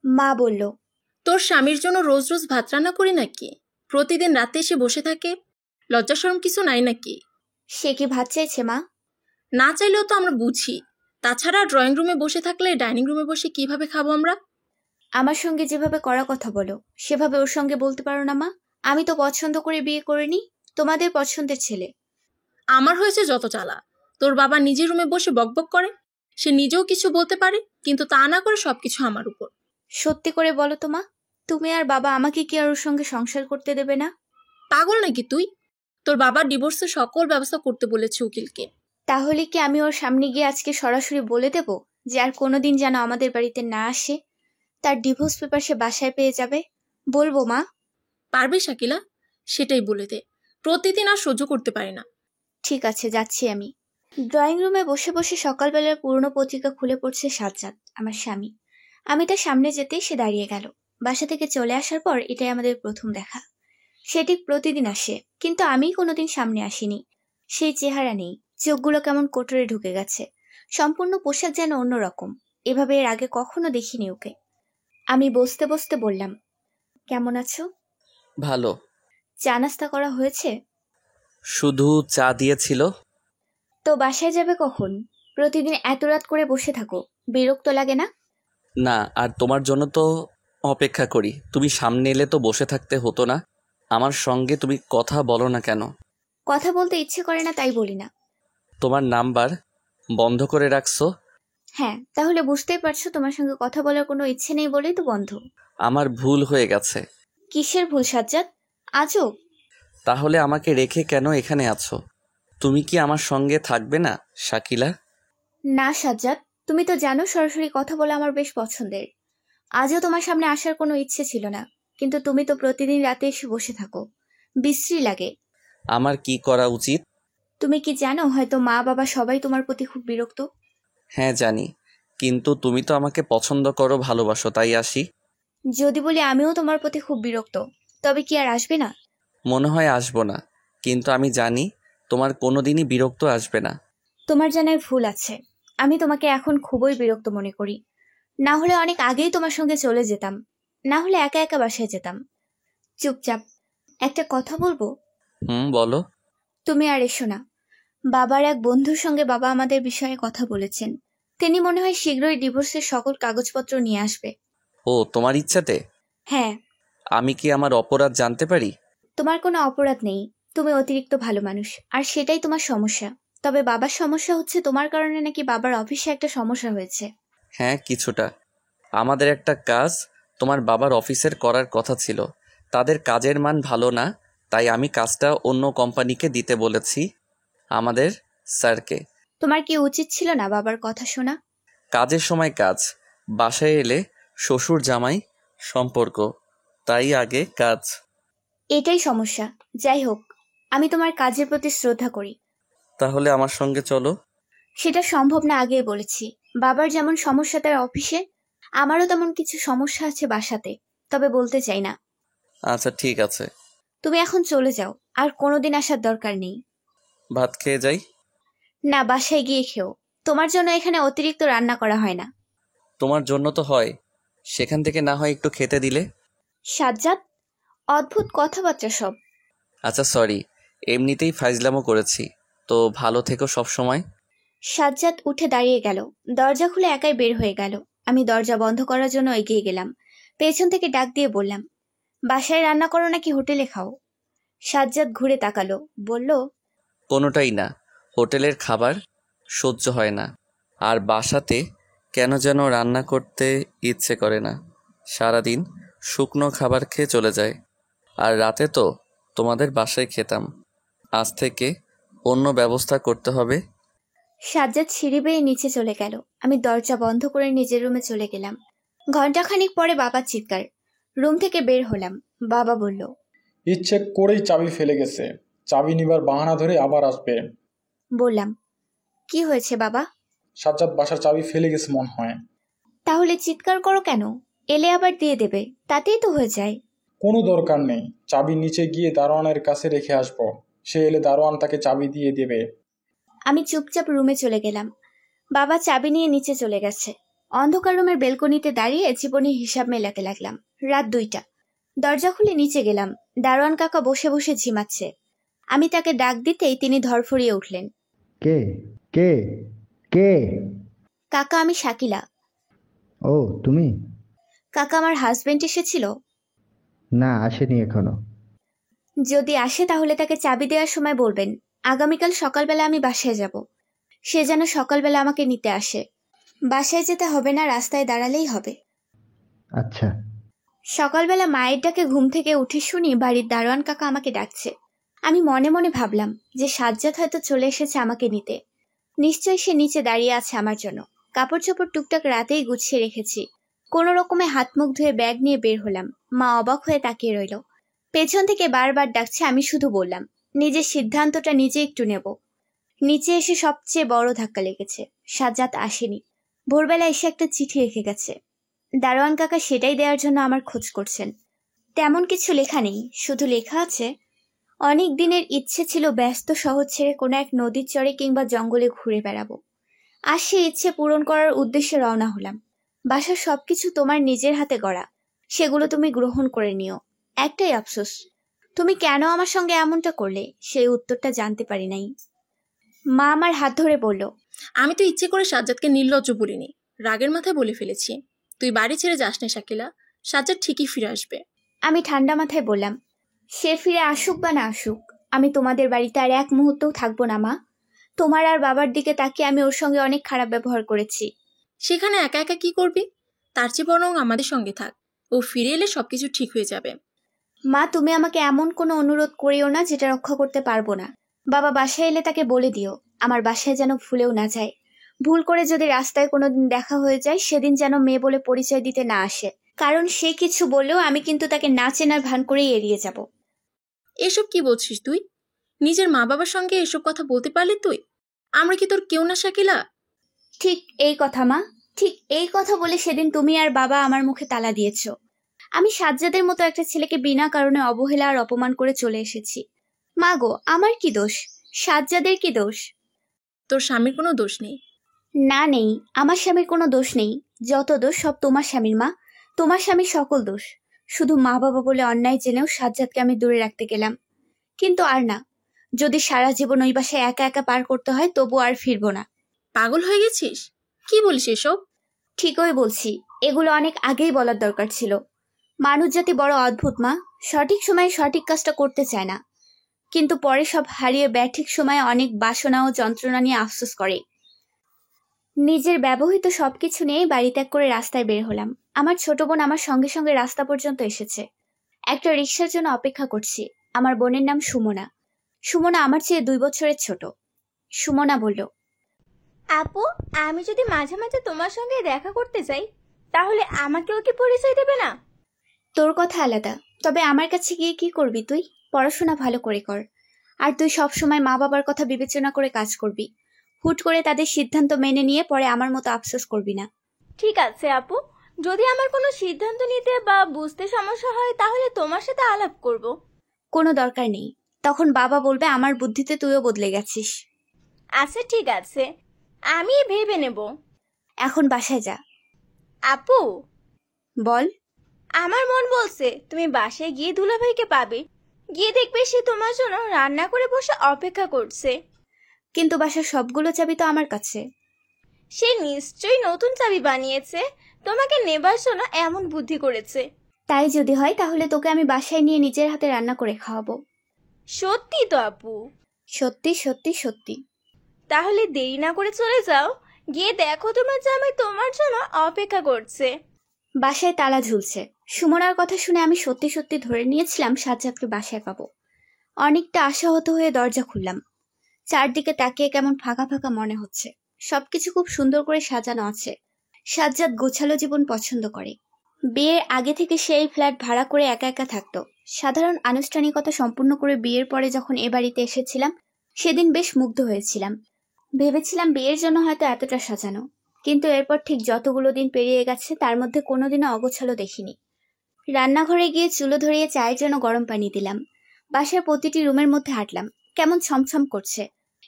মা বলল, তোর স্বামীর জন্য রোজ রোজ ভাত রান্না করি নাকি? প্রতিদিন রাতে এসে বসে থাকে। লজ্জা শরম কিছু নাই নাকি? সে কি ভাত চাইছে মা? না চাইলেও তো আমরা বুঝি। তাছাড়া ড্রয়িং রুমে বসে থাকলে ডাইনিং রুমে বসে কিভাবে খাবো আমরা? আমার সঙ্গে যেভাবে করা কথা বলো সেভাবে ওর সঙ্গে বলতে পারো না মা? আমি তো পছন্দ করে বিয়ে করিনি, তোমাদের পছন্দের ছেলে। আমার হয়েছে যত জ্বালা। তোর বাবা নিজের রুমে বসে বকবক করে। সে নিজেও কিছু বলতে পারে, কিন্তু তা না করে সবকিছু আমার উপর। সত্যি করে বলো তো মা, তুমি আর বাবা আমাকে কি আর ওর সঙ্গে সংসার করতে দেবে না? পাগল নাকি তুই? তোর বাবার ডিভোর্সের সকল ব্যবস্থা করতে বলেছে উকিলকে। তাহলে কি আমি ওর সামনে গিয়ে আজকে সরাসরি বলে দেব যে আর কোনোদিন যেন আমাদের বাড়িতে না আসে? তার ডিভোর্স পেপার সে বাসায় পেয়ে যাবে। বলবো মা? পারবে শাকিলা? সেটাই বলে দে। প্রতিদিন আর সহ্য করতে পারি না। ঠিক আছে, যাচ্ছি আমি। ড্রয়িং রুমে বসে বসে সকালবেলার পুরনো পত্রিকা খুলে পড়ছে সাজ্জাদ, আমার স্বামী। আমি তার সামনে যেতেই সে দাঁড়িয়ে গেল। বাসা থেকে চলে আসার পর এটাই আমাদের প্রথম দেখা। সে ঠিক প্রতিদিন আসে, কিন্তু আমি কোনোদিন সামনে আসিনি। সেই চেহারা নেই, চোখগুলো কেমন কোটরে ঢুকে গেছে। সম্পূর্ণ পোশাক যেন অন্যরকম। এভাবে এর আগে কখনো দেখিনি ওকে। আমি বসতে বসতে বললাম, কেমন আছো? ভালো। চা নাস্তা করা হয়েছে? শুধু চা দিয়েছিল। তো বাসায় যাবে কখন? প্রতিদিন এত রাত করে বসে থাকো, বিরক্ত লাগে না? না, আর তোমার জন্য তো অপেক্ষা করি। তুমি সামনে এলে তো বসে থাকতে হতো না। আমার সঙ্গে তুমি কথা বলো না কেন? কথা বলতে ইচ্ছে করে না তাই বলি না। তোমার নাম্বার বন্ধ করে রাখছো? হ্যাঁ, তাহলে বুঝতেই পারছো তোমার সঙ্গে কথা বলার কোনো ইচ্ছে নেই বলেই তো বন্ধ। আমার ভুল হয়ে গেছে। কিসের ভুল সাজ্জাদ? আজও? তাহলে আমাকে রেখে কেন এখানে আছো? তুমি কি আমার সঙ্গে থাকবে না শাকিলা? না সাজ্জাদ, তুমি তো জানো সরাসরি কথা বলা আমার বেশ পছন্দের। আজও তোমার সামনে আসার কোনো ইচ্ছে ছিল না, কিন্তু তুমি তো প্রতিদিন রাতে এসে বসে থাকো। বিশ্রী লাগে। আমার কি করা উচিত? তুমি কি জানো হয়তো মা বাবা সবাই তোমার প্রতি খুব বিরক্ত? হ্যাঁ জানি, কিন্তু তুমি তো আমাকে পছন্দ করো, ভালোবাসো, তাই আসি। যদি বলি আমিও তোমার প্রতি খুব বিরক্ত, তবে কি আর আসবে না? মনে হয় আসবো না, কিন্তু আমি জানি তোমার কোনোদিনই বিরক্ত আসবে না। তোমার জানায় ভুল আছে। আমি তোমাকে এখন খুবই বিরক্ত মনে করি। না হলে অনেক আগেই তোমার সঙ্গে চলে যেতাম, না হলে একা একা বাসায় যেতাম। চুপচাপ। একটা কথা বলবো? বলো। তুমি আর এসো না। বাবার এক বন্ধুর সঙ্গে বাবা আমাদের বিষয়ে কথা বলেছেন। তিনি মনে হয় শীঘ্রই ডিভোর্সের সকল কাগজপত্র নিয়ে আসবে। ও, তোমার ইচ্ছাতে? হ্যাঁ। আমি কি আমার অপরাধ জানতে পারি? তোমার কোনো অপরাধ নেই। তুমি অতিরিক্ত ভালো মানুষ, আর সেটাই তোমার সমস্যা। তবে বাবার সমস্যা হচ্ছে তোমার কারণে নাকি বাবার অফিসে একটা সমস্যা হয়েছে। হ্যাঁ, কিছুটা। আমাদের একটা কাজ তোমার বাবার অফিসের করার কথা ছিল। তাদের কাজের মান ভালো না, তাই আমি কাজটা অন্য কোম্পানিকে দিতে বলেছি, আমাদের স্যারকে। তোমার কি উচিত ছিল না বাবার কথা শোনা? কাজের সময় কাজ, বাসায় এলে শ্বশুর জামাই সম্পর্ক, তাই আগে কাজ। এটাই সমস্যা। যাই হোক, আমি তোমার কাজের প্রতি শ্রদ্ধা করি। তাহলে আমার সঙ্গে চলো। সেটা সম্ভব না, আগেই বলেছি। বাবার যেমন সমস্যা তার অফিসে, আমারও তেমন কিছু সমস্যা আছে বাসাতে, তবে বলতে চাই না। আচ্ছা ঠিক আছে। তুমি এখন চলে যাও, আর কোনোদিন আসার দরকার নেই। ভাত খেয়ে যাই? না, বাসায় গিয়ে খেও। তোমার জন্য এখানে অতিরিক্ত রান্না করা হয় না। তোমার জন্য তো হয়, সেখান থেকে না হয় একটু খেতে দিলে। সাজ্জাদ, অদ্ভুত কথাবার্তা সব। আচ্ছা সরি, এমনিতেই ফাইজলামো করেছি। তো ভালো থেকো সব সময়। সাজ্জাদ উঠে দাঁড়িয়ে গেল, দরজা খুলে একাই বের হয়ে গেল। আমি দরজা বন্ধ করার জন্য এগিয়ে গেলাম। পেছন থেকে ডাক দিয়ে বললাম, বাসায় রান্না করো নাকি হোটেলে খাও? সাজ্জাদ ঘুরে তাকালো, বলল, কোনোটাই না। হোটেলের খাবার সহ্য হয় না, আর বাসাতে কেন যেন রান্না করতে ইচ্ছে করে না। সারাদিন শুকনো খাবার খেয়ে চলে যায়, আর রাতে তো তোমাদের বাসায় খেতাম। আজ থেকে অন্য ব্যবস্থা করতে হবে। সাজ্জাদ সিঁড়ি বেয়ে নিচে চলে গেল। আমি দরজা বন্ধ করে নিজের রুমে চলে গেলাম। ঘন্টাখানিক পরে বাবার চিৎকার। রুম থেকে বের হলাম। বাবা বলল, ইচ্ছে করেই চাবি ফেলে গেছে, চাবি নিবার বাহানা ধরে আবার আসবে। বললাম, কি হয়েছে বাবা? সাজ্জাদ বাসার চাবি ফেলে গেছে মনে হয়। তাহলে চিৎকার করো কেন? এলে আবার দিয়ে দেবে, তাতেই তো হয়ে যায়। কোনো দরকার নেই, চাবি নিচে গিয়ে দারোয়ানের কাছে রেখে আসবো। সে এলে দারোয়ান তাকে চাবি দিয়ে দেবে। আমি চুপচাপ রুমে চলে গেলাম। বাবা চাবি নিয়ে নিচে চলে গেছে। অন্ধকার রুমের বেলকনিতে দাঁড়িয়ে জীবনের হিসাব মেলাতে লাগলাম। রাত 2টা। দরজা খুলে নিচে গেলাম। দারোয়ান কাকা বসে বসে ঝিমাচ্ছে। আমি তাকে ডাক দিতেই তিনি ধরফরিয়ে উঠলেন। কে কে কে? কাকা, আমি শাকিলা। ও তুমি? কাকা, আমার হাজবেন্ড এসেছিল। না, আসেনি এখনো। যদি আসে তাহলে তাকে চাবি দেওয়ার সময় বলবেন আগামীকাল সকালবেলা আমি বাসায় যাব। সে যেন সকালবেলা আমাকে নিতে আসে। বাসায় যেতে হবে না, রাস্তায় দাঁড়ালেই হবে। আচ্ছা। সকালবেলা মায়ের ডাকে ঘুম থেকে উঠে শুনি বাড়ির দারোয়ান কাকা আমাকে ডাকছে। আমি মনে মনে ভাবলাম যে সাজ্জাদ হয়তো চলে এসেছে আমাকে নিতে। নিশ্চয়ই সে নিচে দাঁড়িয়ে আছে আমার জন্য। কাপড় চোপড় টুকটাক রাতেই গুছিয়ে রেখেছি। কোনো রকমে হাত মুখ ধুয়ে ব্যাগ নিয়ে বের হলাম। মা অবাক হয়ে তাকিয়ে রইল। পেছন থেকে বারবার ডাকছে, আমি শুধু বললাম নিজের সিদ্ধান্তটা নিজে একটু নেব। নিচে এসে সবচেয়ে বড় ধাক্কা লেগেছে, সাজ্জাদ আসেনি। ভোরবেলা এসে একটা চিঠি রেখে গেছে। দারোয়ান কাকা সেটাই দেওয়ার জন্য আমার খোঁজ করছেন। তেমন কিছু লেখা নেই, শুধু লেখা আছে অনেক দিনের ইচ্ছে ছিল ব্যস্ত শহর ছেড়ে কোনো এক নদীর চরে কিংবা জঙ্গলে ঘুরে বেড়াবো। আর সে ইচ্ছে পূরণ করার উদ্দেশ্যে রওনা হলাম। বাসার সবকিছু তোমার নিজের হাতে গড়া, সেগুলো তুমি গ্রহণ করে নিও। একটাই আফসোস, তুমি কেন আমার সঙ্গে এমনটা করলে সেই উত্তরটা জানতে পারি নাই। মা আমার হাত ধরে বলল, আমি তো ইচ্ছে করে সাজ্জাদকে নির্লজ্জ বলিনি, রাগের মাথায় বলে ফেলেছি। তুই বাড়ি ছেড়ে যাস না শাকিলা, সাজ্জাদ ঠিকই ফিরে আসবে। আমি ঠান্ডা মাথায় বললাম, সে ফিরে আসুক বা না আসুক, আমি তোমাদের বাড়িতে আর এক মুহূর্তও থাকবো না মা। তোমার আর বাবার দিকে তাকিয়ে আমি ওর সঙ্গে অনেক খারাপ ব্যবহার করেছি। সেখানে একা একা কি করবি? তার চেয়ে বরং আমাদের সঙ্গে থাক। ও ফিরে এলে সবকিছু ঠিক হয়ে যাবে। মা, তুমি আমাকে এমন কোনো অনুরোধ করিও না যেটা রক্ষা করতে পারবো না। বাবা বাসায় এলে তাকে বলে দিও আমার বাসায় যেন ভুলেও না যায়। ভুল করে যদি রাস্তায় কোনোদিন দেখা হয়ে যায় সেদিন যেন মেয়ে বলে পরিচয় দিতে না আসে, কারণ সে কিছু বললেও আমি কিন্তু তাকে না চেনার ভান করেই এড়িয়ে যাব। এসব কি বলছিস তুই? নিজের মা বাবার সঙ্গে এসব কথা বলতে পারলি তুই? আমরা কি তোর কেউ না শাকিলা? ঠিক এই কথা মা, ঠিক এই কথা বলে সেদিন তুমি আর বাবা আমার মুখে তালা দিয়েছ। আমি সাজ্জাদের মতো একটা ছেলেকে বিনা কারণে অবহেলা আর অপমান করে চলে এসেছি। মা গো, আমার কি দোষ? সাজ্জাদের কি দোষ? তোর স্বামীর কোনো দোষ নেই। না নেই, আমার স্বামীর কোনো দোষ নেই। যত দোষ সব তোমার স্বামীর মা। তোমার স্বামীর সকল দোষ। শুধু মা বাবা বলে অন্যায় জেনেও সাজ্জাদকে আমি দূরে রাখতে গেলাম, কিন্তু আর না। যদি সারা জীবন ওই বাসায় একা একা পার করতে হয় তবু আর ফিরবো না। পাগল হয়ে গেছিস? কি বলিস এসব? ঠিকই বলছি, এগুলো অনেক আগেই বলার দরকার ছিল। মানুষ জাতি বড় অদ্ভুত মা, সঠিক সময়ে সঠিক কাজটা করতে চায় না, কিন্তু পরে সব হারিয়ে ব্যাঠিক সময়ে অনেক বাসনা ও যন্ত্রণা নিয়ে আফসোস করে। নিজের ব্যবহৃত সবকিছু নিয়ে বাড়ি ত্যাগ করে রাস্তায় বের হলাম। আমার ছোট বোন আমার সঙ্গে সঙ্গে রাস্তা পর্যন্ত এসেছে। একটা রিক্সার জন্য অপেক্ষা করছি। আমার বোনের নাম সুমনা। সুমনা আমার চেয়ে 2 বছরের ছোট। সুমনা বলল, আপু, আমি যদি মাঝে মাঝে তোমার সঙ্গে দেখা করতে চাই তাহলে আমাকেও কি পরিচয় দেবে না? তোর কথা আলাদা, তবে আমার কাছে গিয়ে কি করবি তুই? পড়াশোনা ভালো করে কর। আর তুই সব সময় মা বাবার কথা বিবেচনা করে কাজ করবি। হুট করে তাদের সিদ্ধান্ত মেনে নিয়ে পরে আমার মতো আফসোস করবি না। ঠিক আছে আপু, যদি আমার কোনো সিদ্ধান্ত নিতে বা বুঝতে সমস্যা হয় তাহলে তোমার সাথে আলাপ করব। কোনো দরকার নেই, তখন বাবা বলবে আমার বুদ্ধিতে তুইও বদলে গেছিস। আচ্ছা ঠিক আছে, আমি ভেবে নেব। এখন বাসায় যা। আপু, বল। আমার মন বলছে তুমি বাসায় গিয়ে দুলাভাইকে পাবে। গিয়ে দেখবে সে তোমার জন্য রান্না করে বসে অপেক্ষা করছে। কিন্তু বাসার সবগুলো চাবি তো আমার কাছে। সে নিশ্চয়ই নতুন চাবি বানিয়েছে, তোমাকে নেবার জন্য এমন বুদ্ধি করেছে। তাই যদি হয় তাহলে তোকে আমি বাসায় নিয়ে নিজের হাতে রান্না করে খাওয়াবো। সত্যি তো আপু? সত্যি সত্যি সত্যি। তাহলে দেরি না করে চলে যাও, গিয়ে দেখো তোমার জামাই তোমার জন্য অপেক্ষা করছে। বাসায় তালা ঝুলছে। সুমনার কথা শুনে আমি সত্যি সত্যি ধরে নিয়েছিলাম সাজ্জাদকে বাসায় পাবো। অনেকটা আশাহত হয়ে দরজা খুললাম। চারদিকে তাকিয়ে কেমন ফাঁকা ফাঁকা মনে হচ্ছে। সবকিছু খুব সুন্দর করে সাজানো আছে। সাজ্জাদ গোছালো জীবন পছন্দ করে। বিয়ের আগে থেকে সেই ফ্ল্যাট ভাড়া করে একা একা থাকতো। সাধারণ আনুষ্ঠানিকতা সম্পূর্ণ করে বিয়ের পরে যখন এ বাড়িতে এসেছিলাম সেদিন বেশ মুগ্ধ হয়েছিলাম। ভেবেছিলাম বিয়ের জন্য হয়তো এতটা সাজানো, কিন্তু এরপর ঠিক যতগুলো দিন পেরিয়ে গেছে তার মধ্যে কোনোদিনও অগোছালো দেখিনি। রান্নাঘরে গিয়ে চুলো ধরিয়ে চায়ের জন্য গরম পানি দিলাম। বাসার প্রতিটি রুমের মধ্যে হাঁটলাম, কেমন ছমছম করছে।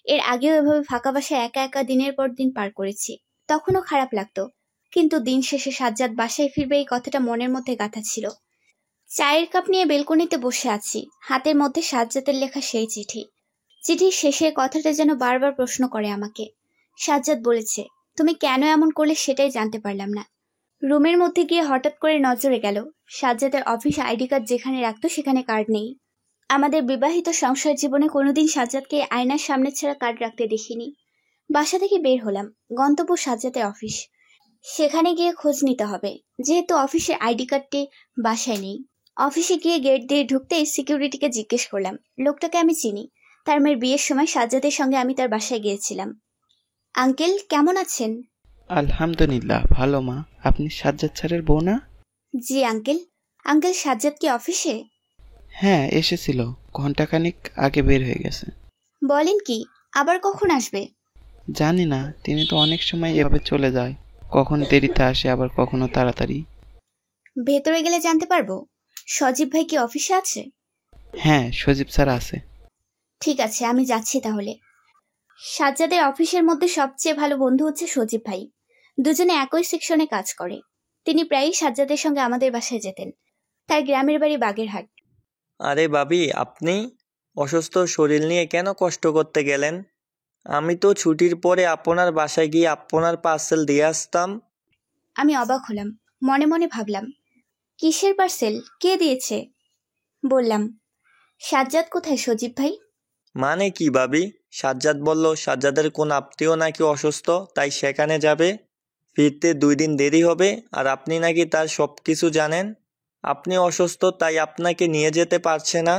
এর আগেও এভাবে ফাঁকা বাসায় একা একা দিনের পর দিন পার করেছি, তখনও খারাপ লাগতো, কিন্তু দিন শেষে সাজ্জাদ বাসায় ফিরবে এই কথাটা মনের মধ্যে গাঁথা ছিল। চায়ের কাপ নিয়ে বেলকনিতে বসে আছি, হাতের মধ্যে সাজ্জাদের লেখা সেই চিঠি। চিঠির শেষের কথাটা যেন বারবার প্রশ্ন করে আমাকে। সাজ্জাদ বলেছে, তুমি কেন এমন করলে সেটাই জানতে পারলাম না। রুমের মধ্যে গিয়ে হঠাৎ করে নজরে গেল সাজ্জাদের অফিস আইডি কার্ড যেখানে রাখতো সেখানে কার্ড নেই। আমাদের বিবাহিত সংসার জীবনে কোনোদিন সাজ্জাদকে আয়নার সামনে ছাড়া কার্ড রাখতে দেখিনি। বাসা থেকে বের হলাম, গন্তব্য সাজ্জাদের অফিস। সেখানে গিয়ে খোঁজ নিতে হবে, যেহেতু অফিসের আইডি কার্ডটি বাসায় নেই। অফিসে গিয়ে গেট দিয়ে ঢুকতেই সিকিউরিটিকে জিজ্ঞেস করলাম, লোকটাকে আমি চিনি, তার মেয়ের বিয়ের সময় সাজ্জাদের সঙ্গে আমি তার বাসায় গিয়েছিলাম। আঙ্কেল কেমন আছেন? আলহামদুলিল্লাহ ভালো মা। আপনি সাজ্জাদ স্যারের বউ না? জি আঙ্কেল। আঙ্কেল সাজ্জাদ কি অফিসে? হ্যাঁ এসেছিল, ঘন্টাখানিক আগে বের হয়ে গেছে। বলেন কি, আবার কখন আসবে? জানি না, তিনি তো অনেক সময় এভাবে চলে যায়, কখন দেরিতে আসে আবার কখনো তাড়াতাড়ি। ভেতরে গেলে জানতে পারবো। সজীব ভাই কি অফিসে আছে? হ্যাঁ সজীব স্যার আছে। ঠিক আছে, আমি যাচ্ছি তাহলে। সাজ্জাদের অফিসের মধ্যে সবচেয়ে ভালো বন্ধু হচ্ছে সজীব ভাই। দুজনে একই সেকশনে কাজ করে। তিনি প্রায়ই সাজ্জাদের সঙ্গে আমাদের বাসায় যেতেন। তার গ্রামের বাড়ি বাগেরহাট। আরে ভাবি, আপনি অসুস্থ শরীর নিয়ে কেন কষ্ট করতে গেলেন? আমি তো ছুটির পরে আপনার বাসায় গিয়ে আপনার পার্সেল দিয়ে আসতাম। আমি অবাক হলাম, মনে মনে ভাবলাম, কিসের পার্সেল, কে দিয়েছে? বললাম, সাজ্জাদ কোথায় সজীব ভাই? মানে কি ভাবি? সাজ্জাদ বলল সাজ্জাদের কোন আত্মীয় নাকি অসুস্থ, তাই সেখানে যাবে। ফিরতে 2 দিন দেরি হবে, আর আপনি নাকি তার সব কিছু জানেন। আপনি অসুস্থ তাই আপনাকে নিয়ে যেতে পারছে না।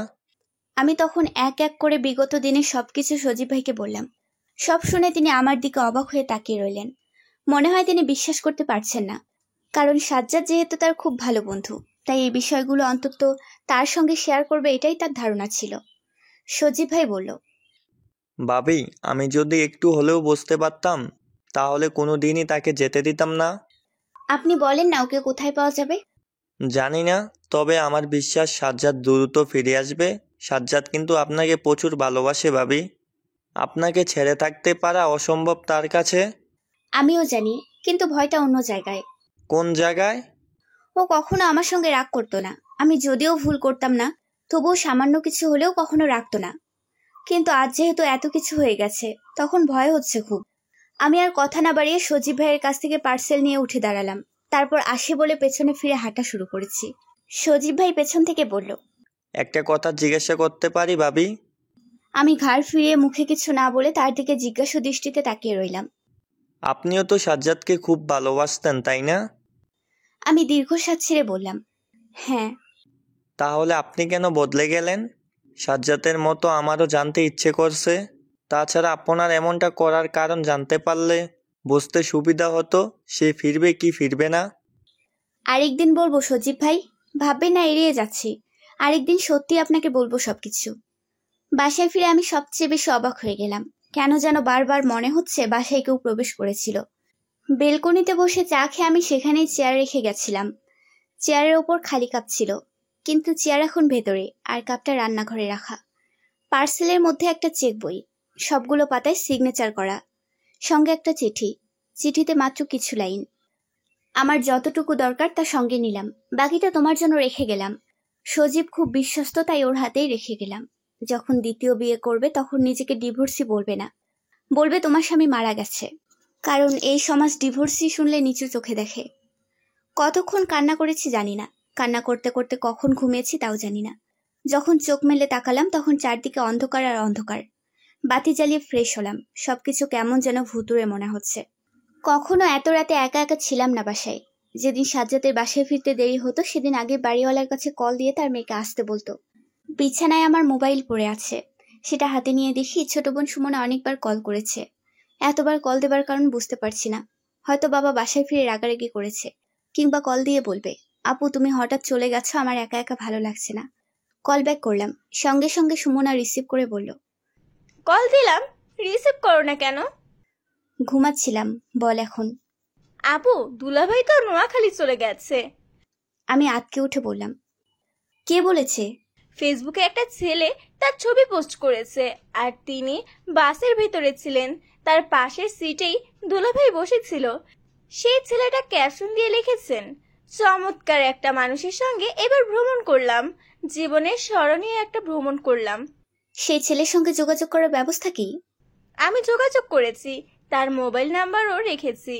আমি তখন এক এক করে বিগত দিনের সবকিছু সজীব ভাইকে বললাম। সব শুনে তিনি আমার দিকে অবাক হয়ে তাকিয়ে রইলেন। মনে হয় তিনি বিশ্বাস করতে পারছেন না, কারণ সাজ্জাদ যেহেতু তার খুব ভালো বন্ধু, তাই এই বিষয়গুলো অন্তত তার সঙ্গে শেয়ার করবে এটাই তার ধারণা ছিল। সজীব ভাই বলল, ভাবি, আমি যদি একটু হলেও বুঝতে পারতাম তাহলে কোনো দিনই তাকে যেতে দিতাম না। আপনি বলেন না ওকে কোথায় পাওয়া যাবে? জানি না, তবে আমার বিশ্বাস সাজ্জাদ দ্রুত ফিরে আসবে। সাজ্জাদ কিন্তু আপনাকে প্রচুর ভালোবাসে ভাবি। আপনাকে ছেড়ে থাকতে পারা অসম্ভব তার কাছে। আমিও জানি, কিন্তু ভয়টা অন্য জায়গায়। কোন জায়গায়? ও কখনো আমার সঙ্গে রাগ করতো না। আমি যদিও ভুল করতাম না, তবুও সামান্য কিছু হলেও কখনো রাখতো না। কিন্তু আজ যেহেতু এত কিছু হয়ে গেছে, তখন ভয় হচ্ছে খুব। আমি আর কথা না বাড়িয়ে সজীব ভাইয়ের কাছ থেকে পার্সেল নিয়ে উঠে দাঁড়ালাম। তারপর আসে বলে পেছনে ফিরে হাঁটা শুরু করেছি। সজীব ভাই পেছন থেকে বলল, একটা কথা জিজ্ঞাসা করতে পারি ভাবি? আমি ঘাড় ফিরিয়ে মুখে কিছু না বলে তার দিকে জিজ্ঞাসা দৃষ্টিতে তাকিয়ে রইলাম। আপনিও তো সাজ্জাদকে খুব ভালোবাসতেন তাই না? আমি দীর্ঘশ্বাস ছেড়ে বললাম, হ্যাঁ। তাহলে আপনি কেন বদলে গেলেন? সাজ্জাদের মতো আমারও জানতে ইচ্ছে করছে। তাছাড়া আপনার এমনটা করার কারণ জানতে পারলে বুঝতে সুবিধা হতো সে ফিরবে কি ফিরবে না। আরেকদিন বলবো সজীব ভাই, ভাববেন না এড়িয়ে যাচ্ছি। আরেকদিন সত্যি আপনাকে বলবো সবকিছু। বাসায় ফিরে আমি সবচেয়ে বেশি অবাক হয়ে গেলাম। কেন যেন বারবার মনে হচ্ছে বাসায় কেউ প্রবেশ করেছিল। বেলকনিতে বসে চা খেয়ে আমি সেখানেই চেয়ার রেখে গেছিলাম। চেয়ারের ওপর খালি কাপ ছিল, কিন্তু চেয়ার এখন ভেতরে, আর কাপটা রান্নাঘরে রাখা। পার্সেলের মধ্যে একটা চেক বই, সবগুলো পাতায় সিগনেচার করা, সঙ্গে একটা চিঠি। চিঠিতে মাত্র কিছু লাইন। আমার যতটুকু দরকার তা সঙ্গে নিলাম, বাকিটা তোমার জন্য রেখে গেলাম। সজীব খুব বিশ্বস্ত, তাই ওর হাতেই রেখে গেলাম। যখন দ্বিতীয় বিয়ে করবে তখন নিজেকে ডিভোর্সি বলবে না, বলবে তোমার স্বামী মারা গেছে। কারণ এই সমাজ ডিভোর্সি শুনলে নিচু চোখে দেখে। কতক্ষণ কান্না করেছি জানি না, কান্না করতে করতে কখন ঘুমিয়েছি তাও জানি না। যখন চোখ মেলে তাকালাম তখন চারদিকে অন্ধকার আর অন্ধকার। বাতি জ্বালিয়ে ফ্রেশ হলাম। সবকিছু কেমন যেন ভুতুড়ে মনে হচ্ছে। কখনো এত রাতে একা একা ছিলাম না বাসায়। যেদিন সাজ্জাদের বাসায় ফিরতে দেরি হতো সেদিন আগে বাড়িওয়ালার কাছে কল দিয়ে তার মেয়েকে আসতে বলতো। বিছানায় আমার মোবাইল পড়ে আছে, সেটা হাতে নিয়ে দেখি ছোট বোন সুমনা অনেকবার কল করেছে। এতবার কল দেবার কারণ বুঝতে পারছি না। হয়তো বাবা বাসায় ফিরে রাগারাগি করেছে, কিংবা কল দিয়ে বলবে, আপু তুমি হঠাৎ চলে গেছো, আমার একা একা ভালো লাগছে না। কল ব্যাক করলাম, সঙ্গে সঙ্গে সুমনা রিসিভ করে বলল, কল দিলাম, রিসিভ করো না কেন? ঘুমাচ্ছিলাম, বল এখন। আপু, দুলাভাই তো নোয়াখালী চলে গেছে। আমি আটকে উঠে বললাম, কে বলেছে? ফেসবুকে একটা ছেলে তার ছবি পোস্ট করেছে, আর তিনি বাসের ভিতরে ছিলেন। তার পাশের সিটেই দুলাভাই বসেছিল। সেই ছেলেটা ক্যাপশন দিয়ে লিখেছেন, চমৎকার একটা মানুষের সঙ্গে এবার ভ্রমণ করলাম, জীবনের স্মরণীয় একটা ভ্রমণ করলাম। সেই ছেলের সঙ্গে যোগাযোগ করার ব্যবস্থা কি? আমি যোগাযোগ করেছি, তার মোবাইল নাম্বারও রেখেছি।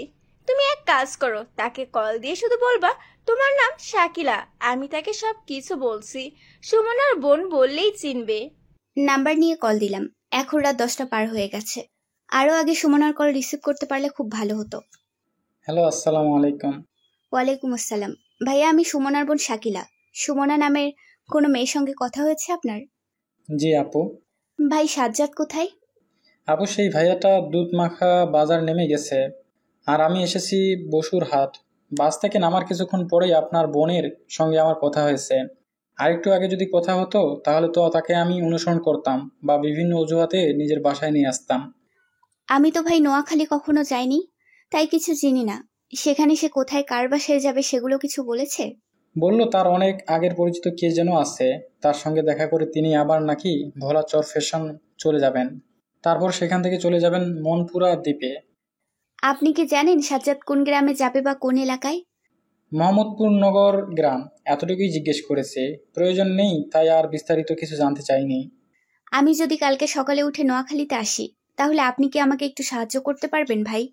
তুমি এক কাজ করো, তাকে কল দিয়ে শুধু বলবা তোমার নাম শাকিলা, আমি তাকে সব কিছু বলছি, সুমনার বোন বললেই চিনবে। নাম্বার নিয়ে কল দিলাম। এখন রাত 10টা পার হয়ে গেছে। আরো আগে সুমনার কল রিসিভ করতে পারলে খুব ভালো হতো। হ্যালো, আসসালামু আলাইকুম। ওয়ালাইকুম আসসালাম। ভাইয়া, আমি সুমনার বোন শাকিলা। সুমনা নামের কোনো মেয়ের সঙ্গে কথা হয়েছে আপনার? জি আপু। ভাই সাজ্জাদ কোথায়? আপু, সেই ভাইয়াটা দুধ মাখা বাজার নেমে গেছে, আর আমি এসেছি বসুর হাট। বাস থেকে নামার কিছুক্ষণ পরেই আপনার বোনের সঙ্গে আমার কথা হয়েছে। আরেকটু আগে যদি কথা হতো তাহলে তো তাকে আমি অনুসরণ করতাম বা বিভিন্ন অজুহাতে নিজের বাসায় নিয়ে আসতাম। আমি তো ভাই নোয়াখালী কখনো যাইনি, তাই কিছু চিনি না। সেখানে সে কোথায় কার বাসায় যাবে সেগুলো কিছু বলেছে? বলল তার অনেক আগের পরিচিত কে যেন আছে, তার সঙ্গে দেখা করে তিনি আবার নাকি ভোলাচর ফ্যাশন চলে যাবেন, তারপর সেখান থেকে চলে যাবেন মনপুরা দ্বীপে। আপনি কি জানেন সাজ্জাদ কোন গ্রামে যাবে বা কোন এলাকায়? মোহাম্মদপুর নগর গ্রাম, এতটুকুই জিজ্ঞেস করেছে। প্রয়োজন নেই, তাই আর বিস্তারিত কিছু জানতে চাইনি। আমি যদি কালকে সকালে উঠে নোয়াখালীতে আসি, তাহলে আপনি কি আমাকে একটু সাহায্য করতে পারবেন ভাই?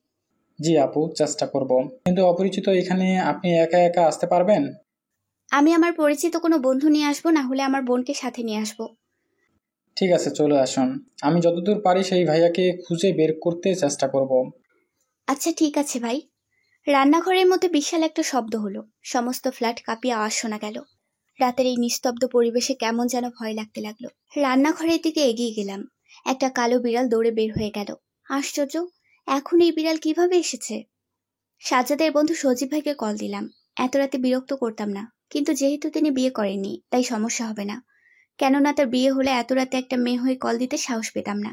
জি আপু, চেষ্টা করব, কিন্তু অপরিচিত এখানে আপনি একা একা আসতে পারবেন? আমি আমার পরিচিত কোনো বন্ধু নিয়ে আসবো, না হলে আমার বোনকে সাথে নিয়ে আসবো। ঠিক আছে, চলে আসুন। আমি যতদূর পারি সেই ভাইয়াকে খুঁজে বের করতে চেষ্টা করব। আচ্ছা ঠিক আছে ভাই। রান্নাঘরের মধ্যে বিশাল একটা শব্দ হলো। সমস্ত ফ্ল্যাট কাঁপিয়ে আওয়াজ শোনা গেল। রাতের এই নিস্তব্ধ পরিবেশে কেমন যেন ভয় লাগতে লাগলো। রান্নাঘরের দিকে এগিয়ে গেলাম। একটা কালো বিড়াল দৌড়ে বের হয়ে গেল। আশ্চর্য, এখন এই বিড়াল কিভাবে এসেছে? সাজ্জাদের বন্ধু সজীব ভাইকে কল দিলাম। এত রাতে বিরক্ত করতাম না, কিন্তু যেহেতু তিনি বিয়ে করেননি তাই সমস্যা হবে না। কেননা তার বিয়ে হলে এত রাতে একটা মেয়ে হয়ে কল দিতে সাহস পেতাম না।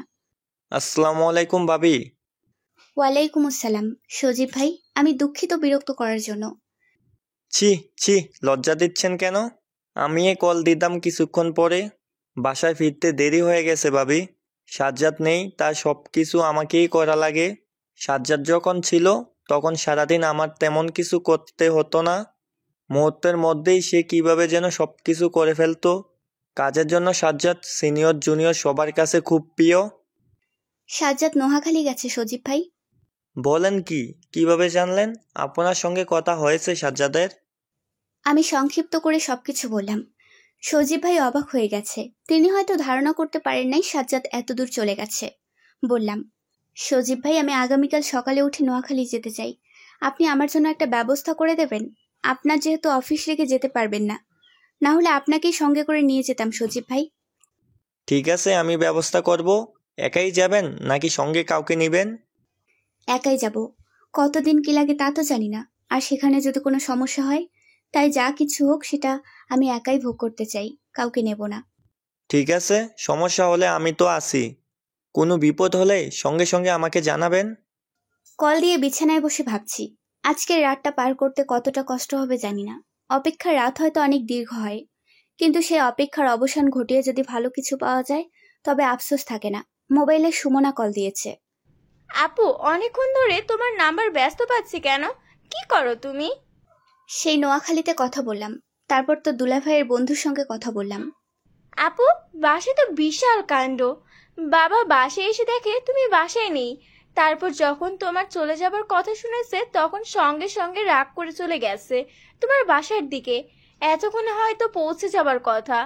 আসসালামু আলাইকুম ভাবি। ওয়ালাইকুম আসসালাম। সজীব ভাই, আমি দুঃখিত বিরক্ত করার জন্য। ছি ছি, লজ্জা দিচ্ছেন কেন? আমি কল দিতাম কিছুক্ষণ পরে। বাসায় ফিরতে দেরি হয়ে গেছে ভাবি। সাজ্জাদ নেই, তার সব কিছু আমাকেই করা লাগে। সাজ্জাদ যখন ছিল তখন সারাদিন আমার তেমন কিছু করতে হতো না। মুহূর্তের মধ্যেই সে কিভাবে যেন সব কিছু করে ফেলতো। কাজের জন্য সাজ্জাদ সিনিয়র জুনিয়র সবার কাছে খুব প্রিয়। সাজ্জাদ নোয়াখালী গেছে সজীব ভাই। বলেন কি? কিভাবে জানলেন? আপনার সঙ্গে কথা হয়েছে সাজ্জাদের? আমি সংক্ষিপ্ত করে সবকিছু বললাম। সজীব ভাই অবাক হয়ে গেছে। তিনি হয়তো ধারণা করতে পারেন নাই সাজ্জাদ এতদূর চলে গেছে। বললাম, সজীব ভাই, আমি আগামীকাল সকালে উঠে নোয়াখালী যেতে চাই। আপনি আমার জন্য একটা ব্যবস্থা করে দেবেন? আপনার যেহেতু অফিস রেখে যেতে পারবেন না, না হলে আপনাকেই সঙ্গে করে নিয়ে যেতাম সজীব ভাই। ঠিক আছে, আমি ব্যবস্থা করব। একাই যাবেন নাকি সঙ্গে কাউকে নেবেন? একাই যাব। কতদিন কি লাগে তা তো জানি না। আর সেখানে যদি কোনো সমস্যা হয়, তাই যা কিছু হোক সেটা আমি একাই ভোগ করতে চাই, কাউকে নেব না। ঠিক আছে, সমস্যা হলে আমি তো আছি। কোনো বিপদ হলে সঙ্গে সঙ্গে আমাকে জানাবেন। কল দিয়ে বিছানায় বসে ভাবছি, আজকের রাতটা পার করতে কতটা কষ্ট হবে জানি না। অপেক্ষার রাত হয়তো অনেক দীর্ঘ হয়, কিন্তু সেই অপেক্ষার অবসান ঘটিয়ে যদি ভালো কিছু পাওয়া যায় তবে আফসোস থাকে না। মোবাইলে সুমনা কল দিয়েছে। আপু, অনেকক্ষণ ধরে তোমার নাম্বার ব্যস্ত পাচ্ছি কেন? কি করো তুমি? সেই নোয়াখালীতে কথা বললাম, তারপর তো দুলাভাইয়ের বন্ধুর সঙ্গে কথা বললাম। আপু, বাসে তো বিশাল কাণ্ড। বাবা বাসে এসে দেখে তুমি বাসায় নেই। তারপর যখন তোমার চলে যাবার কথা শুনেছে তখন সঙ্গে সঙ্গে রাগ করে চলে গেছে তোমার বাসার দিকে। এতক্ষণে হয়তো পৌঁছে যাবার কথা।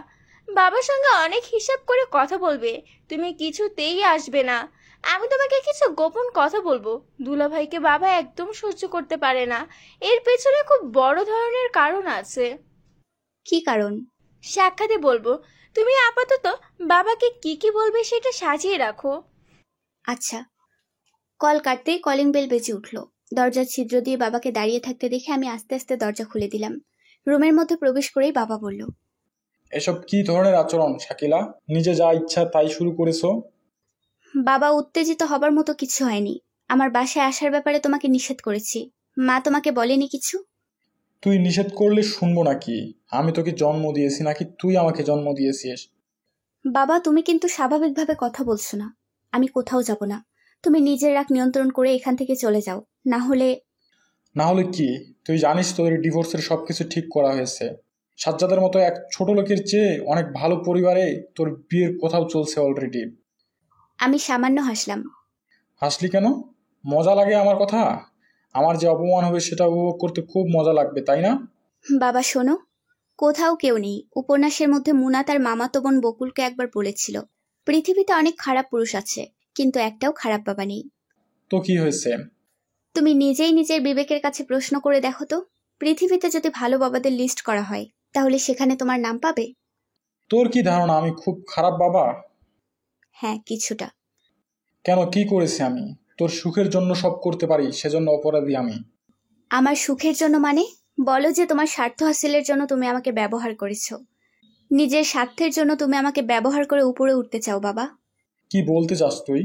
বাবার সঙ্গে অনেক হিসাব করে কথা বলবে, তুমি কিছুতেই আসবে না। আমি তোমাকে কিছু গোপন কথা বলবো। দুলাভাইকে বাবা একদম সহ্য করতে পারে না। এর পেছনে খুব বড় ধরনের কারণ আছে। কি কারণ? সাক্ষাতে বলবো। তুমি আপাতত বাবাকে কি কি বলবে সেটা সাজিয়ে রাখো। আচ্ছা। কল কাটতেই কলিং বেল বেজে উঠল। দরজার ছিদ্র দিয়ে বাবাকে দাঁড়িয়ে থাকতে দেখে আমি আস্তে আস্তে দরজা খুলে দিলাম। রুমের মধ্যে প্রবেশ করেই বাবা বলল, এসব কি ধরনের আচরণ শাকিলা? নিজে যা ইচ্ছা তাই শুরু করেছো। বাবা, উত্তেজিত হবার মতো কিছু হয়নি। আমার বাসায় আসার ব্যাপারে তোমাকে নিষেধ করেছি। মা তোমাকে বলেনি কিছু? তুই নিষেধ করলে শুনবো নাকি? আমি তোকে জন্ম দিয়েছি নাকি তুই আমাকে জন্ম দিয়েছিস? বাবা, তুমি কিন্তু স্বাভাবিকভাবে কথা বলছো না। আমি কোথাও যাব না। তুমি নিজের রাগ নিয়ন্ত্রণ করে এখান থেকে চলে যাও, না হলে। না হলে কি, তুই জানিস তোদের ডিভোর্সের সব কিছু ঠিক করা হয়েছে। সাজ্জাদের মতো এক ছোট লোকের চেয়ে অনেক ভালো পরিবারে তোর বিয়ের কোথাও চলছে অলরেডি। আমি সামান্য হাসলাম। হাসলি কেন? মজা লাগে আমার কথা? আমার যে অপমান হবে সেটা উপভোগ করতে খুব মজা লাগবে, তাই না? বাবা শোনো, কোথাও কেউ নেই। উপন্যাসের মধ্যে মুনা তার মামাতো বোন বকুলকে একবার বলেছিল, পৃথিবীতে অনেক খারাপ পুরুষ আছে, কিন্তু একটাও খারাপ বাবা নেই। তো কি হয়েছে? তুমি নিজেই নিজের বিবেকের কাছে প্রশ্ন করে দেখো তো, পৃথিবীতে যদি ভালো বাবাদের লিস্ট করা হয় তাহলে সেখানে তোমার নাম পাবে? তোর কি ধারণা আমি খুব খারাপ বাবা? হ্যাঁ, কিছুটা। কেন, কি করেছি আমি? তোর সুখের জন্য সব করতে পারি, সেজন্য অপরাধী আমি? আমার সুখের জন্য মানে? বলো যে তোমার স্বার্থ হাসিলের জন্য তুমি আমাকে ব্যবহার করেছো। নিজের স্বার্থের জন্য তুমি আমাকে ব্যবহার করে উপরে উঠতে চাও বাবা। কি বলতে চাস তুই?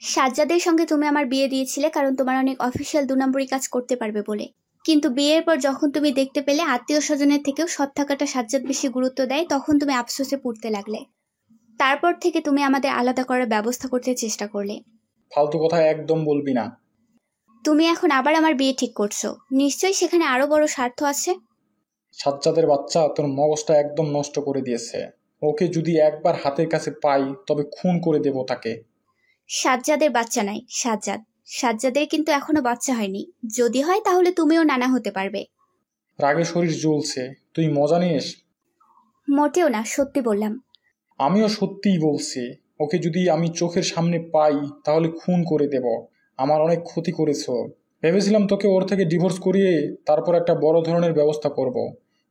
সাজ্জাদের সঙ্গে তুমি আমার বিয়ে দিয়েছিলে কারণ তোমার অনেক অফিসিয়াল 2 নম্বরী কাজ করতে পারবে বলে। কিন্তু বিয়ের পর যখন তুমি দেখতে পেলে আত্মীয় স্বজনের থেকেও সৎ থাকাটা সাজ্জাদ বেশি গুরুত্ব দেয়, তখন তুমি আফসোসে পড়তে লাগলে। তারপর থেকে তুমি আমাদের আলাদা করার ব্যবস্থা করতে চেষ্টা করলে। ফালতু কথা একদম বলবি না। তুমি এখন আবার আমার বিয়ে ঠিক করছো, নিশ্চয়ই সেখানে আরো বড় স্বার্থ আছে। সাজ্জাদের বাচ্চা তোর মগজটা একদম নষ্ট করে দিয়েছে। ওকে যদি একবার হাতের কাছে পাই তবে খুন করে দেব তাকে। সাজ্জাদের বাচ্চা নাই, সাজ্জাদের কিন্তু এখনো বাচ্চা হয়নি। যদি হয় তাহলে তুমিও নানা হতে পারবে। রাগে শরীর জ্বলছে, তুই মজা নিস? মোটেও না, সত্যি বললাম। আমিও সত্যিই বলছি, ওকে যদি আমি চোখের সামনে পাই তাহলে খুন করে দেব। আমার অনেক ক্ষতি করেছ। ভেবেছিলাম তোকে ওর থেকে ডিভোর্স করিয়ে তারপর একটা বড় ধরনের ব্যবস্থা করব,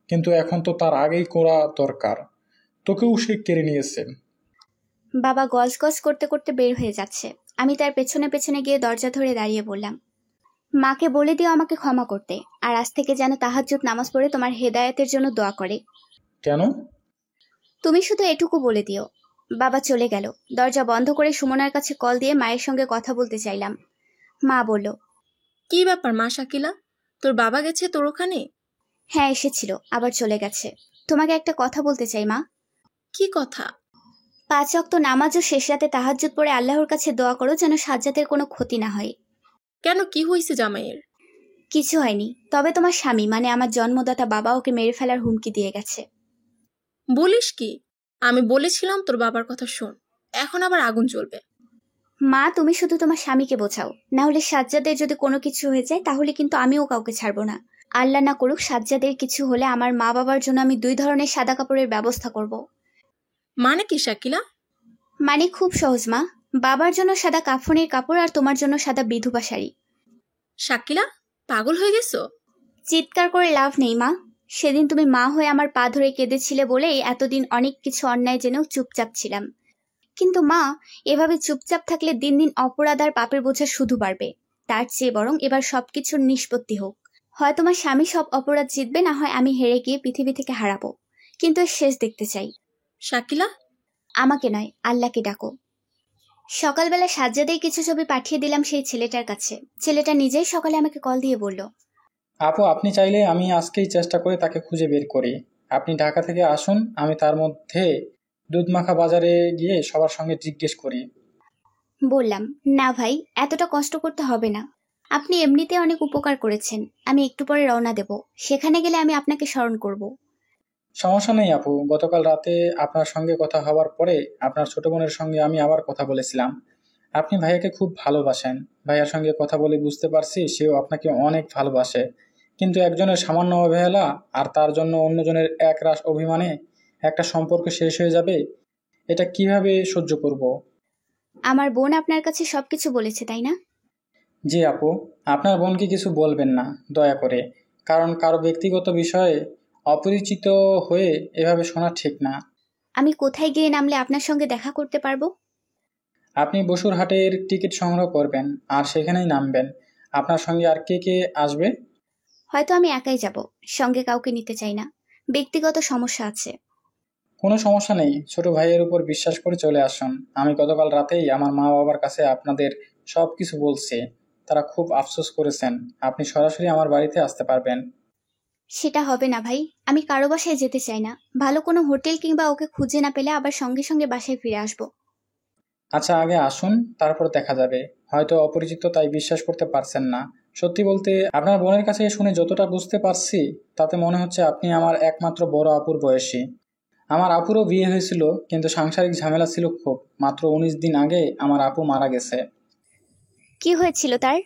কিন্তু এখন তো তার আগেই করা দরকার। তোকেও সে কেড়ে নিয়েছে। বাবা গজ করতে করতে বের হয়ে যাচ্ছে। আমি তার পেছনে পেছনে গিয়ে দরজা ধরে দাঁড়িয়ে বললাম, মাকে বলে দিও আমাকে ক্ষমা করতে, আর আজ থেকে যেন তাহাজ্জুদ নামাজ পড়ে তোমার হেদায়েতের জন্য দোয়া করে। কেন? তুমি শুধু এটুকু বলে দিও। বাবা চলে গেল। দরজা বন্ধ করে সুমনার কাছে কল দিয়ে মায়ের সঙ্গে কথা বলতে চাইলাম। মা বলল, কি ব্যাপার মা শাকিলা, তোর বাবা গেছে তোর ওখানে? হ্যাঁ এসেছিল, আবার চলে গেছে। তোমাকে একটা কথা বলতে চাই মা। কি কথা? 5 ওয়াক্ত নামাজ ও শেষ রাতে তাহাজ্জুদ পড়ে আল্লাহর কাছে দোয়া করো যেন সাজ্জাদের কোনো ক্ষতি না হয়। কেন, কি হয়েছে জামাইয়ের? কিছু হয়নি, তবে তোমার স্বামী মানে আমার জন্মদাতা বাবা ওকে মেরে ফেলার হুমকি দিয়ে গেছে। বলিস কি? আমি বলেছিলাম তোর বাবার কথা শোন, এখন আবার আগুন জ্বলবে। মা তুমি শুধু তোমার স্বামীকে বোঝাও, না হলে সাজ্জাদের যদি কোনো কিছু হয়ে যায় তাহলে কিন্তু আমিও কাউকে ছাড়বো না। আল্লাহ না করুক সাজ্জাদের কিছু হলে আমার মা বাবার জন্য আমি 2 ধরনের সাদা কাপড়ের ব্যবস্থা করব। মানে কি শাকিলা? মানে খুব সহজ মা, বাবার জন্য সাদা কাফনের কাপড় আর তোমার জন্য সাদা বিধবা শাড়ি। শাকিলা, পাগল হয়ে গেছো? চিৎকার করে লাভ নেই মা। সেদিন তুমি মা হয়ে আমার পা ধরে কেঁদেছিলে বলেই এতদিন অনেক কিছু অন্যায় জেনেও চুপচাপ ছিলাম। কিন্তু মা, এভাবে চুপচাপ থাকলে দিন দিন অপরাধ আর পাপের বোঝা শুধু বাড়বে। তার চেয়ে বরং এবার সবকিছুর নিষ্পত্তি হোক। হয় তোমার স্বামী সব অপরাধ জিতবে, না হয় আমি হেরে গিয়ে পৃথিবী থেকে হারাবো, কিন্তু এর শেষ দেখতে চাই। শাকিলা, আমাকে নয়, আল্লাহকে ডাকো। সকালবেলা সাজ্জাদেই কিছু ছবি পাঠিয়ে দিলাম সেই ছেলেটার কাছে। ছেলেটা নিজেই সকালে আমাকে কল দিয়ে বলল, আপু আপনি চাইলে আমি আজকেই চেষ্টা করে তাকে খুঁজে বের করি। আপনি ঢাকা থেকে আসুন, আমি তার মধ্যে দুধমাখা বাজারে গিয়ে সবার সঙ্গে জিজ্ঞেস করি। বললাম, না ভাই, এতটা কষ্ট করতে হবে না। আপনি এমনিতে অনেক উপকার করেছেন। আমি একটু পরে রওনা দেব, সেখানে গেলে আমি আপনাকে স্মরণ করব। সমস্যা নেই আপু, গতকাল রাতে আপনার সঙ্গে কথা হওয়ার পরে আপনার ছোট বোনের সঙ্গে আমি আবার কথা বলেছিলাম। আপনি ভাইয়াকে খুব ভালোবাসেন। ভাইয়ার সঙ্গে কথা বলে বুঝতে পারছি সেও আপনাকে অনেক ভালোবাসে। কিন্তু একজনের সামান্য অবহেলা আর তার জন্য অন্যজনের একরাশ অভিমানে একটা সম্পর্ক শেষ হয়ে যাবে, এটা কিভাবে সহ্য করব? আমার বোন আপনার কাছে সবকিছু বলেছে তাই না? জি আপু, আপনার বোনকে কিছু বলবেন না দয়া করে, কারণ কারো ব্যক্তিগত বিষয়ে অপরিচিত হয়ে এভাবে শোনা ঠিক না। আমি কোথায় গিয়ে নামলে আপনার সঙ্গে দেখা করতে পারবো? আপনি বসুরহাটের টিকিট সংগ্রহ করবেন আর সেখানেই নামবেন। আপনার সঙ্গে আর কে কে আসবে? হয়তো আমি একাই যাব, সঙ্গে কাউকে নিতে চাই না। ব্যক্তিগত সমস্যা আছে। কোনো সমস্যা নেই, ছোট ভাইয়ের উপর বিশ্বাস করে চলে আসুন। আমি গতকাল রাতেই আমার মা বাবার কাছে আপনাদের সব কিছু বলছি। তারা খুব আফসোস করেছেন। আপনি সরাসরি আমার বাড়িতে আসতে পারবেন। সেটা হবে না ভাই, আমি কারো বাসায় যেতে চাই না। ভালো কোনো হোটেল কিংবা ওকে খুঁজে না পেলে আবার সঙ্গে সঙ্গে বাসায় ফিরে আসবো। আচ্ছা আগে আসুন, তারপর দেখা যাবে। হয়তো অপরিচিত তাই বিশ্বাস করতে পারছেন না। সত্যি বলতে আপনার বোনের কাছে শুনে যতটা বুঝতে পারছি তাতে মনে হচ্ছে আপনি আমার একমাত্র বড় আপুর বয়সী। আমার আপুরও বিয়ে হয়েছিল, কিন্তু সাংসারিক ঝামেলা ছিল খুব। মাত্র 19 দিন আগে আমার আপু মারা গেছে। কি হয়েছিল তার?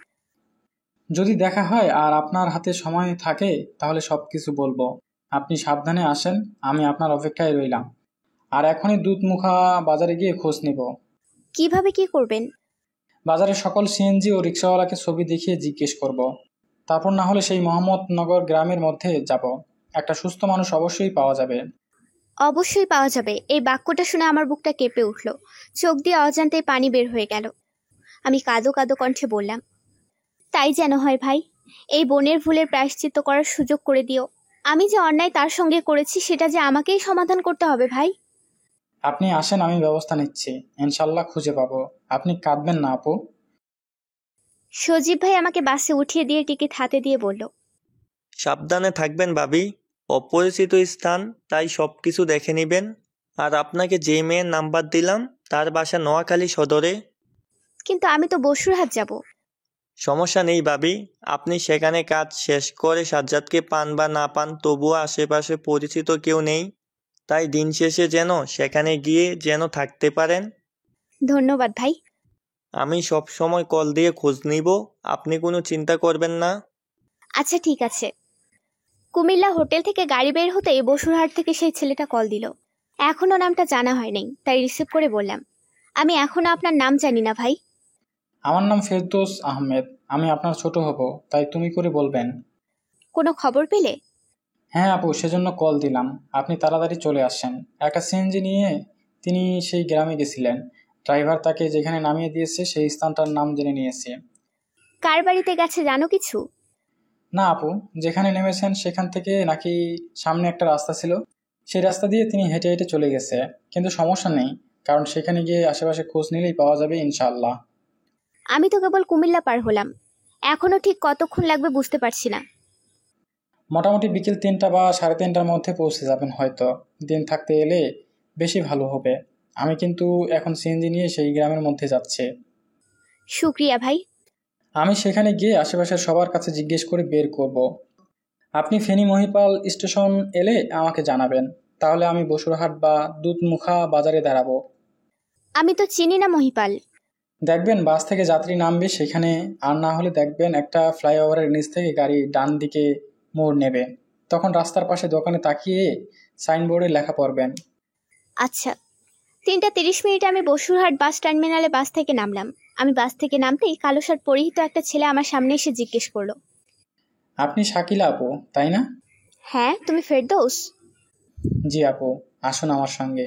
যদি দেখা হয় আর আপনার হাতে সময় থাকে তাহলে সব কিছু বলবো। আপনি সাবধানে আসেন, আমি আপনার অপেক্ষায় রইলাম। আর এখনই দুধমুখা বাজারে গিয়ে খোঁজ নিব। কিভাবে কি করবেন? বাজারের সকল সিএনজি ও রিক্সাওয়ালাকে ছবি দেখিয়ে জিজ্ঞেস করব। তারপর না হলে সেই মোহাম্মদনগর গ্রামের মধ্যে যাব। একটা সুস্থ মানুষ অবশ্যই পাওয়া যাবে। অবশ্যই পাওয়া যাবে। এই বাক্যটা শুনে আমার বুকটা কেঁপে উঠল। চোখ দিয়ে অজান্তে পানি বের হয়ে গেল। আমি কাঁদো কাঁদো কণ্ঠে বললাম, তাই যেন হয় ভাই। এই বোনের ভুলের প্রায়শ্চিত্ত করার সুযোগ করে দিও। আমি যে অন্যায় তার সঙ্গে করেছি সেটা যে আমাকেই সমাধান করতে হবে ভাই। আপনি আসেন, আমি ব্যবস্থা নিচ্ছি। ইনশাল্লাহ খুঁজে পাবো। আপনি কাঁদবেন না আপু। সজীব ভাই আমাকে বাসে উঠিয়ে দিয়ে টিকিট হাতে দিয়ে বলল, সাবধানে থাকবেন ভাবি, অপরিচিত স্থান, তাই সব কিছু দেখে নেবেন। আর আপনাকে যে মেয়ের নাম্বার দিলাম তার বাসা নোয়াখালী সদরে। কিন্তু আমি তো বসুরহাট যাব। সমস্যা নেই ভাবি, আপনি সেখানে কাজ শেষ করে সাজ্জাদকে পান বা না পান, তবুও আশেপাশে পরিচিত কেউ নেই, তাই দিন শেষে যেন সেখানে গিয়ে যেন থাকতে পারেন। ধন্যবাদ ভাই। আমি সব সময় কল দিয়ে খোঁজ নিব, আপনি কোনো চিন্তা করবেন না। আচ্ছা ঠিক আছে। কুমিল্লা হোটেল থেকে গাড়ি বের হতেই বসুরহাট থেকে সেই ছেলেটা কল দিল। এখনো নামটা জানা হয়নি, তাই রিসিভ করে বললাম, আমি এখনো আপনার নাম জানি না ভাই। আমার নাম ফেরদৌস আহমেদ। আমি আপনার ছোট হব, তাই তুমি করে বলবেন। কোনো খবর পেলে? হ্যাঁ আপু, সেজন্য কল দিলাম। আপনি তাড়াতাড়ি চলে আসেন। একটা সিএনজি নিয়ে তিনি সেই গ্রামে গেছিলেন। ড্রাইভার তাকে যেখানে নামিয়ে দিয়েছে সেই স্থানটার নাম জেনে নিয়েছে। কার বাড়িতে গেছে জানো কিছু? না আপু, যেখানে নেমেছেন সেখান থেকে নাকি সামনে একটা রাস্তা ছিল, সেই রাস্তা দিয়ে তিনি হেঁটে হেঁটে চলে গেছে। কিন্তু সমস্যা নেই, কারণ সেখানে গিয়ে আশেপাশে খোঁজ নিলেই পাওয়া যাবে ইনশাআল্লাহ। আমি তো কেবল কুমিল্লা পার হলাম, এখনো ঠিক কতক্ষণ লাগবে বুঝতে পারছি না। মোটামুটি বিকেল 3টা বা 3:30টার মধ্যে পৌঁছে যাবেন হয়তো। দিন থাকতে এলে বেশি ভালো হবে। আমি কিন্তু এখন সিএনজি নিয়ে সেই গ্রামের মধ্যে যাচ্ছি। শুক্রিয়া ভাই। আমি সেখানে গিয়ে আশেপাশের সবার কাছে জিজ্ঞেস করে বের করব। আপনি ফেনী মহিপাল স্টেশন এলে আমাকে জানাবেন, তাহলে আমি বসুরহাট বা দুধমুখা বাজারে দাঁড়াবো। আমি তো চিনি না মহিপাল। দেখবেন বাস থেকে যাত্রী নামবে সেখানে, আর না হলে দেখবেন একটা ফ্লাইওভারের নিচ থেকে গাড়ি ডান দিকে মোড় নেবে। তখন রাস্তার পাশে দোকানে তাকিয়ে সাইনবোর্ডে লেখা পড়বেন। আচ্ছা। 3:30 আমি বসুরহাট বাস টার্মিনালে বাস থেকে নামলাম। আমি বাস থেকে নামতেই কালো শার্ট পরিহিত একটা ছেলে আমার সামনে এসে জিজ্ঞেস করলো, আপনি শাকিলা আপু, তাই না? হ্যাঁ, তুমি ফেরদৌস? জি আপু, আসুন আমার সঙ্গে।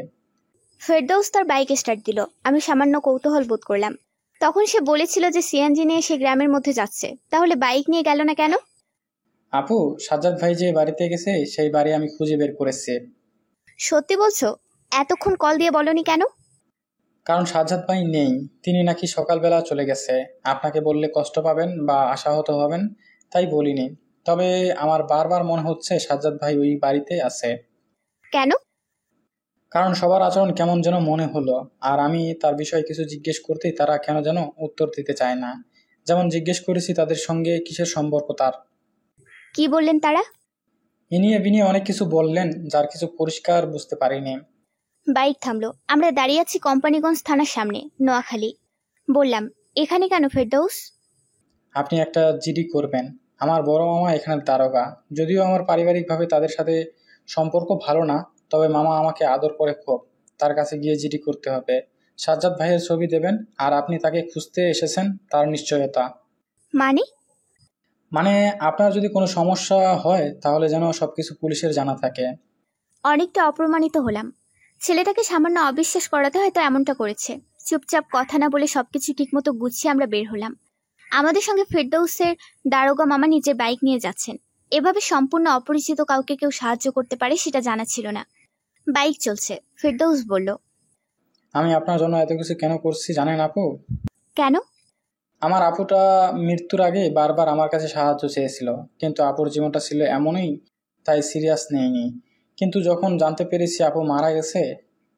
ফেরদৌস তার বাইক স্টার্ট দিল। আমি সামান্য কৌতূহল বোধ করলাম। তখন সে বলেছিল যে সিএনজি নিয়ে সে গ্রামের মধ্যে যাচ্ছে, তাহলে বাইক নিয়ে গেল না কেন? আপু, সাজ্জাদ ভাই যে বাড়িতে গেছে সেই বাড়ি আমি খুঁজে বের করেছি। সত্যি বলছো? এতক্ষণ কল দিয়ে বলনি কেন? কারণ সাজ্জাদ ভাই নেই, তিনি নাকি সকালবেলা চলে গেছে। আপনাকে বললে কষ্ট পাবেন বা আশাহত হবেন, তাই বলিনি। তবে আমার বারবার মনে হচ্ছে সাজ্জাদ ভাই ওই বাড়িতে আছে। কেন? কারণ সবার আচরণ কেমন যেন মনে হলো, আর আমি তার বিষয়ে কিছু জিজ্ঞেস করতেই তারা কেন যেন উত্তর দিতে চায় না। যেমন জিজ্ঞেস করেছি তাদের সঙ্গে কিসের সম্পর্ক তার। কি বললেন তারা? ইনিয়ে বিনিয়ে অনেক কিছু বললেন, যার কিছু পরিষ্কার বুঝতে পারিনি। বাইক থামলো। আমরা দাঁড়িয়ে আছি কোম্পানিগঞ্জ থানার সামনে, নোয়াখালী। বললাম, এখানে কেন ফেরদৌস? আপনি একটা জিডি করবেন। আমার বড় মামা এখানের দারোগা। যদিও আমার পারিবারিকভাবে তাদের সাথে সম্পর্ক ভালো না, তবে মামা আমাকে আদর করে খুব। তার কাছে গিয়ে জিডি করতে হবে। সাজ্জাদ ভাইয়ের ছবি দেবেন, আর আপনি তাকে খুঁজতে এসেছেন তার নিশ্চয়তা। মানে? মানে আপনার যদি কোনো সমস্যা হয় তাহলে যেন সবকিছু পুলিশের জানা থাকে। অনেকটা অপ্রমাণিত হলাম। ছেলেটাকে সামান্য অবিশ্বাস করাতে হয়তো এমনটা করেছে। চুপচাপ কথা না বলে সবকিছু ঠিকমতো গুছিয়ে আমরা বের হলাম। আমাদের সঙ্গে ফেরদৌসের দারোগা মামা নিজের বাইক নিয়ে যাচ্ছেন। এভাবে সম্পূর্ণ অপরিচিত কাউকে কেউ সাহায্য করতে পারে সেটা জানা ছিল না। বাইক চলছে। ফেরদৌস বলল, আমি আপনার জন্য এত কিছু কেন করছি জানেন আপু? কেন? আমার আপুটা মৃত্যুর আগে বারবার আমার কাছে সাহায্য চেয়েছিল, কিন্তু আপুর জীবনটা ছিল এমনই, তাই সিরিয়াস নেইনি। কিন্তু যখন জানতে পেরেছি আপু মারা গেছে,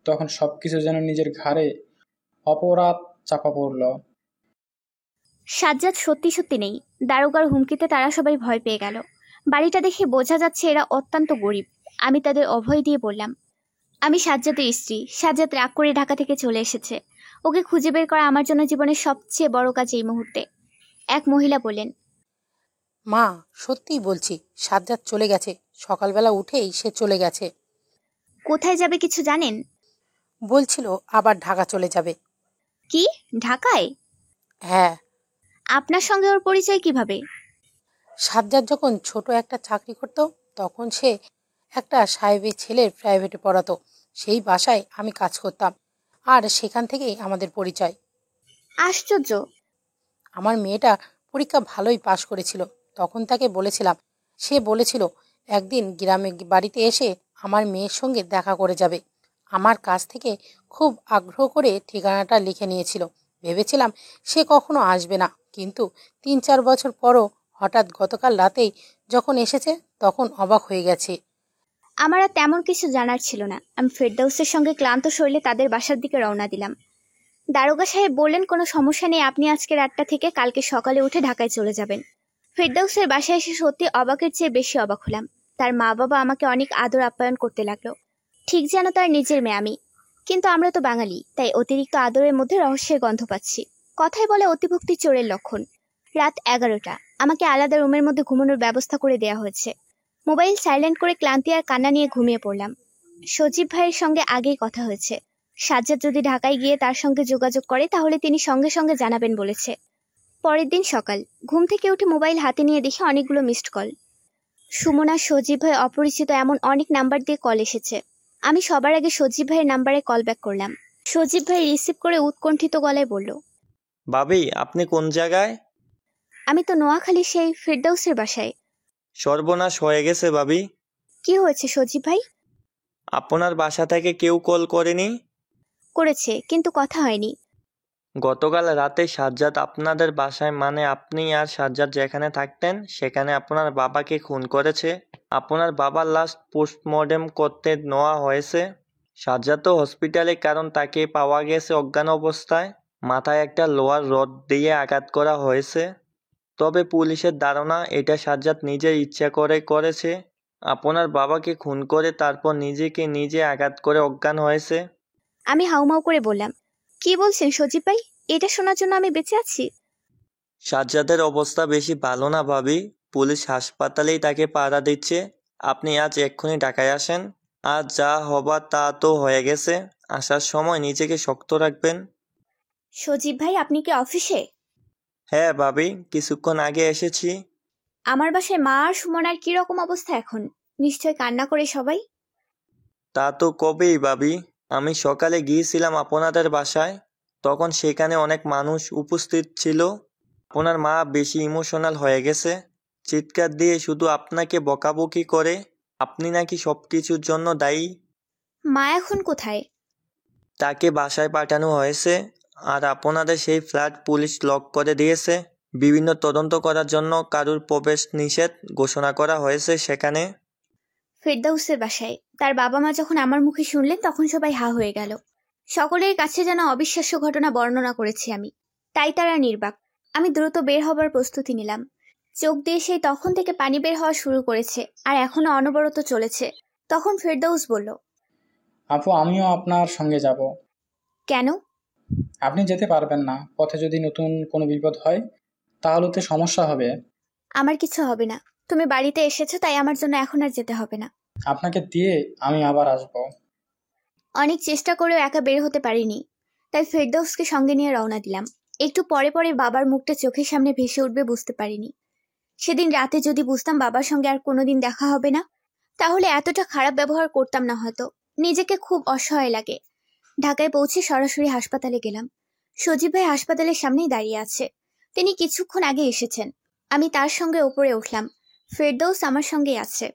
তখন সব কিছু যেন নিজের ঘাড়ে অপরাধ চাপা পড়ল। সাজ্জাদ সত্যি সত্যি নেই। দারোগার হুমকিতে তারা সবাই ভয় পেয়ে গেল। বাড়িটা দেখে বোঝা যাচ্ছে এরা অত্যন্ত গরিব। আমি তাদের অভয় দিয়ে বললাম, আমি সাজ্জাদের স্ত্রী। সাজ্জাদ রাগ করে ঢাকা থেকে চলে এসেছে। ওকে খুঁজে বের করা আমার জন্য জীবনের সবচেয়ে বড় কাজ এই মুহূর্তে। এক মহিলা বললেন, মা, সত্যিই বলছি, সাজ্জাদ চলে গেছে। সকালবেলা উঠেই সে চলে গেছে। কোথায় যাবে কিছু জানেন? বলছিল আবার ঢাকা চলে যাবে। কি, ঢাকায়? হ্যাঁ। আপনার সঙ্গে ওর পরিচয় কিভাবে? সাজ্জাদ যখন ছোট একটা চাকরি করত তখন সে একটা সাহেবের ছেলের প্রাইভেটে পড়াতো। সেই বাসায় আমি কাজ করতাম, আর সেখান থেকেই আমাদের পরিচয়। আশ্চর্য। আমার মেয়েটা পরীক্ষা ভালোই পাশ করেছিল। তখন তাকে বলেছিলাম, সে বলেছিল একদিন গ্রামে বাড়িতে এসে আমার মেয়ের সঙ্গে দেখা করে যাবে। আমার কাছ থেকে খুব আগ্রহ করে ঠিকানাটা লিখে নিয়েছিল। ভেবেছিলাম সে কখনো আসবে না, কিন্তু 3-4 বছর পরও হঠাৎ গতকাল রাতেই যখন এসেছে তখন অবাক হয়ে গেছে। আমার আর তেমন কিছু জানার ছিল না। আমি ফেরদৌসের সঙ্গে ক্লান্ত শরীরে তাদের বাসার দিকে রওনা দিলাম। দারোগা সাহেব বললেন, কোনো সমস্যা নেই, আপনি আজকে রাতটা থেকে কালকে সকালে উঠে ঢাকায় চলে যাবেন। ফেরদৌসের বাসায় এসে সত্যি অবাকের চেয়ে বেশি অবাক হলাম। তার মা বাবা আমাকে অনেক আদর আপ্যায়ন করতে লাগলো, ঠিক যেন তার নিজের মেয়ে আমি। কিন্তু আমরা তো বাঙালি, তাই অতিরিক্ত আদরের মধ্যে রহস্যের গন্ধ পাচ্ছি। কথায় বলে অতিভক্তি চোরের লক্ষণ। রাত 11টা। আমাকে আলাদা রুমের মধ্যে ঘুমানোর ব্যবস্থা করে দেওয়া হয়েছে। মোবাইল সাইলেন্ট করে ক্লান্তি আর কান্না নিয়ে ঘুমিয়ে পড়লাম। সজীব ভাইয়ের সঙ্গে আগেই কথা হয়েছে। সাজ্জাদ যদি ঢাকায় গিয়ে তার সঙ্গে যোগাযোগ করে তাহলে তিনি সঙ্গে সঙ্গে জানাবেন বলেছে। পরের দিন সকাল, ঘুম থেকে উঠে মোবাইল হাতে নিয়ে দেখি অনেকগুলো মিসড কল। সুমনা, সজীব ভাই, অপরিচিত এমন অনেক নাম্বার দিয়ে কল এসেছে। আমি সবার আগে সজীব ভাইয়ের নাম্বারে কল ব্যাক করলাম। সজীব ভাই রিসিভ করে উৎকণ্ঠিত গলায় বলল, ভাবি, আপনি কোন জায়গায়? আমি তো নোয়াখালী সেই ফেরদৌসের বাসায়। সর্বনাশ হয়ে গেছে ভাবি। কি হয়েছে সজীব ভাই? আপনার বাসা থেকে কেউ কল করেনি? করেছে, কিন্তু কথা হয়নি। গতকাল রাতে সাজ্জাদ আপনাদের বাসায়, মানে আপনি আর সাজ্জাদ যেখানে থাকতেন সেখানে আপনার বাবাকে খুন করেছে। আপনার বাবার লাশ পোস্টমর্টেম করতে নেওয়া হয়েছে। সাজ্জাদ তো হসপিটালে, কারণ তাকে পাওয়া গেছে অজ্ঞান অবস্থায়। মাথায় একটা লোহার রড দিয়ে আঘাত করা হয়েছে। তবে পুলিশের ধারণা এটা সাজ্জাদ নিজের ইচ্ছা করে করেছে। আপনার বাবাকে খুন করে তারপর নিজেকে নিজে আঘাত করে অজ্ঞান হয়েছে। আমি হাউমাউ করে বললাম, কি বলছেন সজীব ভাই? এটা শোনার জন্য আমি বেঁচে আছি? সাজ্জাদের অবস্থা বেশি ভালো না ভাবি। পুলিশ হাসপাতালেই তাকে পাহারা দিচ্ছে। আপনি আজ এক্ষুনি ঢাকায় আসেন। আজ যা হবার তা তো হয়ে গেছে। আসার সময় নিজেকে শক্ত রাখবেন। সজীব ভাই, আপনি কি অফিসে? হ্যাঁ ভাবি, কিছুক্ষণ আগে এসেছি। আমার বাসায় মা আর সুমনার কি রকম অবস্থা এখন? নিশ্চয় কান্না করে সবাই। তা তো কবেই ভাবি। আমি সকালে গিয়েছিলাম আপনাদের বাসায়, তখন সেখানে অনেক মানুষ উপস্থিত ছিল। আপনার মা বেশি ইমোশনাল হয়ে গেছে। চিৎকার দিয়ে শুধু আপনাকে বকাবকি করে। আপনি নাকি সব কিছুর জন্য দায়ী। মা এখন কোথায়? তাকে বাসায় পাঠানো হয়েছে। আর আপনাদের সেই ফ্ল্যাট পুলিশ লক করে দিয়েছে। বিভিন্ন তদন্ত করার জন্য কারুর প্রবেশ নিষেধ ঘোষণা করা হয়েছে সেখানে। ফেরদৌসের বাসায়। তার বাবা মা যখন আমার মুখে শুনলেন তখন সবাই হা হয়ে গেল। সকলের কাছে যেন অবিশ্বাস্য ঘটনা বর্ণনা করেছি আমি। তাই তারা নির্বাক। আমি দ্রুত বের হবার প্রস্তুতি নিলাম। চোখ দিয়ে সেই তখন থেকে পানি বের হওয়া শুরু করেছে, আর এখনো অনবরত চলেছে। তখন ফেরদৌস বলল, আপু, আমিও আপনার সঙ্গে যাব। কেন? আপনি যেতে পারবেন না। পথে যদি নতুন কোনো বিপদ হয় তাহলে তো সমস্যা হবে। আমার কিছু হবে না। তুমি বাড়িতে এসেছো, তাই আমার জন্য এখন আর যেতে হবে না। আপনাকে দিয়ে আমি আবার আসব। অনেক চেষ্টা করেও একা বের হতে পারিনি, তাই ফেরদৌসকে সঙ্গে নিয়ে রওনা দিলাম। একটু পরে পরে বাবার মুখটা চোখের সামনে ভেসে উঠবে বুঝতে পারিনি। সেদিন রাতে যদি বুঝতাম বাবার সঙ্গে আর কোনোদিন দেখা হবে না, তাহলে এতটা খারাপ ব্যবহার করতাম না হয়তো। নিজেকে খুব অসহায় লাগে। ঢাকায় পৌঁছে সরাসরি হাসপাতালে গেলাম। সজীব ভাই হাসপাতালের সামনেই দাঁড়িয়ে আছে। তিনি কিছুক্ষণ আগে এসেছেন। আমি তার সঙ্গে ওপরে উঠলাম। ফেরদৌস আমার সঙ্গেই আছে।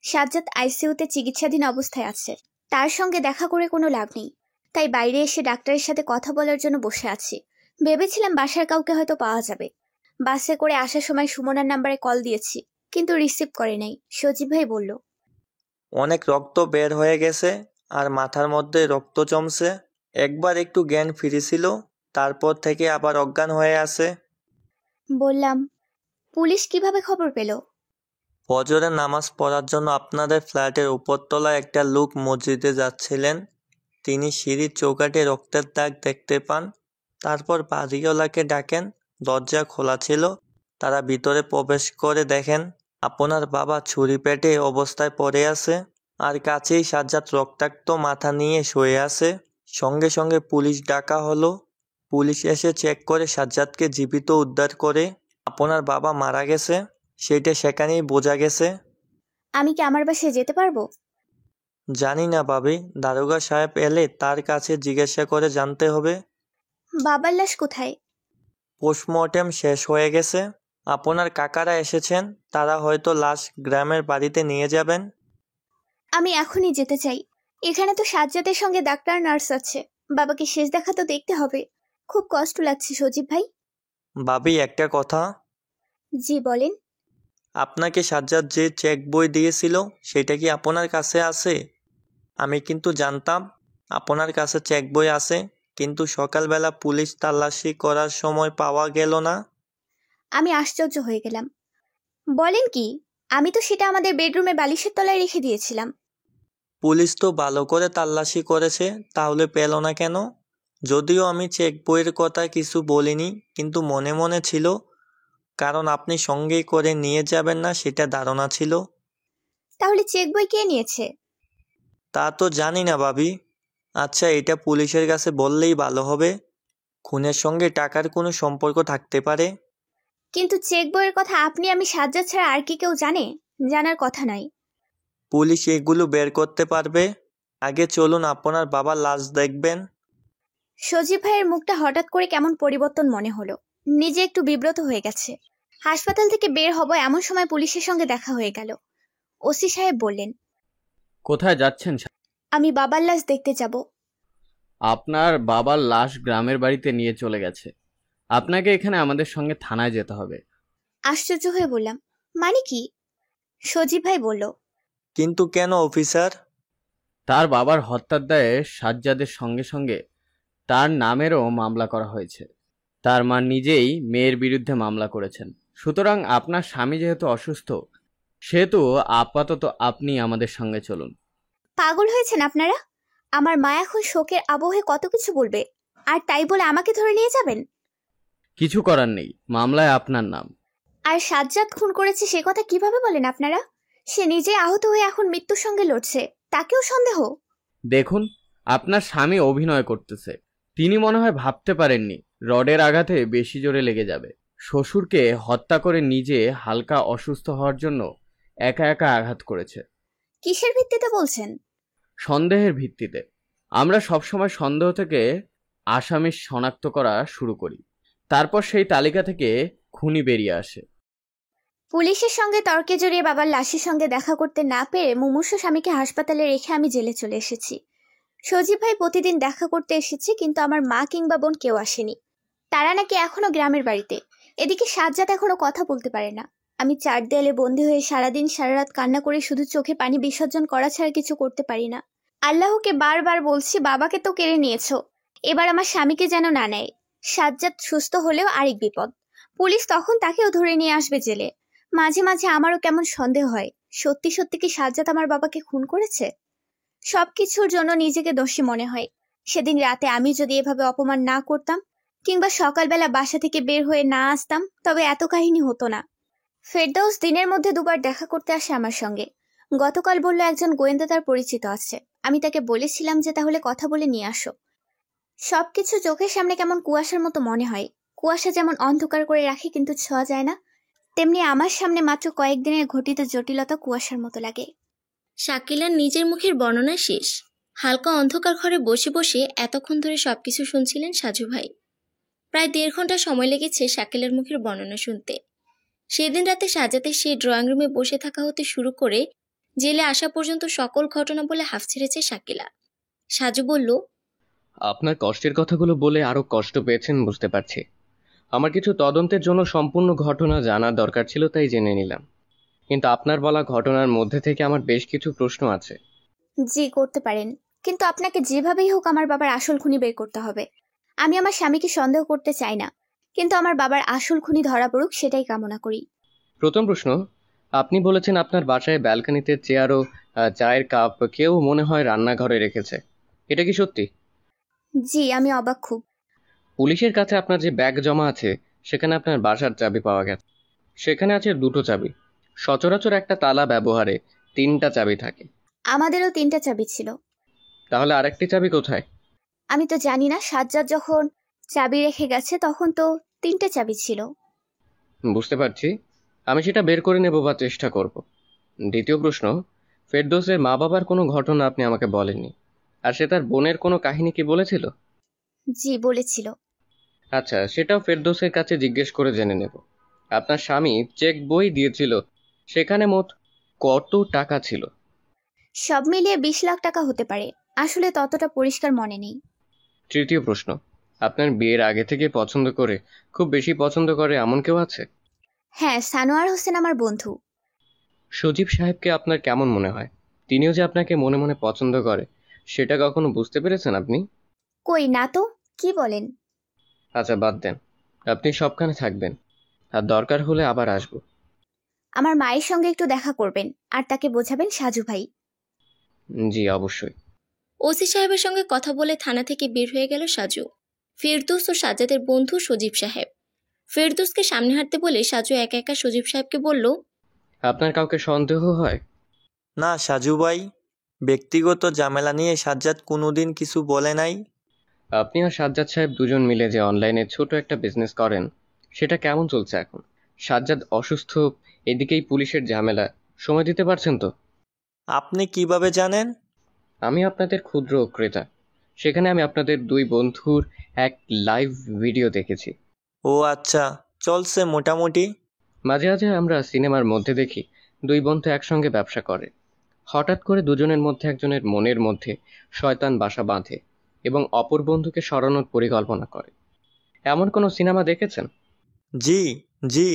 সাজ্জাদ আইসিইউতে চিকিৎসাধীন অবস্থায় আছে। তার সঙ্গে দেখা করে কোনো লাভ নেই, তাই বাইরে এসে ডাক্তারের সাথে কথা বলার জন্য বসে আছি। ভেবেছিলাম বাসার কাউকে হয়তো পাওয়া যাবে। বাসে করে আসার সময় সুমনার নাম্বারে কল দিয়েছি, কিন্তু রিসিভ করে নাই। সজীব ভাই বলল, অনেক রক্ত বের হয়ে গেছে আর মাথার মধ্যে রক্ত জমছে। একবার একটু জ্ঞান ফিরেছিল, তারপর থেকে আবার অজ্ঞান হয়ে আছে। বললাম, পুলিশ কিভাবে খবর পেল? ফজরের নামাজ পড়ার জন্য আপনাদের ফ্ল্যাটের উপরতলায় একটা লোক মসজিদে যাচ্ছিলেন। তিনি সিঁড়ির চৌকাঠে রক্তের দাগ দেখতে পান। তারপর বাড়িওয়ালাকে ডাকেন। দরজা খোলা ছিল। তারা ভিতরে প্রবেশ করে দেখেন আপনার বাবা ছুরি পেটে অবস্থায় পড়ে আছে, আর কাছেই সাজ্জাদ রক্তাক্ত মাথা নিয়ে শুয়ে আছে। সঙ্গে সঙ্গে পুলিশ ডাকা হলো। পুলিশ এসে চেক করে সাজ্জাদকে জীবিত উদ্ধার করে। আপনার বাবা মারা গেছে সেটা সেখানেই বোঝা গেছে। আমি কি আমার বাসায় যেতে পারবো? জানি না ভাবি, দারোগা সাহেব এলে তার কাছে জিজ্ঞাসা করে জানতে হবে। বাবার লাশ কোথায়? পোস্টমর্টেম শেষ হয়ে গেছে। আপনার কাকারা এসেছেন, তারা হয়তো লাশ গ্রামের বাড়িতে নিয়ে যাবেন। আমি এখনই যেতে চাই। এখানে তো সাজ্জাদের সঙ্গে ডাক্তার নার্স আছে। বাবাকে শেষ দেখা তো দেখতে হবে। খুব কষ্ট লাগছে সজীব ভাই। ভাবি একটা কথা, জি বলেন। আপনাকে সাজ্জাদ যে চেক বই দিয়েছিল সেটা কি আপনার কাছে আছে? আমি কিন্তু জানতাম আপনার কাছে চেক বই আছে, কিন্তু সকালবেলা পুলিশ তল্লাশি করার সময় পাওয়া গেল না। আমি আশ্চর্য হয়ে গেলাম। বলেন কি? আমি তো সেটা আমাদের বেডরুমে বালিশের তলায় রেখে দিয়েছিলাম। পুলিশ তো ভালো করে তল্লাশি করেছে, তাহলে পেল না কেন? যদিও আমি চেক বইয়ের কথা কিছু বলিনি, কিন্তু মনে মনে ছিল, কারণ আপনি সঙ্গে করে নিয়ে যাবেন না সেটা ধারণা ছিল। তাহলে চেক বই কে নিয়েছে? তা তো জানি না ভাবি। আচ্ছা, এটা পুলিশের কাছে বললেই ভালো হবে। খুনের সঙ্গে টাকার কোনো সম্পর্ক থাকতে পারে। কিন্তু চেক বইয়ের কথা আপনি আমি সাজ্জাদ ছাড়া আর কি কেউ জানে? জানার কথা নয়। পুলিশ এগুলো বের করতে পারবে। আগে চলুন আপনার বাবার লাশ দেখবেন। সজীব ভাইয়ের মুখটা হঠাৎ করে কেমন পরিবর্তন মনে হলো। নিজে একটু বিব্রত হয়ে গেছে। হাসপাতাল থেকে বের হব এমন সময় পুলিশের সঙ্গে দেখা হয়ে গেল। ওসি সাহেব বললেন, কোথায় যাচ্ছেন? আমি বাবার লাশ দেখতে যাব। আপনার বাবার লাশ গ্রামের বাড়িতে নিয়ে চলে গেছে। আপনাকে এখানে আমাদের সঙ্গে থানায় যেতে হবে। আশ্চর্য হয়ে বললাম, মানে কি? সজীব ভাই বলল, কিন্তু কেন অফিসার? তার বাবার হত্যার দায়ে সাজ্জাদের সঙ্গে সঙ্গে তার নামেরও মামলা করা হয়েছে। তার মা নিজেই মেয়ের বিরুদ্ধে মামলা করেছেন। সুতরাং আপনার স্বামী যেহেতু অসুস্থ, সেহেতু আপাতত আপনি আমাদের সঙ্গে চলুন। পাগল হয়েছেন আপনারা? আমার মা এখন শোকের আবহে কত কিছু বলবে, আর তাই বলে আমাকে ধরে নিয়ে যাবেন? কিছু করার নেই, মামলায় আপনার নাম। আর সাজ্জাদ খুন করেছে সে কথা কিভাবে বলেন আপনারা? সে নিজে আহত হয়ে এখন মৃত্যুর সঙ্গে লড়ছে, তাকেও সন্দেহ? দেখুন, আপনার স্বামী অভিনয় করতেছে। তিনি মনে হয় ভাবতে পারেননি রডের আঘাতে বেশি জোরে লেগে যাবে। শ্বশুরকে হত্যা করে নিজে হালকা অসুস্থ হওয়ার জন্য একা একা আঘাত করেছে। কিসের ভিত্তিতে বলছেন? সন্দেহের ভিত্তিতে। আমরা সবসময় সন্দেহ থেকে আসামি শনাক্ত করা শুরু করি, তারপর সেই তালিকা থেকে খুনি বেরিয়ে আসে। পুলিশের সঙ্গে তর্কে জড়িয়ে বাবার লাশের সঙ্গে দেখা করতে না পেরে মুমূর্ষু স্বামীকে হাসপাতালে রেখে আমি জেলে চলে এসেছি। সজীব ভাই প্রতিদিন দেখা করতে এসেছে, কিন্তু আমার মা কিংবা বোন কেউ আসেনি। তারা নাকি এখনো গ্রামের বাড়িতে। এদিকে সাজ্জাদ এখনো কথা বলতে পারে না। আমি 4 দেয়ালে বন্দি হয়ে সারাদিন সারারাত কান্না করে শুধু চোখে পানি বিসর্জন করা ছাড়া কিছু করতে পারি না। আল্লাহকে বারবার বলছি, বাবাকে তো কেড়ে নিয়েছো, এবার আমার স্বামীকে যেন না নেয়। সাজ্জাদ সুস্থ হলেও আরেক বিপদ। পুলিশ তখন তাকেও ধরে নিয়ে আসবে জেলে। মাঝে মাঝে আমারও কেমন সন্দেহ হয়, সত্যি সত্যি কি সাজ্জাদ আমার বাবাকে খুন করেছে? সবকিছুর জন্য নিজেকে দোষী মনে হয়। সেদিন রাতে আমি যদি এভাবে অপমান না করতাম, কিংবা সকালবেলা বাসা থেকে বের হয়ে না আসতাম, তবে এত কাহিনী হতো না। ফেরদৌস দিনের মধ্যে 2 বার দেখা করতে আসে আমার সঙ্গে। গতকাল বলল একজন গোয়েন্দা তার পরিচিত আছে। আমি তাকে বলেছিলাম যে তাহলে কথা বলে নিয়ে আসো। সবকিছু চোখের সামনে কেমন কুয়াশার মতো মনে হয়। কুয়াশা যেমন অন্ধকার করে রাখে কিন্তু ছোঁয়া যায় না, তেমনি আমার সামনে মাত্র কয়েকদিনের ঘটিত জটিলতা কুয়াশার মতো লাগে। শাকিলার নিজের মুখের বর্ণনা শেষ। হালকা অন্ধকার ঘরে বসে বসে এতক্ষণ ধরে সবকিছু শুনছিলেন সাজু ভাই। প্রায় 1.5 ঘন্টা সময় লেগেছে শাকিলার মুখের বর্ণনা শুনতে। সেদিন রাতে সাজ্জাদের সেই ড্রয়িং রুমে বসে থাকা হতে শুরু করে জেলে আসা পর্যন্ত সকল ঘটনা বলে হাফ ছেড়েছে শাকিলা। সাজু বলল, আপনার কষ্টের কথাগুলো বলে আরো কষ্ট পেয়েছেন বুঝতে পারছি। আমার কিছু তদন্তের জন্য সম্পূর্ণ ঘটনা জানার দরকার ছিল, তাই জেনে নিলাম। কিন্তু আপনার বলা ঘটনার মধ্যে থেকে আমার বেশ কিছু প্রশ্ন আছে। জি করতে পারেন, কিন্তু আপনাকে যেভাবেই হোক আমার বাবার আসল খুনি বের করতে হবে। আমি আমার স্বামীকে সন্দেহ করতে চাই না, কিন্তু আমার বাবার আসল খুনি ধরা পড়ুক সেটাই কামনা করি। প্রথম প্রশ্ন, আপনি বলেছেন আপনার বাসায় ব্যালকনিতে চেয়ার ও চায়ের কাপ কেউ মনে হয় রান্নাঘরে রেখেছে, এটা কি সত্যি? জি, আমি অবাক খুব। পুলিশের কাছে আপনার যে ব্যাগ জমা আছে সেখানে আপনার বাসার চাবি পাওয়া গেছে। সেখানে আছে 2টো চাবি। সচরাচর একটা তালা ব্যবহারে 3টা চাবি থাকে। আমাদেরও 3টা চাবি ছিল। তাহলে আরেকটি চাবি কোথায়? আমি তো জানি না, সাজ্জাদ যখন চাবি রেখে গেছে তখন তো 3টে চাবি ছিল। বুঝতে পারছি, আমি সেটা বের করে নেব বা চেষ্টা করব। দ্বিতীয় প্রশ্ন, ফেরদৌসের মা বাবার কোনো ঘটনা আপনি আমাকে বলেননি, আর সে তার বোনের কোনো কাহিনী কি বলেছিল? জি, বলেছিল। আচ্ছা, সেটাও ফেরদৌসের কাছে জিজ্ঞেস করে জেনে নেব। আপনার স্বামী চেক বই দিয়েছিল, সেখানে মোট কত টাকা ছিল? সব মিলিয়ে 20 লাখ টাকা হতে পারে, আসলে ততটা পরিষ্কার মনে নেই। তৃতীয় প্রশ্ন, আপনার বিয়ের আগে থেকে পছন্দ করে, খুব বেশি পছন্দ করে এমন কেউ আছে? হ্যাঁ, সানোয়ার হোসেন আমার বন্ধু। সজীব সাহেবকে আপনার কেমন মনে হয়? তিনিও যে আপনাকে মনে মনে পছন্দ করে, সেটা কখনো বুঝতে পেরেছেন আপনি? কই না তো, কি বলেন? আচ্ছা, বাদ দেন, আপনি সবখানে থাকবেন, আর দরকার হলে আবার আসবো। আমার মায়ের সঙ্গে একটু দেখা করবেন, আর তাকে বোঝাবেন সাজু ভাই। জি, অবশ্যই। ওসি সাহেবের সঙ্গে কথা বলে থানা থেকে বের হয়ে গেল সাজু। ফেরদৌস ও সাজ্জাদের বন্ধু সজীব সাহেব। ফেরদৌসকে সামনে হাঁটতে বলে সাজু একা একা সজীব সাহেবকে বলল, আপনার কাউকে সন্দেহ হয়? না সাজু ভাই, ব্যক্তিগত ঝামেলা নিয়ে সাজ্জাদ কোনোদিন কিছু বলে নাই। আপনি আর সাজ্জাদ সাহেব দুজন মিলে যে অনলাইনে ছোট একটা বিজনেস করেন, সেটা কেমন চলছে এখন? সাজ্জাদ অসুস্থ, এদিকেই পুলিশের ঝামেলা, সময় দিতে পারছেন তো? আপনি কিভাবে জানেন? আমি আপনাদের ক্ষুদ্র ক্রেতা, সেখানে আমি আপনাদের 2 বন্ধুর এক লাইভ ভিডিও দেখেছি। ও আচ্ছা, চলছে মোটামুটি। মাঝে মাঝে আমরা সিনেমার মধ্যে দেখি 2 বন্ধু একসঙ্গে ব্যবসা করে। হঠাৎ করে দুজনের মধ্যে একজনের মনের মধ্যে শয়তান বাসা বাঁধে এবং অপর বন্ধুকে সরানোর পরিকল্পনা করে। এমন কোনো সিনেমা দেখেছেন? জি জি।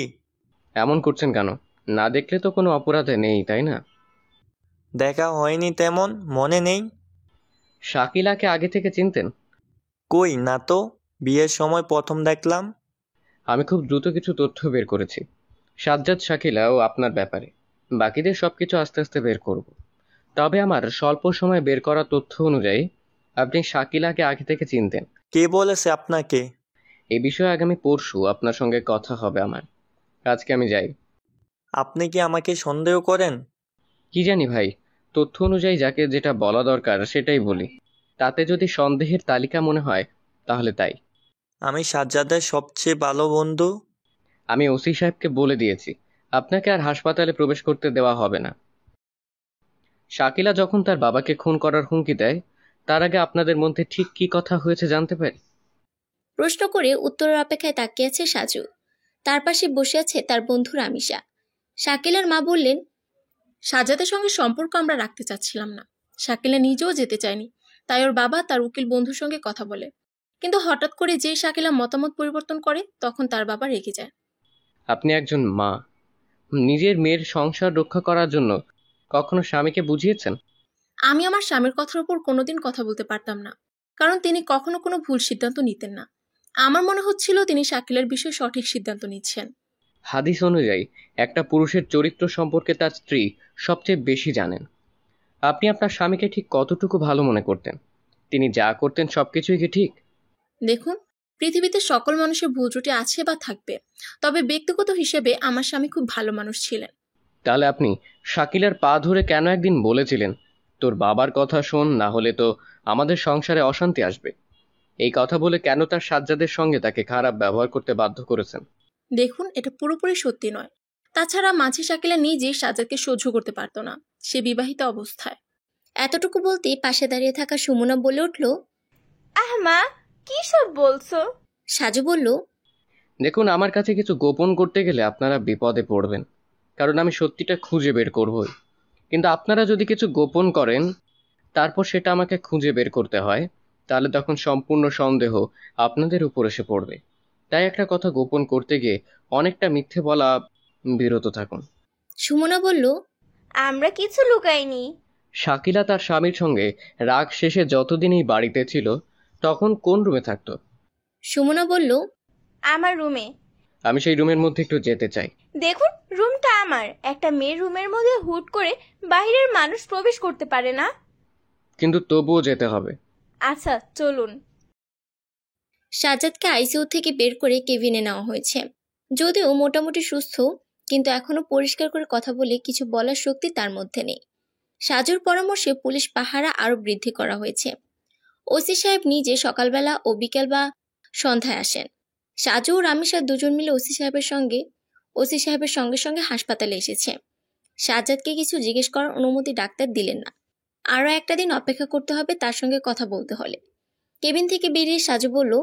এমন করছেন কেন? না দেখলে তো কোনো অপরাধে নেই, তাই না? দেখা হয়নি তেমন, মনে নেই। শাকিলাকে আগে থেকে চিনতেন? কই না তো, বিয়ের সময় প্রথম দেখলাম। আমি খুব দ্রুত কিছু তথ্য বের করেছি সাজ্জাদ, শাকিলা ও আপনার ব্যাপারে। বাকিদের সবকিছু আস্তে আস্তে বের করব। তবে আমার স্বল্প সময় বের করা তথ্য অনুযায়ী আপনি শাকিলাকে আগে থেকে চিনতেন। কে বলেছে আপনাকে? এই বিষয়ে আগামী পরশু আপনার সঙ্গে কথা হবে আমার। আজকে আমি যাই। আপনি কি আমাকে সন্দেহ করেন? কি জানি ভাই, তথ্য অনুযায়ী যাকে যেটা বলা দরকার সেটাই বলি। তাতে যদি সন্দেহের তালিকা মনে হয় তাহলে তাই। আমি সাজ্জাদের সবচেয়ে ভালো বন্ধু। আমি ওসি সাহেবকে বলে দিয়েছি আপনাকে আর হাসপাতালে প্রবেশ করতে দেওয়া হবে না। শাকিলা যখন তার বাবাকে খুন করার হুমকি দেয়, তার আগে আপনাদের মধ্যে ঠিক কি কথা হয়েছে জানতে পারি? প্রশ্ন করে উত্তরের অপেক্ষায় তাকিয়ে আছে সাজু। তার পাশে বসে আছে তার বন্ধু রামিসা। শাকিলার মা বললেন, সাজ্জাদের সঙ্গে সম্পর্ক আমরা রাখতে চাচ্ছিলাম না। শাকিলা নিজেও যেতে চায়নি, তাই ওর বাবা তার উকিল বন্ধুর সঙ্গে কথা বলে। কিন্তু হঠাৎ করে যে শাকিলা মতামত পরিবর্তন করে, তখন তার বাবা রেগে যায়। আপনি একজন মা, নিজের মেয়ের সংসার রক্ষা করার জন্য কখনো স্বামীকে বুঝিয়েছেন? আমি আমার স্বামীর কথার উপর কোনোদিন কথা বলতে পারতাম না, কারণ তিনি কখনো কোনো ভুল সিদ্ধান্ত নিতেন না। আমার মনে হচ্ছিল তিনি শাকিলার বিষয়ে সঠিক সিদ্ধান্ত নিচ্ছেন। হাদিস অনুযায়ী একটা পুরুষের চরিত্র সম্পর্কে তার স্ত্রী সবচেয়ে বেশি জানেন। আপনি আপনার স্বামীকে ঠিক কতটুকু ভালো মনে করতেন? তিনি যা করতেন সবকিছুই কি ঠিক? দেখুন, পৃথিবীতে সকল মানুষের ভুল ত্রুটি আছে বা থাকবে, তবে ব্যক্তিগত হিসেবে আমার স্বামী খুব ভালো মানুষ ছিলেন। তাহলে আপনি শাকিলার পা ধরে কেন একদিন বলেছিলেন, তোর বাবার কথা শোন, না হলে তো আমাদের সংসারে অশান্তি আসবে? এই কথা বলে কেন তার সাজ্জাদের সঙ্গে তাকে খারাপ ব্যবহার করতে বাধ্য করেছেন? দেখুন, এটা পুরোপুরি সত্যি নয়। তাছাড়া মাঝে শাকিলা নিজেই সাজ্জাদকে সহ্য করতে পারত না, সে বিবাহিত অবস্থায়। এতটুকু বলতেই পাশে দাঁড়িয়ে থাকা সুমনা বলে উঠল, মা, কি সব বলছো? সাজু বলল, দেখুন, আমার কাছে কিছু গোপন করতে গেলে আপনারা বিপদে পড়বেন, কারণ আমি সত্যিটা খুঁজে বের করবই। কিন্তু আপনারা যদি কিছু গোপন করেন, তারপর সেটা আমাকে খুঁজে বের করতে হয়, তাহলে তখন সম্পূর্ণ সন্দেহ আপনাদের উপর এসে পড়বে। তাই একটা কথা গোপন করতে গিয়ে অনেকটা মিথ্যে বলা বিরত থাকুন। সুমনা বলল, আমরা কিছু লুকাইনি। শাকিলা তার স্বামীর সঙ্গে রাগ শেষে যতদিন এই বাড়িতে ছিল, তখন কোন রুমে থাকতো? সুমনা বলল, আমার রুমে। আমি সেই রুমের মধ্যে একটু যেতে চাই। দেখুন, রুমটা আমার। একটা মেয়ের রুমের মধ্যে হুট করে বাইরের মানুষ প্রবেশ করতে পারে না। কিন্তু তবুও যেতে হবে। আচ্ছা, চলুন। সাজ্জাদকে আইসিইউ থেকে বের করে কেবিনে নেওয়া হয়েছে। যদিও মোটামুটি সুস্থ, কিন্তু এখনো পরিষ্কার করে কথা বলে কিছু বলার শক্তি তার মধ্যে নেই। সাজুর পরামর্শে পুলিশ পাহারা আরো বৃদ্ধি করা হয়েছে। ওসি সাহেব নিজে সকালবেলা ও বিকেল বা সন্ধ্যায় আসেন। সাজু ও রামিসা দুজন মিলে ওসি সাহেবের সঙ্গে সঙ্গে হাসপাতালে এসেছে। সাজ্জাদকে কিছু জিজ্ঞেস করার অনুমতি ডাক্তার দিলেন না। আরো একটা দিন অপেক্ষা করতে হবে তার সঙ্গে কথা বলতে হলে। কেবিন থেকে বেরিয়ে সাজু বলল,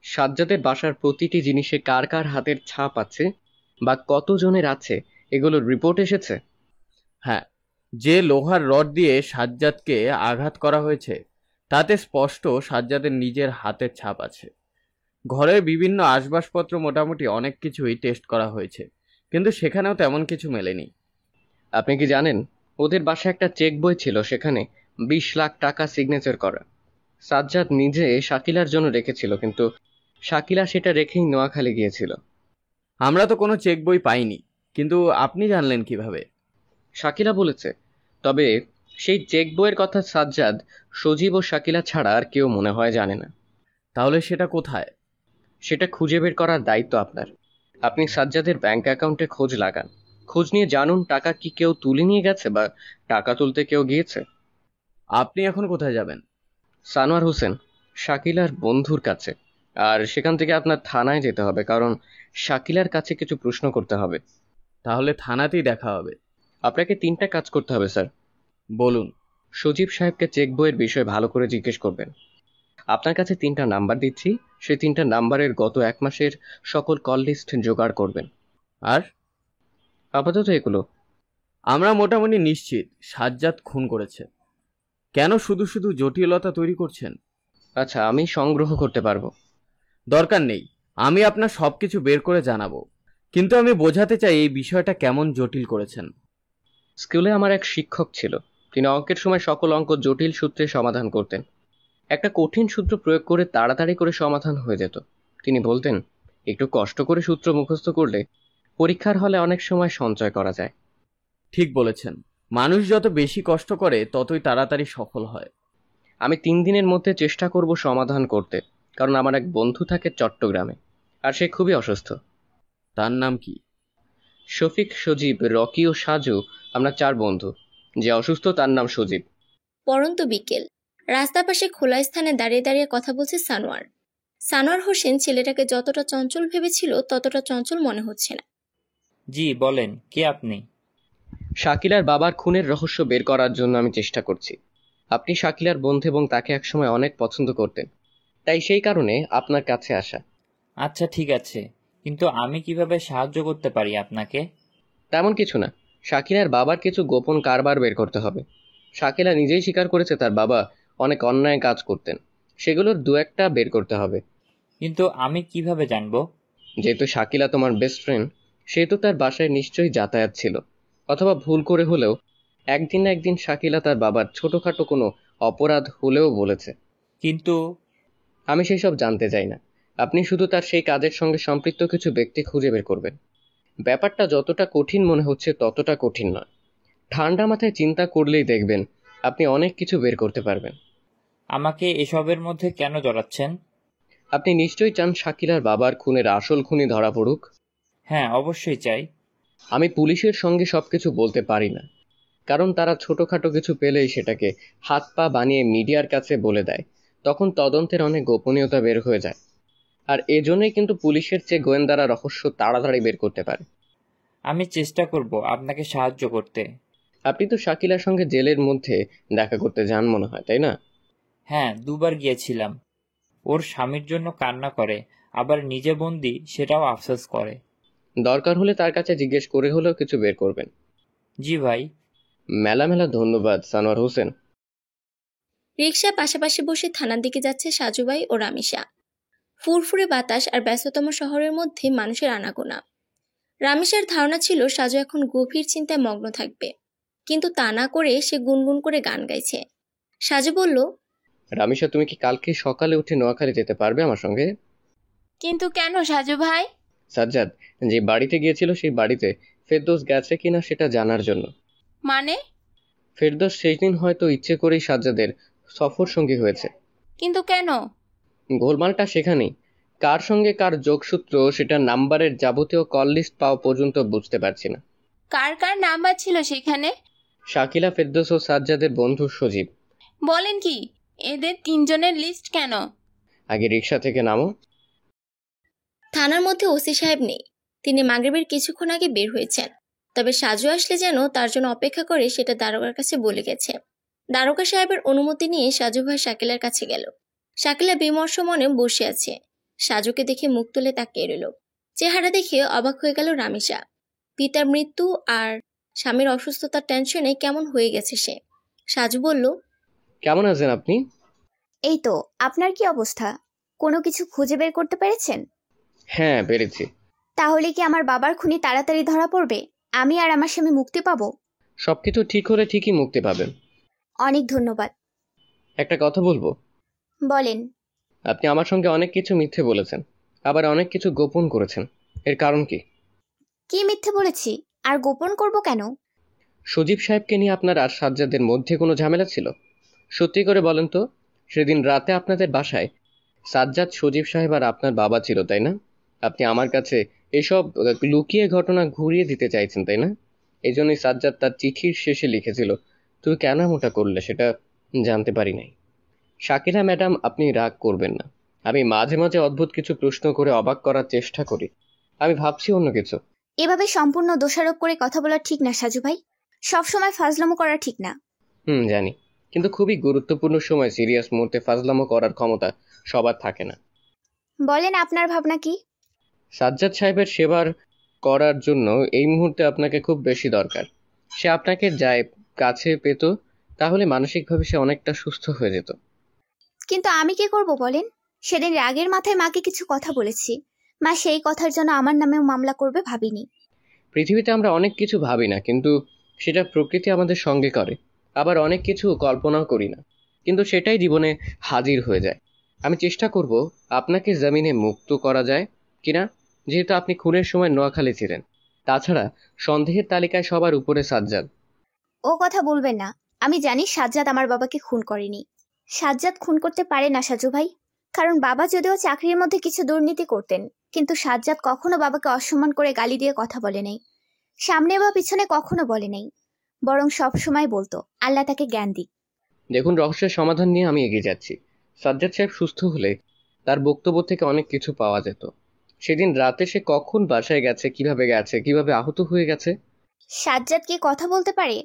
সাজ্জাদের বাসার প্রতিটি জিনিসে কার কার হাতের ছাপ আছে বা কতজনের আছে এগুলোর রিপোর্ট এসেছে? হ্যাঁ, যে লোহার রড দিয়ে সাজ্জাদকে আঘাত করা হয়েছে তাতে স্পষ্ট সাজ্জাদের নিজের হাতের ছাপ আছে। ঘরের বিভিন্ন আসবাবপত্র মোটামুটি অনেক কিছুই টেস্ট করা হয়েছে, কিন্তু সেখানেও তেমন কিছু মেলেনি। আপনি কি জানেন ওদের বাসায় একটা চেক বই ছিল, সেখানে 20 লাখ টাকা সিগনেচার করা। সাজ্জাদ নিজে শাকিলার জন্য রেখেছিল, কিন্তু শাকিলা সেটা রেখেই নোয়াখালী গিয়েছিল। আমরা তো কোনো চেক বই পাইনি, কিন্তু আপনি জানলেন কিভাবে? শাকিলা বলেছে। তবে সেই চেক বইয়ের কথা সাজ্জাদ, সজীব ও শাকিলা ছাড়া আর কেউ মনে হয় জানে না। তাহলে সেটা কোথায়? সেটা খুঁজে বের করার দায়িত্ব আপনার। আপনি সাজ্জাদের ব্যাংক অ্যাকাউন্টে খোঁজ লাগান, খোঁজ নিয়ে জানুন টাকা কি কেউ তুলে নিয়ে গেছে বা টাকা তুলতে কেউ গিয়েছে। আপনি এখন কোথায় যাবেন? সানোয়ার হোসেন, শাকিলার বন্ধুর কাছে। আর সেখান থেকে আপনার থানায় যেতে হবে, কারণ শাকিলার কাছে কিছু প্রশ্ন করতে হবে। তাহলে থানাতেই দেখা হবে। আপনাকে 3টা কাজ করতে হবে স্যার। বলুন। সজীব সাহেবকে চেক বইয়ের বিষয়ে ভালো করে জিজ্ঞেস করবেন। আপনার কাছে 3টা নাম্বার দিচ্ছি, সেই 3টা নাম্বারের গত 1 মাসের সকল কল লিস্ট জোগাড় করবেন। আর আপাতত এগুলো। আমরা মোটামুটি নিশ্চিত সাজ্জাদ খুন করেছে। কেন শুধু শুধু জটিলতা তৈরি করছেন? আচ্ছা, আমি সংগ্রহ করতে পারবো। দরকার নেই, আমি আপনার সবকিছু বের করে জানাবো, কিন্তু আমি বোঝাতে চাই এই বিষয়টা কেমন জটিল করেছেন। স্কুলে আমার এক শিক্ষক ছিল, তিনি অঙ্কের সময় সকল অঙ্ক জটিল সূত্রে সমাধান করতেন। একটা কঠিন সূত্র প্রয়োগ করে তাড়াতাড়ি করে সমাধান হয়ে যেত। তিনি বলতেন, একটু কষ্ট করে সূত্র মুখস্থ করলে পরীক্ষার হলে অনেক সময় সঞ্চয় করা যায়। ঠিক বলেছেন, মানুষ যত বেশি কষ্ট করে ততই তাড়াতাড়ি সফল হয়। আমি 3 দিনের মধ্যে চেষ্টা করব সমাধান করতে, কারণ আমার এক বন্ধু থাকে চট্টগ্রামে, আর সে খুবই অসুস্থ। তার নাম কি? শফিক, সজীব, রকি ও সাজু, আমরা 4 বন্ধু। যে অসুস্থ তার নাম সজীব। পরন্ত বিকেল। রাস্তার পাশে খোলা স্থানে দাঁড়িয়ে দাঁড়িয়ে কথা বলছে সানোয়ার। সানোয়ার হোসেন ছেলেটাকে যতটা চঞ্চল ভেবেছিল ততটা চঞ্চল মনে হচ্ছে না। জি বলেন, কে আপনি? শাকিলার বাবার খুনের রহস্য বের করার জন্য আমি চেষ্টা করছি। আপনি শাকিলার বন্ধু এবং তাকে একসময় অনেক পছন্দ করতেন, তাই সেই কারণে আপনার কাছে আসা। আচ্ছা ঠিক আছে, কিন্তু আমি কিভাবে সাহায্য করতে পারি আপনাকে? তেমন কিছু না, শাকিলার বাবার কিছু গোপন কারবার বের করতে হবে। শাকিলা নিজেই স্বীকার করেছে তার বাবা অনেক অন্যায় কাজ করতেন, সেগুলোর 2-1টা বের করতে হবে। কিন্তু আমি কিভাবে জানবো? যেহেতু শাকিলা তোমার বেস্ট ফ্রেন্ড, সেহেতু তার বাসায় নিশ্চয়ই যাতায়াত ছিল, অথবা ভুল করে হলেও একদিন না একদিন শাকিলা তার বাবার ছোটখাটো কোনো অপরাধ হলেও বলেছে। কিন্তু আমি সেই সব জানতে চাই না। আপনি শুধু তার সেই কাজের সঙ্গে সম্পৃক্ত কিছু ব্যক্তি খুঁজে বের করবেন। ব্যাপারটা যতটা কঠিন মনে হচ্ছে ততটা কঠিন নয়। ঠান্ডা মাথায় চিন্তা করলেই দেখবেন আপনি অনেক কিছু বের করতে পারবেন। আমাকে এসবের মধ্যে কেন জড়াচ্ছেন? আপনি নিশ্চয়ই চান শাকিলার বাবার খুনের আসল খুনি ধরা পড়ুক। হ্যাঁ, অবশ্যই চাই। আমি পুলিশের সঙ্গে সবকিছু বলতে পারি না, কারণ তারা ছোটখাটো কিছু পেলেই সেটাকে হাত পা বানিয়ে মিডিয়ার কাছে বলে দেয়, তখন তদন্তের অনেক গোপনীয়তা বের হয়ে যায়। আর এজন্যই কিন্তু পুলিশের চেয়ে গোয়েন্দারা রহস্য তাড়াতাড়ি বের করতে পারে। আমি চেষ্টা করব আপনাকে সাহায্য করতে। আপনি তো শাকিলার সঙ্গে জেলের মধ্যে দেখা করতে যান মনে হয়, তাই না? হ্যাঁ, 2বার গিয়েছিলাম। ওর স্বামীর জন্য কান্না করে, আবার নিজে বন্দি সেটাও আফসোস করে। দরকার হলে তার কাছে জিজ্ঞেস করে হলেও কিছু বের করবেন। জি ভাই। মেলা মেলা ধন্যবাদ সানোয়ার হোসেন। রিকশা পাশাপাশি বসে থানার দিকে যাচ্ছে সাজুভাই ও রামিসা। ফুরফুরে বাতাস আর ব্যস্ততম শহরের মধ্যে মানুষের আনাগোনা। রামিসার ধারণা ছিল সাজু এখন গভীর চিন্তায় মগ্ন থাকবে, কিন্তু তা না করে সে গুনগুন করে গান গাইছে। সাজু বলল, রামিসা, তুমি কি কালকে সকালে উঠে নোয়াখালী যেতে পারবে আমার সঙ্গে? কিন্তু কেন সাজু ভাই? সাজ্জাদ যে বাড়িতে গিয়েছিল সেই বাড়িতে ফেরদৌস গেছে কিনা সেটা জানার জন্য। মানে? ফেরদৌস সেই দিন হয়তো ইচ্ছে করেই সাজ্জাদের সফর সঙ্গী হয়েছে। কিন্তু কেন? গোলমালটা সেখানেই। কার সঙ্গে কার যোগসূত্র সেটা নাম্বারের যাবতীয় কল লিস্ট পাওয়া পর্যন্ত বুঝতে পারছি না। কার কার নাম্বার ছিল সেখানে? শাকিলা, ফেরদৌস ও সাজ্জাদের বন্ধু সজীব। বলেন কি? এদের তিনজনের লিস্ট কেন? আগে রিক্সা থেকে নামো। থানার মধ্যে ওসি সাহেব নেই, তিনি মাগরিবের কিছুক্ষণ আগে বের হয়েছেন। তবে সাজু আসলে যেন তার জন্য অপেক্ষা করে সেটা দারোগার কাছে বলে গেছে। দারোগা সাহেবের অনুমতি নিয়ে সাজু ভাই শাকিলার কাছে গেল। শাকিলা বিমর্ষ মনে বসে আছে। সাজুকে দেখে মুখ তুলে তাকিয়ে রইল। চেহারা দেখে অবাক হয়ে গেল রামিসা। পিতার মৃত্যু আর স্বামীর অসুস্থতার টেনশনে কেমন হয়ে গেছে সে। সাজু বলল, কেমন আছেন আপনি? এই তো, আপনার কি অবস্থা? কোনো কিছু খুঁজে বের করতে পেরেছেন? হ্যাঁ, পেরেছি। তাহলে কি আমার বাবার খুনি তাড়াতাড়ি ধরা পড়বে? আমি আর আমার স্বামী মুক্তি পাবো? সবকিছু ঠিক হলে ঠিকই মুক্তি পাবেন। অনেক ধন্যবাদ। একটা কথা বলবো? বলেন। আপনি আমার সঙ্গে অনেক কিছু মিথ্যে বলেছেন, আবার অনেক কিছু গোপন করেছেন। এর কারণ কি? কি মিথ্যে বলেছি? আর গোপন করব কেন? সজীব সাহেবকে নিয়ে আপনার আর সাজ্জাদের মধ্যে কোনো ঝামেলা ছিল? সত্যি করে বলেন তো, সেদিন রাতে আপনাদের বাসায় সাজ্জাদ, সজীব সাহেব আর আপনার বাবা ছিল, তাই না? আপনি আমার কাছে এসব লুকিয়ে ঘটনা ঘুরিয়ে দিতে চাইছেন, তাই না? এই জন্যই সাজ্জাদ তার চিঠির শেষে লিখেছিল, তুমি কেন এমনটা করলে সেটা জানতে পারি নাই। শাকিলা ম্যাডাম, আপনি রাগ করবেন না। আমি মাঝে মাঝে অদ্ভুত কিছু প্রশ্ন করে অবাক করার চেষ্টা করি। আমি ভাবছি অন্য কিছু। এভাবে সম্পূর্ণ দোষারোপ করে কথা বলা ঠিক না সাজু ভাই। সবসময় ফাজলামো করা ঠিক না। জানি, কিন্তু খুবই গুরুত্বপূর্ণ সময় সিরিয়াস মুহূর্তে ফাজলামো করার ক্ষমতা সবার থাকে না। বলেন আপনার ভাবনা কি? সাজ্জাদ সাহেবের সেবার করার জন্য এই মুহূর্তে আপনাকে খুব বেশি দরকার। সে আপনাকে যায় কাছে পেত, তাহলে মানসিকভাবে সে অনেকটা সুস্থ হয়ে যেত। কিন্তু আমি কি করব বলেন? সেদিন রাগের মাথায় মাকে কিছু কথা বলেছি। মা সেই কথার জন্য আমার নামেও মামলা করবে ভাবিনি। পৃথিবীতে আমরা অনেক কিছু ভাবি না, কিন্তু সেটা প্রকৃতি আমাদের সঙ্গে করে। আবার অনেক কিছু কল্পনাও করি না, কিন্তু সেটাই জীবনে হাজির হয়ে যায়। আমি চেষ্টা করব আপনাকে জমিনে মুক্ত করা যায় কিনা, যেহেতু আপনি খুনের সময় নোয়াখালী ছিলেন। তাছাড়া সন্দেহের তালিকায় সবার উপরে সাজ্জাদ। ও কথা বলবেন না। আমি জানি সাজ্জাদ আমার বাবাকে খুন করেনি। সাজ্জাদ খুন করতে পারে না সাজু ভাই, কারণ বাবা যদিও চাকরির মধ্যে কিছু দুর্নীতি করতেন, কিন্তু সাজ্জাদ কখনো বাবাকে অসম্মান করে গালি দিয়ে কথা বলে নাই। সামনে বা পিছনে কখনো বলে নাই, বরং সব সময় বলতো আল্লাহ তাকে জ্ঞান দিক। দেখুন, রহস্যের সমাধান নিয়ে আমি এগিয়ে যাচ্ছি। সাজ্জাদ সাহেব সুস্থ হলে তার বক্তব্য থেকে অনেক কিছু পাওয়া যেত। সেদিন রাতে সে কখন বাসায় গেছে, কিভাবে আহত হয়ে গেছে। সাজ্জাদ কি কথা বলতে পারে?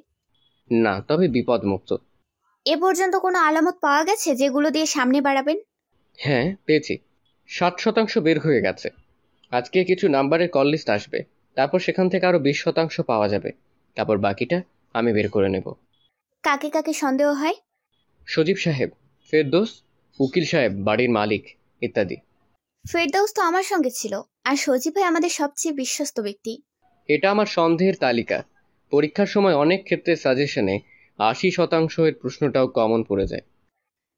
না, তবে বিপদমুক্ত। এ পর্যন্ত কোনো আলামত পাওয়া গেছে যেগুলো দিয়ে সামনে বাড়াবেন? হ্যাঁ, পেয়েছি। 60% বের হয়ে গেছে। আজকে কিছু নাম্বারের কল লিস্ট আসবে, তারপর সেখান থেকে আরো 20% পাওয়া যাবে। তারপর বাকিটা আমি বের করে নেব। কাকে কাকে সন্দেহ হয়? সজীব সাহেব, ফেরদৌস, উকিল সাহেব, বাড়ির মালিক ইত্যাদি। ফেরদৌস তো আমার সঙ্গে ছিল, আর সজীব ভাই আমাদের সবচেয়ে বিশ্বস্ত ব্যক্তি। এটা আমার সন্দেহের তালিকা। পরীক্ষার সময় অনেক ক্ষেত্রে সাজেশনে 80% প্রশ্নটাও কমন পড়ে যায়।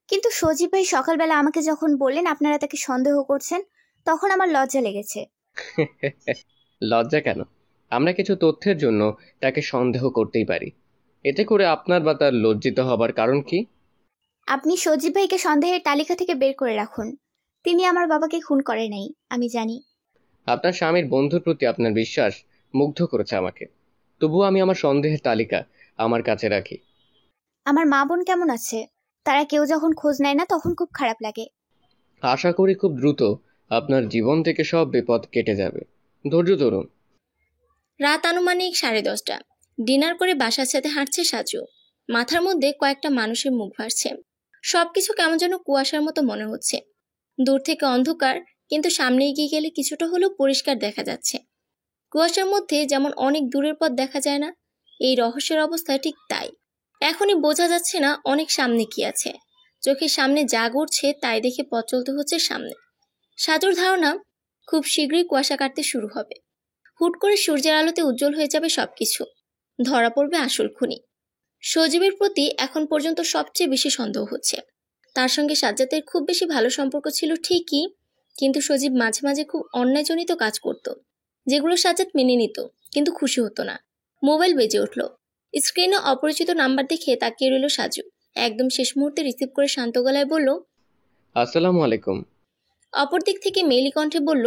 কিন্তু সজীব ভাই সকালবেলা আমাকে যখন বললেন আপনারা তাকে সন্দেহ করছেন, তখন আমার লজ্জা লেগেছে। লজ্জা কেন? আমরা কিছু তথ্যের জন্য তাকে সন্দেহ করতেই পারি। এতে করে আপনার বা তার লজ্জিত হবার কারণ কি? আপনি সজীব ভাইকে সন্দেহের তালিকা থেকে বের করে রাখুন। তিনি আমার বাবাকে খুন করে নাই, আমি জানি। আপনার স্বামীর বন্ধুর প্রতি আপনার বিশ্বাস মুগ্ধ করেছে আমাকে। তবুও আমি আমার সন্দেহের তালিকা আমার কাছে রাখি। আমার মা বোন কেমন আছে? তারা কেউ যখন খোঁজ নেয় না তখন খুব খারাপ লাগে। আশা করি খুব দ্রুত আপনার জীবন থেকে সব বিপদ কেটে যাবে। ধৈর্য ধরুন। রাত আনুমানিক 10:30। ডিনার করে বাসার সাথে হাঁটছে সাজু। মাথার মধ্যে কয়েকটা মানুষের মুখ ভাসছে। সবকিছু কেমন যেন কুয়াশার মতো মনে হচ্ছে। দূর থেকে অন্ধকার, কিন্তু সামনে এগিয়ে গেলে কিছুটা হলেও পরিষ্কার দেখা যাচ্ছে। কুয়াশার মধ্যে যেমন অনেক দূরের পথ দেখা যায় না, এই রহস্যের অবস্থা ঠিক তাই। এখনই বোঝা যাচ্ছে না অনেক সামনে কি আছে। চোখের সামনে যা ঘটছে তাই দেখে পথ চলতে হচ্ছে সামনে। সাজুর ধারণা খুব শীঘ্রই কুয়াশা কাটতে শুরু হবে। হুট করে সূর্যের আলোতে উজ্জ্বল হয়ে যাবে সবকিছু। ধরা পড়বে আসল খুনি। সজীবের প্রতি এখন পর্যন্ত সবচেয়ে বেশি সন্দেহ হচ্ছে। তার সঙ্গে সাজ্জাদের খুব বেশি ভালো সম্পর্ক ছিল ঠিকই, কিন্তু সজীব মাঝে মাঝে খুব অন্যায়জনিত কাজ করত, যেগুলো সাজ্জাদ মেনে নিত কিন্তু খুশি হতো না। মোবাইল বেজে উঠল। স্ক্রিনে অপরিচিত নাম্বার দেখে তাকিয়ে রইল সাজু। একদম শেষ মুহূর্তে রিসিভ করে শান্ত গলায় বলল, আসসালামু আলাইকুম। অপর দিক থেকে মেয়েলি কণ্ঠে বলল,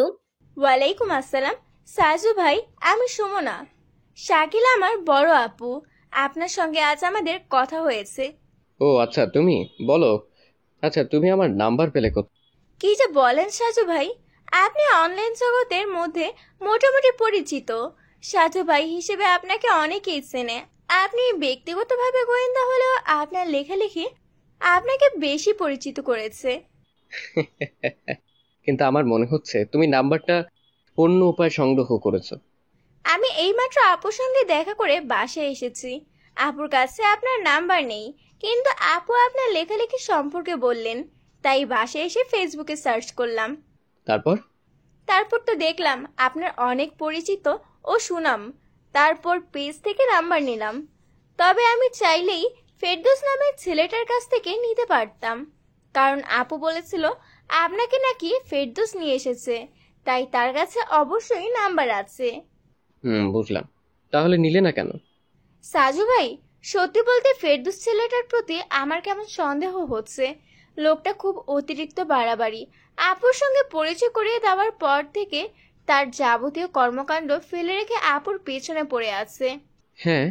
ওয়ালাইকুম আসসালাম। সাজু ভাই, আমি সুমনা। শাকিল আমার বড় আপু। আপনার সঙ্গে আজ আমাদের কথা হয়েছে। ও আচ্ছা, তুমি বলো। আচ্ছা, তুমি আমার নাম্বার পেলে কোথায়? কি যে বলেন সাজু ভাই, আপনি অনলাইন জগতের মধ্যে মোটামুটি পরিচিত। সাজু ভাই হিসেবে আপনাকে অনেকেই চেনে। আপনি ব্যক্তিগতভাবে গোয়েন্দা হলেও আপনার লেখালেখি আপনাকে বেশি পরিচিত করেছে। কিন্তু আমার মনে হচ্ছে তুমি নাম্বারটা অন্য উপায় সংগ্রহ করেছো। আমি এইমাত্র আপুর সঙ্গে দেখা করে বাসায় এসেছি। আপুর কাছে আপনার নাম্বার নেই, কিন্তু আপু আপনার লেখালেখি সম্পর্কে বললেন, তাই বাসায় এসে ফেসবুকে সার্চ করলাম। তারপর তো দেখলাম আপনার অনেক পরিচিত ও সুনাম। তারপর পেজ থেকে নাম্বার নিলাম। তবে আমি চাইলেই ফেরদৌস নামের ছেলেটার কাছ থেকে নিতে পারতাম, কারণ আপু বলেছিল আপনাকে নাকি ফেরদৌস নিয়ে এসেছে, তাই তার কাছে অবশ্যই নাম্বার আছে। বুঝলাম। তাহলে নিলে না কেন? সাজু ভাই, সত্যি বলতে ফেরদৌস ছেলেটার প্রতি আমার কেমন সন্দেহ হচ্ছে। লোকটা খুব অতিরিক্ত বাড়াবাড়ি। আপুর সঙ্গে পরিচয় করিয়ে দেওয়ার পর থেকে তার যাবতীয় কর্মকাণ্ড ফেলে রেখে আপুর পেছনে পড়ে আছে। হ্যাঁ,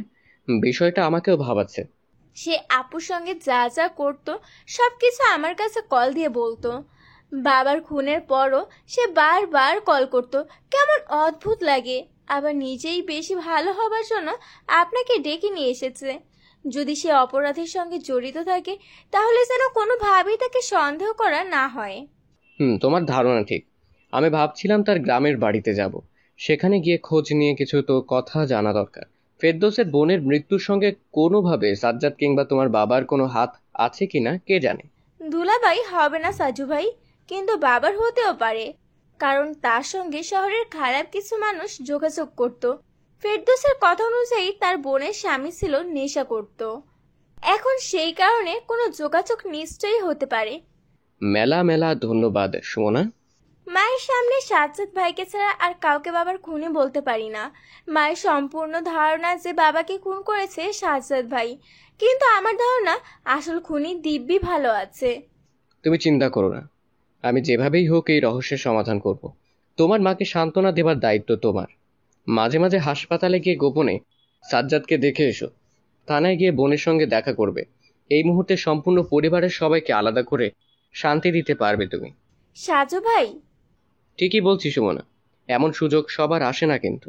বিষয়টা আমাকেও ভাবাচ্ছে। সে আপুর সঙ্গে যা যা করতো সবকিছু আমার কাছে কল দিয়ে বলতো। বাবার খুনের পরও সে বারবার কল করতো। কেমন অদ্ভুত লাগে। আবার নিজেই বেশি ভালো হবার জন্য আপনাকে ডেকে নিয়ে এসেছে। যদি সে অপরাধের সঙ্গে জড়িত থাকে তাহলে যেন কোনোভাবেই তাকে সন্দেহ করা না হয়। তোমার ধারণা ঠিক। আমি ভাবছিলাম তার গ্রামের বাড়িতে যাব, সেখানে গিয়ে খোঁজ নিয়ে কিছু তো কথা জানা দরকার। ফেরদৌসের বোনের মৃত্যুর সঙ্গে কোনোভাবে সাজ্জাদ কিংবা তোমার বাবার কোনো হাত আছে কিনা কে জানে। দুলাভাই হবে না সাজু ভাই, কিন্তু বাবার হতেও পারে, কারণ তার সঙ্গে শহরের খারাপ কিছু মানুষ যোগাযোগ করত। ফেরদৌসের কথা অনুযায়ী তার বোনের স্বামী ছিল নেশা করত। এখন সেই কারণে কোনো যোগাযোগ নিশ্চয়ই হতে পারে। মেলা মেলা ধন্যবাদ সুমনা। মায়ের সামনে সাজ্জাদ ভাইকে ছাড়া আর কাউকে বাবার খুনি বলতে পারি না। মায়ের সম্পূর্ণ ধারণা যে বাবাকে খুন করেছে সাজ্জাদ ভাই, কিন্তু আমার ধারণা আসল খুনি দিব্যি ভালো আছে। তুমি চিন্তা করো না, আমি যেভাবেই হোক এই রহস্যের সমাধান করব। তোমার মাকে সান্ত্বনা দেবার দায়িত্ব তোমার। মাঝে মাঝে হাসপাতালে গিয়ে গোপনে সাজ্জাদকে দেখে এসো। থানায় গিয়ে বোনের সঙ্গে দেখা করবে। এই মুহূর্তে সম্পূর্ণ পরিবারের সবাইকে আলাদা করে শান্তি দিতে পারবে তুমি। সাজু ভাই, ঠিকই বলছি সুমনা, এমন সুযোগ সবার আসে না। কিন্তু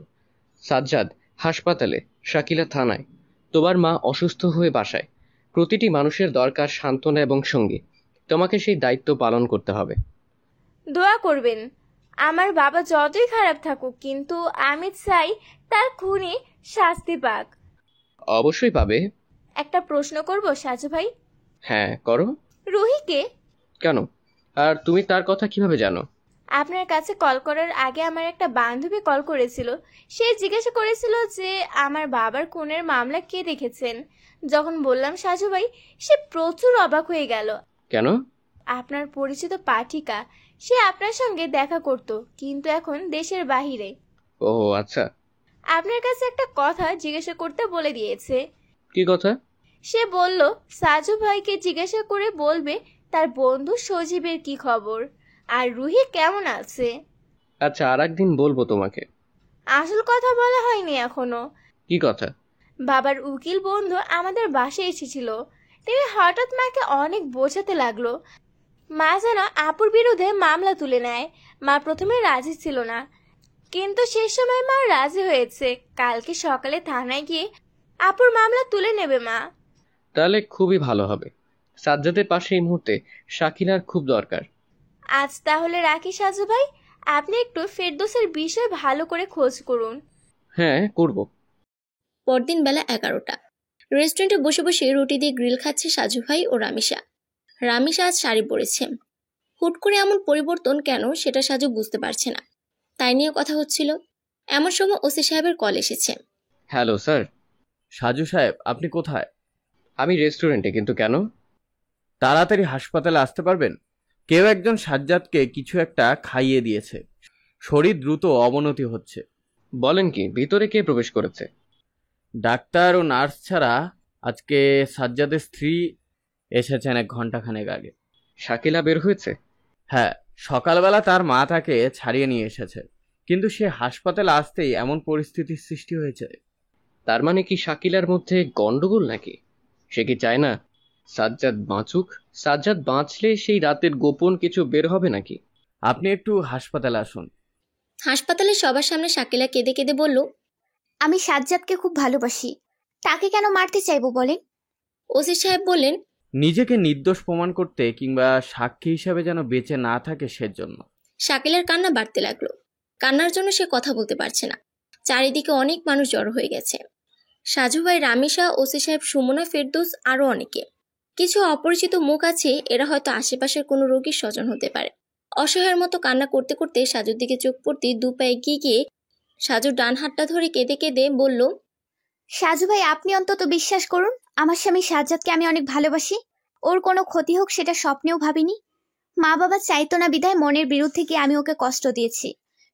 সাজ্জাদ হাসপাতালে, শাকিলা থানায়, তোমার মা অসুস্থ হয়ে বাসায়। প্রতিটি মানুষের দরকার সান্ত্বনা এবং সঙ্গী। তোমাকে সেই দায়িত্ব পালন করতে হবে। দোয়া করবেন। আমার বাবা যতই খারাপ থাকুক, কিন্তু আমি চাই তার খুনি শাস্তি পাক। অবশ্যই পাবে। একটা প্রশ্ন করব সাজু ভাই? হ্যাঁ করো। রুহিকে? কেন? আর তুমি তার কথা কিভাবে জানো? আপনার কাছে কল করার আগে আমার একটা বান্ধবী কল করেছিল। সে জিজ্ঞাসা করেছিল যে আমার বাবার খুনের মামলা কে দেখেছেন। যখন বললাম সাজু ভাই, সে প্রচুর অবাক হয়ে গেল। কেন? আপনার পরিচিত পাঠিকা, সে আপনার সঙ্গে দেখা করত, কিন্তু এখন দেশের বাহিরে। ও আচ্ছা। আপনার কাছে একটা কথা জিজ্ঞাসা করতে বলে দিয়েছে। কি কথা? সে বলল সাজু ভাইকে জিজ্ঞাসা করে বলবে তার বন্ধু সজীবের কি খবর, আর রুহি কেমন আছে। আচ্ছা, আর একদিন বলবো তোমাকে। আসল কথা বলা হয়নি এখনো। কি কথা? বাবার উকিল বন্ধু আমাদের বাসায় এসেছিল। তিনি হঠাৎ মাকে অনেক বোঝাতে লাগলো। মা যেন আপুর বিরুদ্ধে মামলা তুলে নেয়। মা প্রথমে রাজি ছিল না, কিন্তু শেষ সময় মা রাজি হয়েছে। কালকে সকালে থানায় গিয়ে আপুর মামলা তুলে নেবে মা। তাহলে খুবই ভালো হবে। সাজ্জাদের পাশে এই মুহূর্তে শাকিলার খুব দরকার। আজ তাহলে রাখি সাজু ভাই, আপনি একটু ফেরদৌসের বিষয় ভালো করে খোঁজ করুন। হ্যাঁ করব। পরদিন বেলা 11টা। রেস্টুরেন্টে বসে বসে রুটি দিয়ে গ্রিল খাচ্ছে সাজু ভাই ও রামিসা। রামিসা আজ শাড়ি পরেছে। হুট করে এমন পরিবর্তন কেন সেটা সাজু বুঝতে পারছে না। তাই নিয়ে কথা হচ্ছিল। এমন সময় ওসি সাহেবের কল এসেছে। Hello sir. সাজু সাহেব, আপনি কোথায়? আমি রেস্টুরেন্টে। কিন্তু কেন? তাড়াতাড়ি হাসপাতালে আসতে পারবেন? কেউ একজন সাজ্জাদকে কিছু একটা খাইয়ে দিয়েছে। শরীর দ্রুত অবনতি হচ্ছে। বলেন কি, ভিতরে কে প্রবেশ করেছে? ডাক্তার ও নার্স ছাড়া আজকে সাজ্জাদের স্ত্রী এসেছেন 1 ঘন্টাখানেক আগে। শাকিলা বের হয়েছে? হ্যাঁ, সকালবেলা তার মা তাকে ছাড়িয়ে নিয়ে এসেছে, কিন্তু সে হাসপাতালে আসতেই এমন পরিস্থিতির সৃষ্টি হয়েছে। তার মানে কি শাকিলার মধ্যে গন্ডগোল নাকি? সে কি চায় না সাজ্জাদ বাঁচুক? সাজ্জাদ বাঁচলে সেই রাতের গোপন কিছু বের হবে নাকি? আপনি একটু হাসপাতালে আসুন। হাসপাতালে সবার সামনে শাকিলা কেঁদে কেঁদে বলল, আমি সাজ্জাদকে খুব ভালোবাসি, তাকে কেন মারতে চাইবো বলেন? ওসি সাহেব বললেন, নিজেকে নির্দোষ প্রমাণ করতে কিংবা সাক্ষী হিসাবে যেন বেঁচে না থাকে সেজন্য। শাকিলার কান্না বাড়তে লাগলো। কান্নার জন্য সে কথা বলতে পারছে না। চারিদিকে অনেক মানুষ জড়ো হয়ে গেছে। সাজু ভাই, রামিসা, ওসি সাহেব, সুমনা, ফেরদৌস, আরো অনেকে। কিছু অপরিচিত মুখ আছে, এরা হয়তো আশেপাশের কোনো রোগীর স্বজন হতে পারে। অসহায়ের মতো কান্না করতে করতে সাজুর দিকে চোখ পড়তে 2 পা এগিয়ে গিয়ে সাজুর ডান হাতটা ধরে কেঁদে কেঁদে বলল, সাজু ভাই, আপনি অন্তত বিশ্বাস করুন, আমার স্বামী সাজ্জাদকে আমি অনেক ভালোবাসি। ওর কোনো ক্ষতি হোক সেটা স্বপ্নেও ভাবিনি। মা বাবা চাইতো না বিধায় মনের বিরুদ্ধে গিয়ে আমি ওকে কষ্ট দিয়েছি।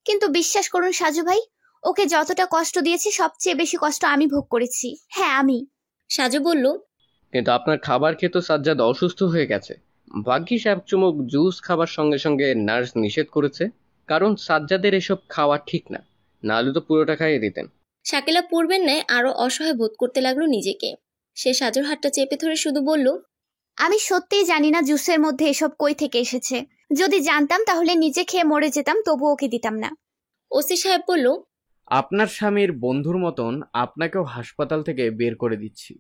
কিন্তু বিশ্বাস করুন সাজু ভাই, ওকে যতটা কষ্ট দিয়েছি সবচেয়ে বেশি কষ্ট আমি ভোগ করেছি। হ্যাঁ, আমি। সাজু বলল, কিন্তু আপনার খাবার খেয়ে তো সাজ্জাদ অসুস্থ হয়ে গেছে। ভাগ্যিস 1 চুমুক জুস খাবার সঙ্গে সঙ্গে নার্স নিষেধ করেছে, কারণ সাজ্জাদের এসব খাওয়া ঠিক না, নাহলে তো পুরোটা খাইয়ে দিতেন। শাকিলা পূর্বের ন্যায় আরো অসহায় বোধ করতে লাগলো নিজেকে। সে সাজুর হাতটা চেপে ধরে শুধু বলল, আমি সত্যিই জানি না জুসের মধ্যে এসব কই থেকে এসেছে। যদি জানতাম তাহলে নিজে খেয়ে মরে যেতাম, তবু ওকে দিতাম না। ওসি সাহেব বলল, আপনার স্বামীর বন্ধুর মতন আপনাকেও হাসপাতাল থেকে বের করে দিচ্ছি।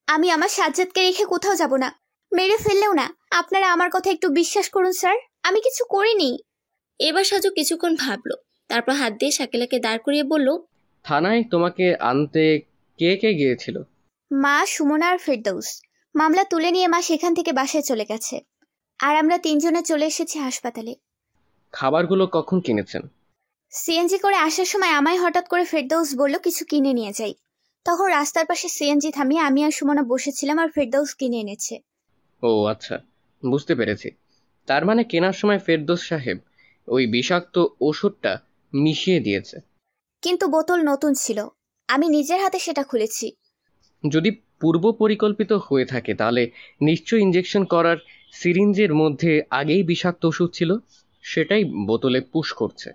আমি আমার সাজ্জাদকে রেখে কোথাও যাব না, মেরে ফেললেও না। আপনারা আমার কথা একটু বিশ্বাস করুন স্যার, আমি কিছু করিনি। এবার সাজু কিছুক্ষণ ভাবলো, তারপর হাত দিয়ে শাকিলাকে দাঁড় করিয়ে বলল, থানায় তোমাকে আনতে কে কে গিয়েছিল? মা, সুমনা আর ফেরদৌস। মামলা তুলে নিয়ে মা সেখান থেকে বাসায় চলে গেছে, আর আমরা 3 জনে চলে এসেছি হাসপাতালে। খাবারগুলো কখন কিনেছেন? সিএনজি করে আসার সময় আমায় হঠাৎ করে ফেরদৌস বলল কিছু কিনে নিয়ে যাই। তখন রাস্তার পাশে সিএনজি থামিয়ে আমি আর সুমনা বসেছিলাম, আর ফেরদৌস কিনে এনেছে। ও আচ্ছা, বুঝতে পেরেছি। তার মানে কেনার সময় ফেরদৌস সাহেব ওই বিষাক্ত ওষুধটা মিশিয়ে দিয়েছে। কিন্তু বোতল নতুন ছিল, আমি নিজের হাতে সেটা খুলেছি। যদি পূর্ব পরিকল্পিত হয়ে থাকে তাহলে নিশ্চয়ই ইঞ্জেকশন করার সিরিঞ্জের মধ্যে আগেই বিষাক্ত ওষুধ ছিল, সেটাই বোতলে পুশ করছে।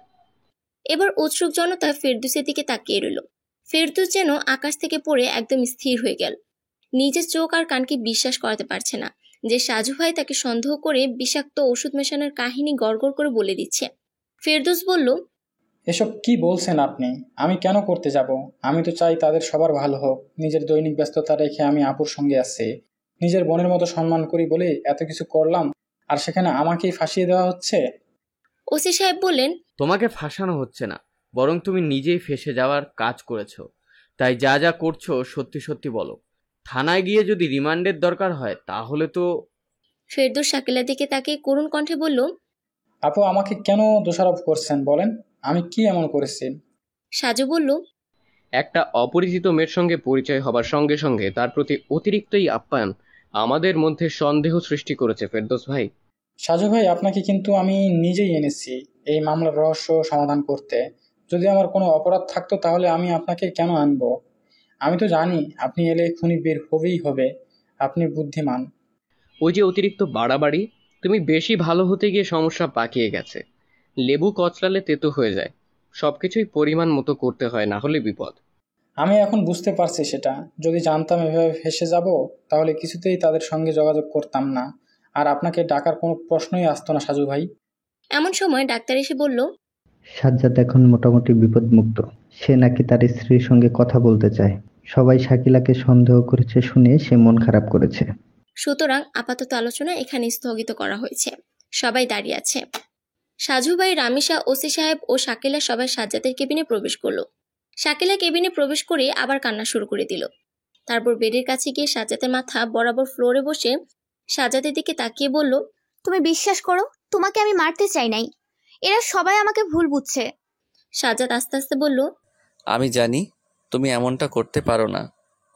এবার উৎসুক জনতা ফেরদৌসের দিকে তাকিয়ে রইল। ফেরদৌস যেন আকাশ থেকে পড়ে একদম স্থির হয়ে গেল। নিজের চোখ আর কানকে বিশ্বাস করাতে পারছে না যে সাজু ভাই তাকে সন্দেহ করে বিষাক্ত ওষুধ মেশানোর কাহিনী গড়গড় করে বলে দিচ্ছে। ফেরদৌস বলল, এসব কি বলছেন আপনি? আমি কেন করতে যাব? আমি তো চাই তাদের সবার ভালো হোক। নিজের দৈনিক ব্যস্ততা রেখে আমি আপুর সঙ্গে আছি, নিজের বোনের মতো সম্মান করি বলে এত কিছু করলাম, আর সেখানে আমাকেই ফাঁসিয়ে দেওয়া হচ্ছে। ওসি সাহেব বললেন, তোমাকে ফাঁসানো হচ্ছে না, বরং তুমি নিজেই ফেঁসে যাওয়ার কাজ করেছো। তাই যা যা করছো সত্যি সত্যি বলো। থানায় গিয়ে যদি রিমান্ডের দরকার হয় তাহলে তো। ফেরদৌস শাকিলার দিকে তাকিয়ে করুণ কণ্ঠে বলল, আপু, আমাকে কেন দোষারোপ করছেন বলেন? আমি কি এমন করেছি? সাজু বলল, একটা অপরিচিত মেয়ের সঙ্গে পরিচয় হবার সঙ্গে সঙ্গে তার প্রতি অতিরিক্তই আপ্যায়ন আমাদের মধ্যে সন্দেহ সৃষ্টি করেছে ফেরদৌস ভাই। সাজু ভাই, আপনাকে কিন্তু আমি নিজেই এনেছি এই মামলার রহস্য সমাধান করতে। যদি আমার কোনো অপরাধ থাকতো তাহলে আমি আপনাকে কেন আনবো? আমি তো জানি আপনি এলে খুনি বের হবেই হবে। আপনি বুদ্ধিমান। ওই যে অতিরিক্ত বাড়াবাড়ি, তুমি বেশি ভালো হতে গিয়ে সমস্যা পাকিয়ে গেছে। লেবু কচলালে তেতো হয়ে যায়, সবকিছুই পরিমাণ মতো করতে হয়, না হলে বিপদ। আমি এখন বুঝতে পারছি সেটা। যদি জানতাম এভাবে ফেঁসে যাব তাহলে কিছুতেই তাদের সঙ্গে যোগাযোগ করতাম না, আর আপনাকে ডাকার কোনো প্রশ্নই আসতো না সাজু ভাই। এমন সময় ডাক্তার এসে বলল, সাজ্জাদ এখন মোটামুটি বিপদমুক্ত। সে নাকি তার স্ত্রীর সঙ্গে কথা বলতে চায়। সবাই শাকিলাকে সন্দেহ করেছে শুনে সে মন খারাপ করেছে। সুতরাং আপাতত আলোচনা এখানে স্থগিত করা হয়েছে। সবাই দাঁড়িয়ে আছে। সাজু ভাই, রামিসা, ওসি সাহেব ও শাকিলা সবাই সাজ্জাদের কেবিনে প্রবেশ করলো। শাকিলা কেবিনে প্রবেশ করে আবার কান্না শুরু করে দিল। তারপর বেডের কাছে গিয়ে সাজ্জাদের মাথা বরাবর ফ্লোরে বসে সাজ্জাদের দিকে তাকিয়ে বলল, তুমি বিশ্বাস করো, তোমাকে আমি মারতে চাই নাই, এরা সবাই আমাকে ভুল বুঝছে। সাজ্জাদ আস্তে আস্তে বলল, আমি জানি তুমি এমনটা করতে পারো না।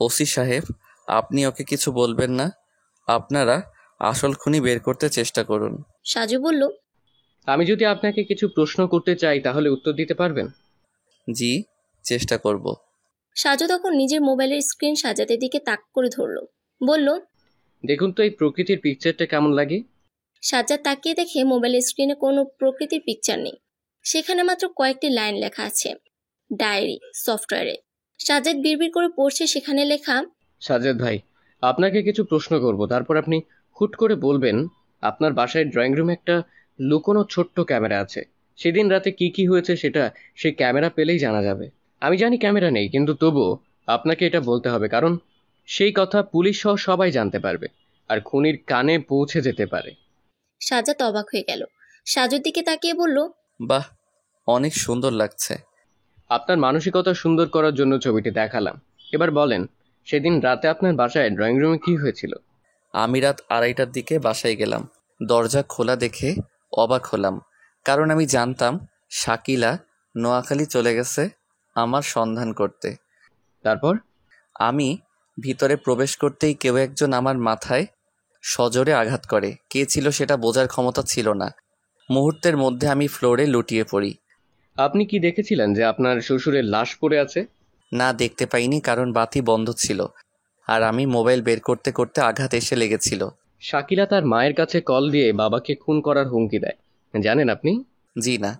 ওসি সাহেব, আপনি ওকে কিছু বলবেন না। আপনারা আসল খুনি বের করতে চেষ্টা করুন। সাজু বলল, আমি যদি আপনাকে কিছু প্রশ্ন করতে চাই তাহলে উত্তর দিতে পারবেন? জি, চেষ্টা করব। সাজু তখন নিজের মোবাইলের স্ক্রিন সাজ্জাদের দিকে তাক করে ধরলো। বলল, দেখুন তো এই প্রকৃতির পিকচারটা কেমন লাগে? সাজ্জাদ তাকিয়ে দেখে মোবাইলের স্ক্রিনে কোনো প্রকৃতির পিকচার নেই। সেখানে মাত্র কয়েকটি লাইন লেখা আছে ডায়েরি সফটওয়্যারে। সাজ্জাদ বিড়বিড় করে পড়ছে সেখানে লেখা, সাজ্জাদ ভাই, আপনাকে কিছু প্রশ্ন করব, তারপর আপনি হুট করে বলবেন আপনার বাসায় ড্রয়িং রুমে একটা লুকোনো ছোট্ট ক্যামেরা আছে। সেদিন রাতে কি কি হয়েছে সেটা সেই ক্যামেরা পেলেই জানা যাবে। আমি জানি ক্যামেরা নেই, কিন্তু তবুও আপনাকে এটা বলতে হবে, কারণ সেই কথা পুলিশ সহ সবাই জানতে পারবে আর খুনির কানে পৌঁছে যেতে পারে। সাজ্জাদ অবাক হয়ে গেল। সাজুর দিকে তাকিয়ে বলল, বাহ, অনেক সুন্দর লাগছে। আপনার মানসিকতা সুন্দর করার জন্য ছবিটি দেখালাম। এবার বলেন, সেদিন রাতে আপনার বাসায় ড্রয়িং রুমে কি হয়েছিল? আমি রাত 2:30টার দিকে বাসায় গেলাম। দরজা খোলা দেখে অবাক হলাম, কারণ আমি জানতাম শাকিলা নোয়াখালী চলে গেছে আমার সন্ধান করতে। তারপর আমি ভিতরে প্রবেশ করতেই কেউ একজন আমার মাথায় সজোরে আঘাত করে। কে ছিল সেটা বোঝার ক্ষমতা ছিল না। মুহূর্তের মধ্যে আমি ফ্লোরে লুটিয়ে পড়ি। আপনি কি দেখেছিলেন যে আপনার শ্বশুরের লাশ পড়ে আছে? না, দেখতে পাইনি, কারণ বাতি বন্ধ ছিল আর আমি মোবাইল বের করতে করতে আঘাত এসে লেগেছিল। শাকিলা তার মায়ের কাছে কল দিয়ে বাবাকে খুন করার হুমকি দেয়, জানেন আপনি? জি না।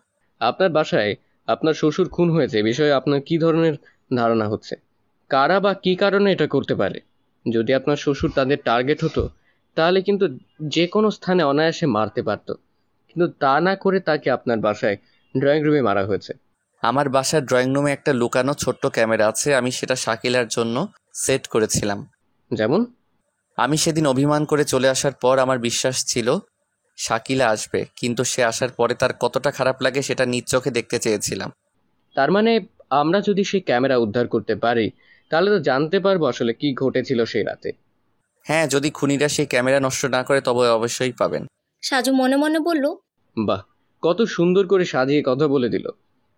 আপনার বাসায় আপনার শ্বশুর খুন হয়েছে বিষয়ে আপনার কি ধরনের ধারণা হচ্ছে? কারা বা কি কারণে এটা করতে পারে? যদি আপনার শ্বশুর তাদের টার্গেট হতো তাহলে কিন্তু যে কোনো স্থানে অনায়াসে মারতে পারত, কিন্তু তা না করে তাকে আপনার বাসায় ড্রয়িং রুমে মারা হয়েছে। আমার বাসার ড্রয়িং রুমে একটা লুকানো ছোট্ট ক্যামেরা আছে। আমি সেটা শাকিলার জন্য সেট করেছিলাম। যেমন? আমি সেদিন অভিমান করে চলে আসার পর আমার বিশ্বাস ছিল শাকিলা আসবে, কিন্তু সে আসার পরে তার কতটা খারাপ লাগে সেটা নিজ চোখে দেখতে চেয়েছিলাম। তার মানে আমরা যদি সেই ক্যামেরা উদ্ধার করতে পারি তাহলে তো জানতে পারবো আসলে কি ঘটেছিল সেই রাতে। হ্যাঁ, যদি খুনিরা সেই ক্যামেরা নষ্ট না করে তবে অবশ্যই পাবেন। সাজু মনে মনে বলল, বাহ, কত সুন্দর করে সাজিয়ে কথা বলে দিল।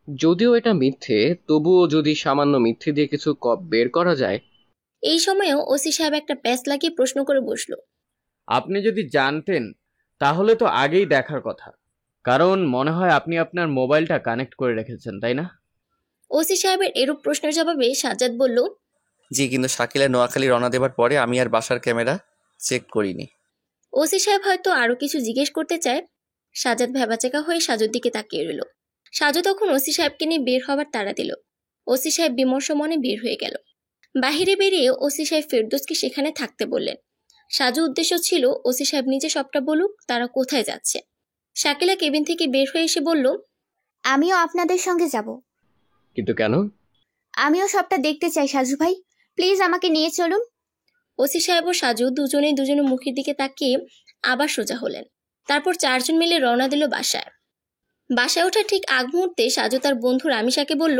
যদিও এটা মিথ্যে, তবুও যদি সামান্য মিথ্যে দিয়ে কিছু বের করা যায়। এই সময়েও ওসি সাহেব একটা প্যাচ লাগিয়ে প্রশ্ন করে বসলো, আপনি যদি জানতেন তাহলে তো আগেই দেখার কথা, কারণ মনে হয় আপনি আপনার মোবাইলটা কানেক্ট করে রেখেছেন, তাই না? ওসি সাহেবের এরূপ প্রশ্নের জবাবে সাজ্জাদ বলল, জি, কিন্তু শাকিলা নোয়াখালী রওনা দেবার পরে আমি আর বাসার ক্যামেরা চেক করিনি। ওসি সাহেব হয়তো আরো কিছু জিজ্ঞেস করতে চায়। সাজ্জাদ ভ্যাবাচেকা হয়ে সাজুর দিকে তাকিয়ে রইল। সাজু তখন ওসি সাহেবকে নিয়ে বের হবার তাড়া দিল। ওসি সাহেব বিমর্ষ মনে বের হয়ে গেল। বাহিরে বেরিয়ে ওসি সাহেব ফেরদৌসকে সেখানে থাকতে বললেন। সাজু উদ্দেশ্য ছিল ওসি সাহেব নিজে সবটা বলুক তারা কোথায় যাচ্ছে। শাকিলা কেবিন থেকে বের হয়ে এসে বলল, আমিও আপনাদের সঙ্গে যাব। কিন্তু কেন? আমিও সবটা দেখতে চাই সাজু ভাই, প্লিজ আমাকে নিয়ে চলুন। ওসি সাহেব ও সাজু দুজনের মুখের দিকে তাকিয়ে আবার সোজা হলেন। তারপর চারজন মিলে রওনা দিল বাসায়। বাসায় ওঠার ঠিক আগ মুহূর্তে সাজু তার বন্ধু রামিসাকে বলল,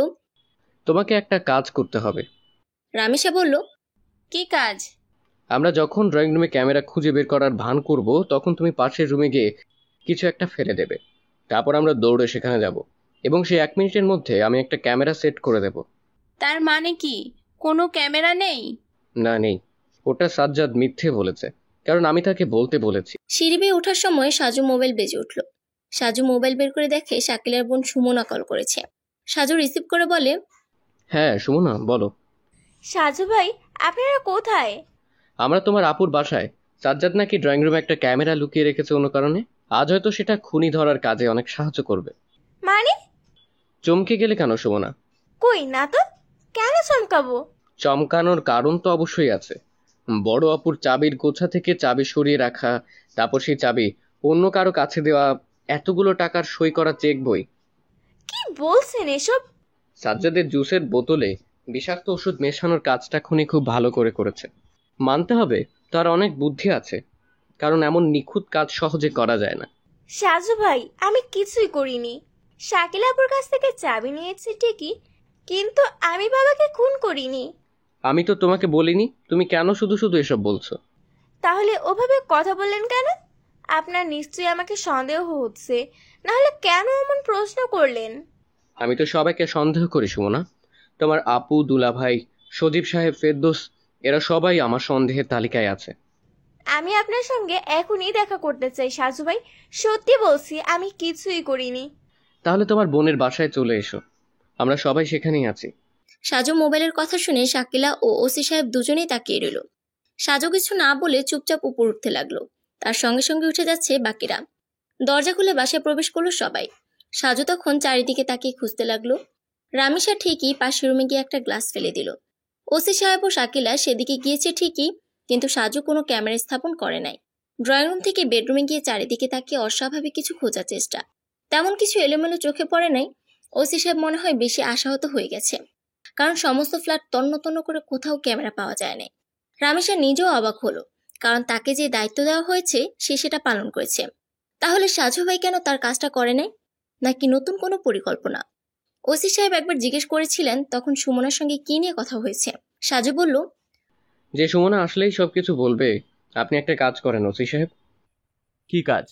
তোমাকে একটা কাজ করতে হবে। রামিসা বলল, কি কাজ? আমরা যখন ড্রয়িং রুমে ক্যামেরা খুঁজে বের করার ভান করব তখন তুমি পাশের রুমে গিয়ে কিছু একটা ফেলে দেবে। তারপর আমরা দৌড়ে সেখানে যাব এবং সেই 1 মিনিটের মধ্যে আমি একটা ক্যামেরা সেট করে দেব। তার মানে কি কোনো ক্যামেরা নেই? না, নেই। ওটা সাজ্জাদ মিথ্যে বলেছে, কারণ আমি তাকে বলতে বলেছি। সিঁড়ি বেয়ে ওঠার সময় সাজু মোবাইল বেজে উঠল। সাজু মোবাইল বের করে দেখে শাকিলার বোন সুমনা কল করেছে। সাজু রিসিভ করে বলে, হ্যাঁ সুমনা, বলো। সাজু ভাই, আপনারা কোথায়? আমরা তোমার আপুর বাসায়। সাজ্জাদ নাকি ড্রয়িং রুমে একটা ক্যামেরা লুকিয়ে রেখেছে অন্য কারণে। আজ হয়তো সেটা খুনি ধরার কাজে অনেক সাহায্য করবে। মানে? চমকে গেলে কেন সুমনা? কই না তো, কেন চমকাবো? চমকানোর কারণ তো অবশ্যই আছে। বড় আপুর চাবির গোছা থেকে চাবি সরিয়ে রাখা, তারপর সেই চাবি অন্য কারো কাছে দেওয়া, এতগুলো টাকার সই করা চেক বই। কি বলছেন এসব? সাজ্জাদের জুসের বোতলে বিষাক্ত ওষুধ মেশানোর কাজটা খুনি খুব ভালো করে করেছে। মানতে হবে তার অনেক বুদ্ধি আছে, কারণ এমন নিখুঁত কাজ সহজে করা যায় না। সাজু ভাই, আমি কিছুই করিনি। শাকিল আপুর কাছ থেকে চাবি নিয়েছি ঠিকই, কিন্তু আমি বাবাকে খুন করিনি। আমি তো তোমাকে বলিনি, তুমি কেন শুধু শুধু এসব বলছো? তাহলে ওভাবে কথা বললেন কেন? আপনার নিশ্চয়ই আমাকে সন্দেহ হচ্ছে, নাহলে কেন এমন প্রশ্ন করলেন? আমি তো সবাইকে সন্দেহ করি সুমনা। তোমার আপু, দুলাভাই, সজীব সাহেব, ফেরদৌস, এরা সবাই আমার সন্দেহের তালিকায় আছে। আমি আপনার সঙ্গে এখনই দেখা করতে চাই সাজু ভাই, সত্যি বলছি আমি কিছুই করিনি। তাহলে তোমার বোনের বাসায় চলে এসো, আমরা সবাই সেখানেই আছি। সাজু মোবাইলের কথা শুনে শাকিলা ও ওসি সাহেব দুজনেই তাকিয়ে রইল। সাজু কিছু না বলে চুপচাপ উপর উঠতে লাগলো। তার সঙ্গে সঙ্গে উঠে যাচ্ছে বাকিরা। দরজা খুলে বাসায় প্রবেশ করলো সবাই। সাজু তখন চারিদিকে তাকিয়ে খুঁজতে লাগলো। রামিসা ঠিকই পাশের রুমে গিয়ে একটা গ্লাস ফেলে দিল। ওসি সাহেব ও শাকিলা সেদিকে গিয়েছে ঠিকই, কিন্তু সাজু কোনো ক্যামেরা স্থাপন করে নাই। ড্রয়িং রুম থেকে বেডরুমে গিয়ে চারিদিকে তাকিয়ে অস্বাভাবিক কিছু খোঁজার চেষ্টা। তেমন কিছু এলোমেলো চোখে পড়ে নাই। ওসি সাহেব মনে হয় বেশি আশাহত হয়ে গেছে, কারণ সমস্ত ফ্ল্যাট তন্ন তন্ন করে কোথাও ক্যামেরা পাওয়া যায় না। রামেশা নিজেও অবাক হলো, কারণ তাকে যে দায়িত্ব দেওয়া হয়েছে সে সেটা পালন করেছে। তাহলে সাজু ভাই কেন তার কাজটা করে নাই? নাকি নতুন কোনো পরিকল্পনা? ওসি সাহেব একবার জিজ্ঞেস করেছিলেন তখন সুমনার সঙ্গে কি নিয়ে কথা হয়েছে। সাজু বলল, যে সুমনা আসলেই সবকিছু বলবে। আপনি একটা কাজ করেন ওসি সাহেব। কি কাজ?